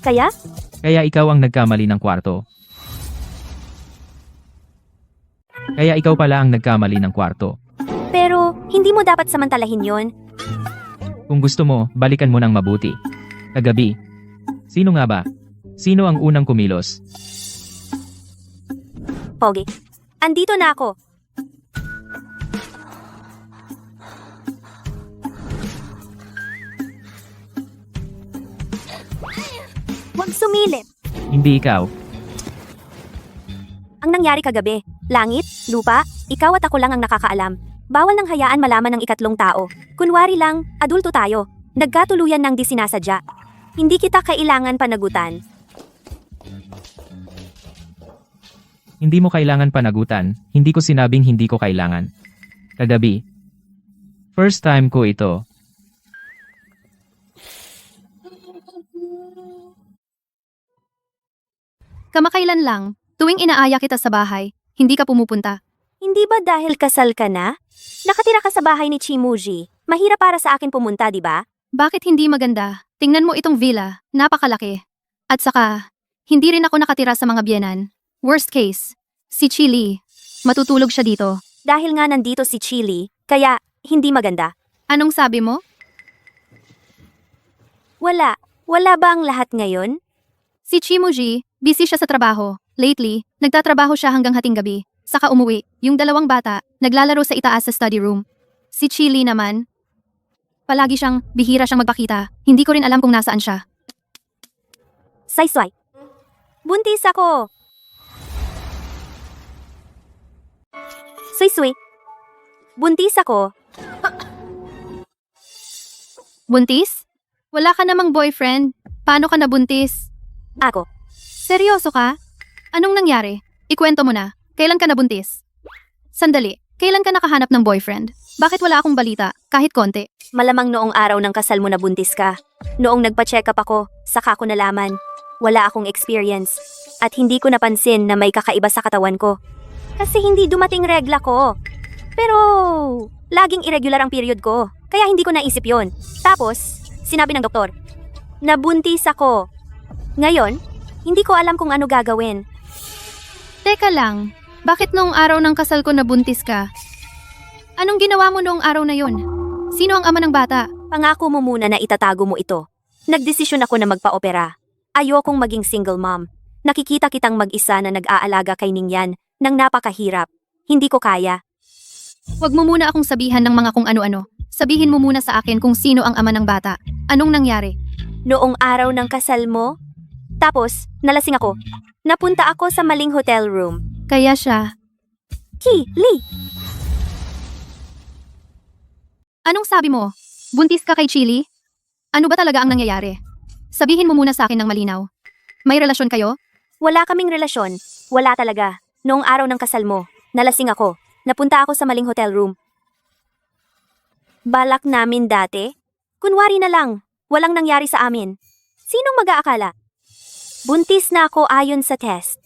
Kaya? Kaya ikaw ang nagkamali ng kwarto. Kaya ikaw pala ang nagkamali ng kwarto. Pero, hindi mo dapat samantalahin yon. Kung gusto mo, balikan mo ng mabuti. Kagabi. Sino nga ba? Sino ang unang kumilos? Pogi, andito na ako. Huwag sumilip. Hindi ikaw. Ang nangyari kagabi, langit, lupa, ikaw at ako lang ang nakakaalam. Bawal nang hayaan malaman ng ikatlong tao. Kunwari lang, adulto tayo. Nagkatuluyan ng di sinasadya. Hindi kita kailangan panagutan. Hindi mo kailangan panagutan. Hindi ko sinabing hindi ko kailangan. Kagabi. First time ko ito. Kamakailan lang, tuwing inaaya kita sa bahay, hindi ka pumupunta. Hindi ba dahil kasal ka na? Nakatira ka sa bahay ni Chimuji. Mahirap para sa akin pumunta, di ba? Bakit hindi maganda? Tingnan mo itong villa, napakalaki. At saka, hindi rin ako nakatira sa mga biyenan. Worst case, si Chili. Matutulog siya dito. Dahil nga nandito si Chili, kaya hindi maganda. Anong sabi mo? Wala. Wala ba ang lahat ngayon? Si Chimuji, busy siya sa trabaho. Lately, nagtatrabaho siya hanggang hating gabi. Saka umuwi, yung dalawang bata, naglalaro sa itaas sa study room. Si Chili naman, palagi bihira siyang magpakita. Hindi ko rin alam kung nasaan siya. Saysway. Buntis ako. Suy-suy. Buntis ako. Buntis? Wala ka namang boyfriend. Paano ka nabuntis? Ako. Seryoso ka? Anong nangyari? Ikwento mo na. Kailan ka nabuntis? Sandali, kailan ka nakahanap ng boyfriend? Bakit wala akong balita, kahit konti? Malamang noong araw ng kasal mo na buntis ka. Noong nagpa-check up ako, saka ko nalaman. Wala akong experience. At hindi ko napansin na may kakaiba sa katawan ko. Kasi hindi dumating regla ko. Pero, laging irregular ang period ko. Kaya hindi ko naisip yon. Tapos, sinabi ng doktor, nabuntis ako. Ngayon, hindi ko alam kung ano gagawin. Teka lang, bakit noong araw ng kasal ko nabuntis ka? Anong ginawa mo noong araw na yon? Sino ang ama ng bata? Pangako mo muna na itatago mo ito. Nagdesisyon ako na magpa-opera. Ayokong maging single mom. Nakikita kitang mag-isa na nag-aalaga kay Ningyan nang napakahirap. Hindi ko kaya. Huwag mo muna akong sabihan ng mga kung ano-ano. Sabihin mo muna sa akin kung sino ang ama ng bata. Anong nangyari? Noong araw ng kasal mo? Tapos, nalasing ako. Napunta ako sa maling hotel room. Kaya siya. Lee! Anong sabi mo? Buntis ka kay Chili? Ano ba talaga ang nangyayari? Sabihin mo muna sa akin ng malinaw. May relasyon kayo? Wala kaming relasyon. Wala talaga. Noong araw ng kasal mo, nalasing ako. Napunta ako sa maling hotel room. Balak namin dati? Kunwari na lang. Walang nangyari sa amin. Sinong mag-aakala? Buntis na ako ayon sa test.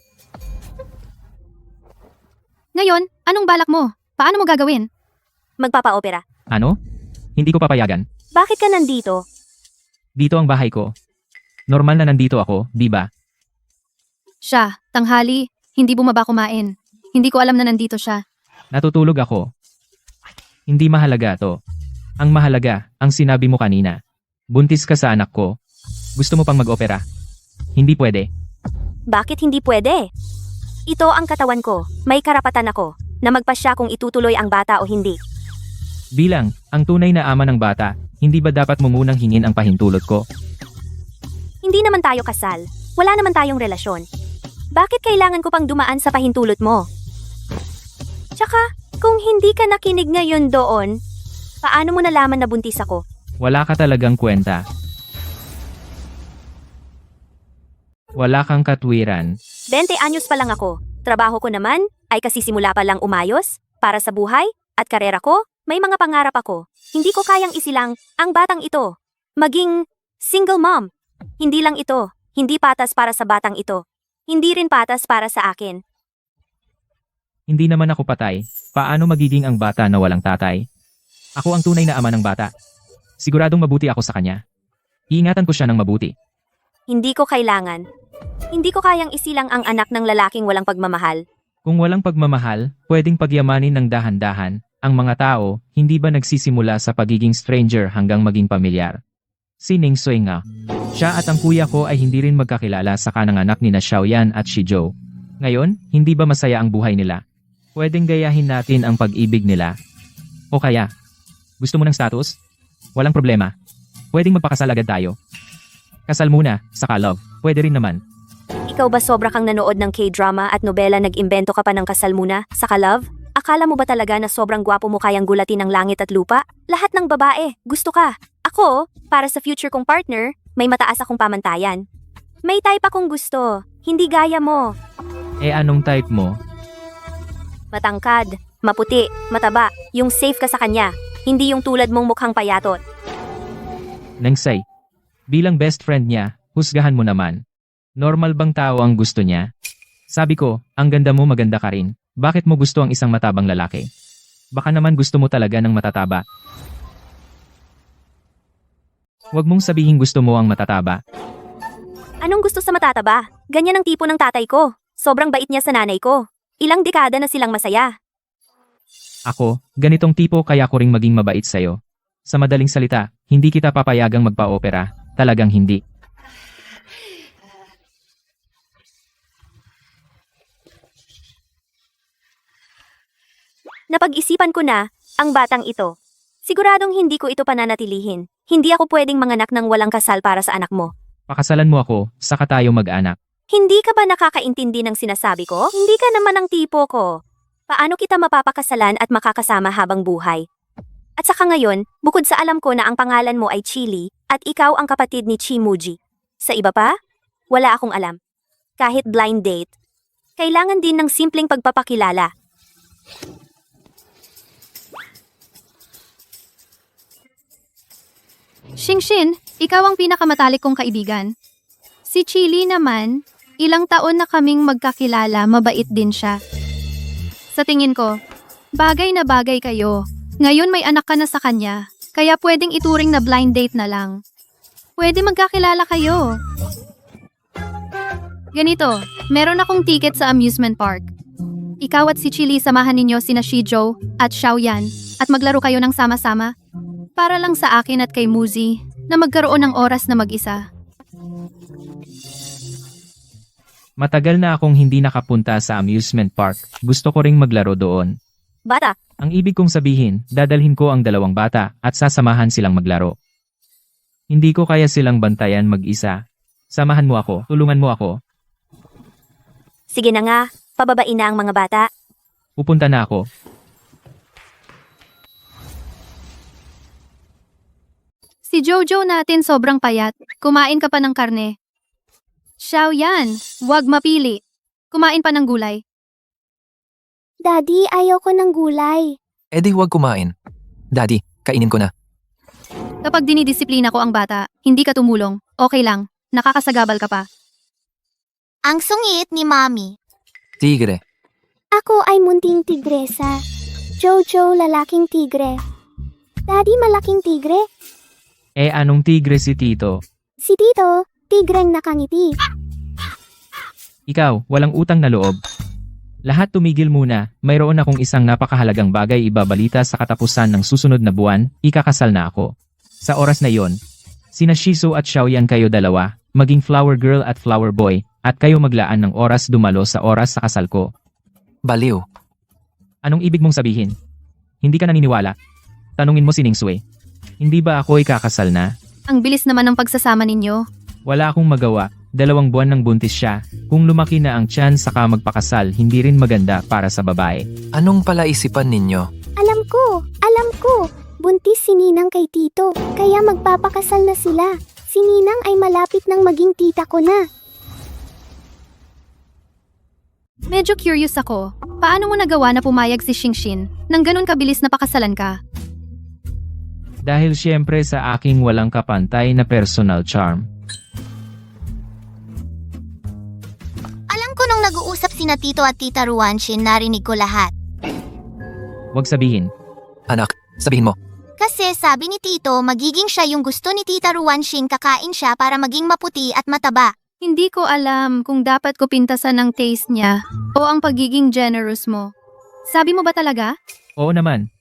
Ngayon, anong balak mo? Paano mo gagawin? Magpapa-opera. Ano? Hindi ko papayagan. Bakit ka nandito? Dito ang bahay ko. Normal na nandito ako, di ba? Siya, tanghali, hindi bumaba kumain. Hindi ko alam na nandito siya. Natutulog ako. Hindi mahalaga to. Ang mahalaga, ang sinabi mo kanina. Buntis ka sa anak ko. Gusto mo pang mag-opera? Hindi pwede. Bakit hindi pwede? Ito ang katawan ko. May karapatan ako na magpasya kung itutuloy ang bata o hindi. Bilang, ang tunay na ama ng bata, hindi ba dapat mo munang hingin ang pahintulot ko? Hindi naman tayo kasal. Wala naman tayong relasyon. Bakit kailangan ko pang dumaan sa pahintulot mo? Tsaka, kung hindi ka nakinig ngayon doon, paano mo nalaman na buntis ako? Wala ka talagang kwenta. Wala kang katwiran. 20 anyos pa lang ako. Trabaho ko naman ay kasisimula pa lang umayos para sa buhay at karera ko. May mga pangarap ako. Hindi ko kayang isilang ang batang ito. Maging single mom. Hindi lang ito. Hindi patas para sa batang ito. Hindi rin patas para sa akin. Hindi naman ako patay. Paano magiging ang bata na walang tatay? Ako ang tunay na ama ng bata. Siguradong mabuti ako sa kanya. Iingatan ko siya ng mabuti. Hindi ko kailangan. Hindi ko kayang isilang ang anak ng lalaking walang pagmamahal. Kung walang pagmamahal, pwedeng pagyamanin ng dahan-dahan. Ang mga tao, hindi ba nagsisimula sa pagiging stranger hanggang maging pamilyar? Si Ning Sui nga. Siya at ang kuya ko ay hindi rin magkakilala sa kanang anak ni na Xiaoyan at Shizhou. Ngayon, hindi ba masaya ang buhay nila? Pwedeng gayahin natin ang pag-ibig nila. O kaya, gusto mo ng status? Walang problema. Pwedeng magpakasal agad tayo. Kasal muna, saka love. Pwede rin naman. Ikaw ba sobra kang nanood ng K-drama at nobela nag-imbento ka pa ng kasal muna, saka love? Akala mo ba talaga na sobrang gwapo mo kayang gulatin ng langit at lupa? Lahat ng babae, gusto ka. Ako, para sa future kong partner, may mataas akong pamantayan. May type akong gusto, hindi gaya mo. Eh anong type mo? Matangkad, maputi, mataba, yung safe ka sa kanya. Hindi yung tulad mong mukhang payatot. Nengsay. Bilang best friend niya, husgahan mo naman. Normal bang tao ang gusto niya? Sabi ko, ang ganda mo, maganda ka rin. Bakit mo gusto ang isang matabang lalaki? Baka naman gusto mo talaga ng matataba. Huwag mong sabihin gusto mo ang matataba. Anong gusto sa matataba? Ganyan ang tipo ng tatay ko. Sobrang bait niya sa nanay ko. Ilang dekada na silang masaya. Ako, ganitong tipo kaya ko ring maging mabait sa'yo. Sa madaling salita, hindi kita papayagang magpa-opera. Talagang hindi. Napag-isipan ko na, ang batang ito. Siguradong hindi ko ito pananatilihin. Hindi ako pwedeng manganak ng walang kasal para sa anak mo. Pakasalan mo ako, saka tayo mag-anak. Hindi ka ba nakakaintindi ng sinasabi ko? Hindi ka naman ang tipo ko. Paano kita mapapakasalan at makakasama habang buhay? At saka ngayon, bukod sa alam ko na ang pangalan mo ay Chili at ikaw ang kapatid ni Chimuji. Sa iba pa? Wala akong alam. Kahit blind date. Kailangan din ng simpleng pagpapakilala. Shingshin, ikaw ang pinakamatalik kong kaibigan. Si Chili naman, ilang taon na kaming magkakilala, mabait din siya. Sa tingin ko, bagay na bagay kayo. Ngayon may anak ka na sa kanya, kaya pwedeng ituring na blind date na lang. Pwede magkakilala kayo. Ganito, meron akong ticket sa amusement park. Ikaw at si Chili samahan ninyo sina Shizhou at Xiaoyan at maglaro kayo ng sama-sama. Para lang sa akin at kay Muzi na magkaroon ng oras na mag-isa. Matagal na akong hindi nakapunta sa amusement park. Gusto ko ring maglaro doon. Bata, Ang ibig kong sabihin, dadalhin ko ang dalawang bata at sasamahan silang maglaro. Hindi ko kaya silang bantayan mag-isa. Samahan mo ako, tulungan mo ako. sige na nga, pababain na ang mga bata. Pupunta na ako. Si Jojo natin sobrang payat. Kumain ka pa ng karne. Xiaoyan, wag mapili. Kumain pa ng gulay. Daddy, ayaw ko ng gulay. Eh di huwag kumain. Daddy, kainin ko na. Kapag dinidisiplina ko ang bata, hindi ka tumulong. Okay lang, nakakasagabal ka pa. Ang sungit ni Mami. Tigre. Ako ay munting tigresa. Jojo, lalaking tigre. Daddy, malaking tigre. Eh anong tigre si Tito? Si Tito, tigreng nakangiti. Ikaw, walang utang na loob. Lahat tumigil muna, mayroon akong isang napakahalagang bagay ibabalita sa katapusan ng susunod na buwan, ikakasal na ako. Sa oras na yon, sina Shizu at Xiaoyan kayo dalawa, maging flower girl at flower boy, at kayo maglaan ng oras dumalo sa oras sa kasal ko. Baliw. Anong ibig mong sabihin? Hindi ka naniniwala? Tanungin mo si Ningsue. Hindi ba ako ikakasal na? Ang bilis naman ng pagsasama ninyo. Wala akong magawa, 2 buwan nang buntis siya. Kung lumaki na ang tiyan saka magpakasal, hindi rin maganda para sa babae. Anong palaisipan ninyo? Alam ko. Buntis si Ninang kay Tito, kaya magpapakasal na sila. Si Ninang ay malapit nang maging tita ko na. Medyo curious ako. Paano mo nagawa na pumayag si Shingshin nang ganun kabilis na pakasalan ka? Dahil siyempre sa aking walang kapantay na personal charm. Alam ko nung nag-uusap sina Tito at Tita Ruanshin, narinig ko lahat. Huwag sabihin. Anak, sabihin mo. Kasi sabi ni Tito, magiging siya yung gusto ni Tita Ruanshin, kakain siya para maging maputi at mataba. Hindi ko alam kung dapat ko pintasan ng taste niya o ang pagiging generous mo. Sabi mo ba talaga? Oo naman.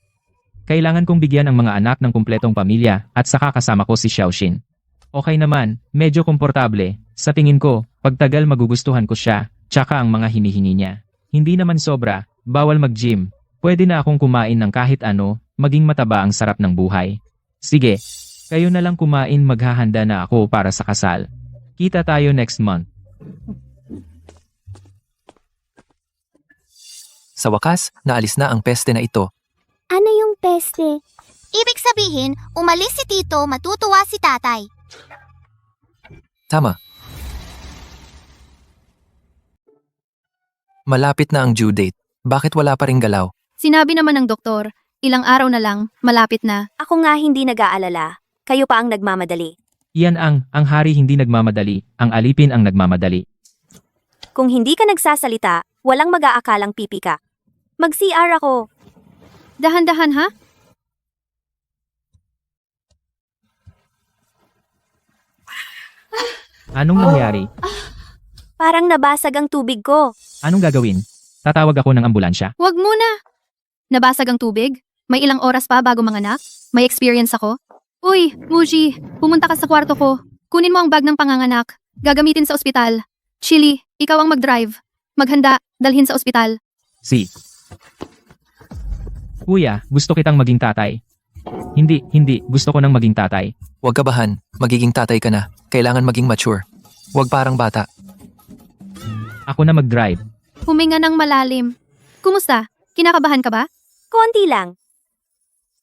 Kailangan kong bigyan ang mga anak ng kumpletong pamilya at saka kasama ko si Xiaoxin. Okay naman, medyo komportable. Sa tingin ko, pagtagal magugustuhan ko siya, tsaka ang mga hinihingi niya. Hindi naman sobra, bawal mag-gym. Pwede na akong kumain ng kahit ano, maging mataba ang sarap ng buhay. Sige, kayo na lang kumain, maghahanda na ako para sa kasal. Kita tayo next month. Sa wakas, naalis na ang peste na ito. Ano yung peste? Ibig sabihin, umalis si Tito, matutuwa si Tatay. Tama. Malapit na ang due date. Bakit wala pa ring galaw? Sinabi naman ng doktor, ilang araw na lang, malapit na. Ako nga hindi nag-aalala. Kayo pa ang nagmamadali. Iyan ang hari hindi nagmamadali, ang alipin ang nagmamadali. Kung hindi ka nagsasalita, walang mag-aakalang pipi ka. Mag-CR ako. Dahan-dahan ha? Anong nangyari? Parang nabasag ang tubig ko. Anong gagawin? Tatawag ako ng ambulansya. Huwag muna. Nabasag ang tubig? May ilang oras pa bago manganak? May experience ako? Uy, Muji, pumunta ka sa kwarto ko. Kunin mo ang bag ng panganganak. Gagamitin sa ospital. Chili, ikaw ang mag-drive. Maghanda, dalhin sa ospital. Si. Kuya, gusto kitang maging tatay. Hindi, gusto ko nang maging tatay. Huwag kabahan, magiging tatay ka na. Kailangan maging mature. Huwag parang bata. Ako na mag-drive. Huminga ng malalim. Kumusta? Kinakabahan ka ba? Konti lang.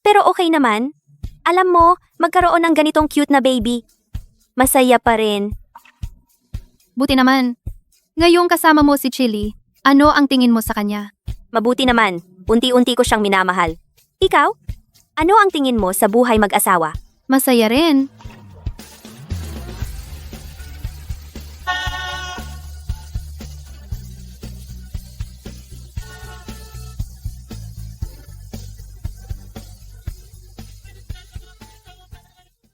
Pero okay naman. Alam mo, magkaroon ng ganitong cute na baby. Masaya pa rin. Buti naman. Ngayong kasama mo si Chili, ano ang tingin mo sa kanya? Mabuti naman. Unti-unti ko siyang minamahal. Ikaw? Ano ang tingin mo sa buhay mag-asawa? Masaya rin.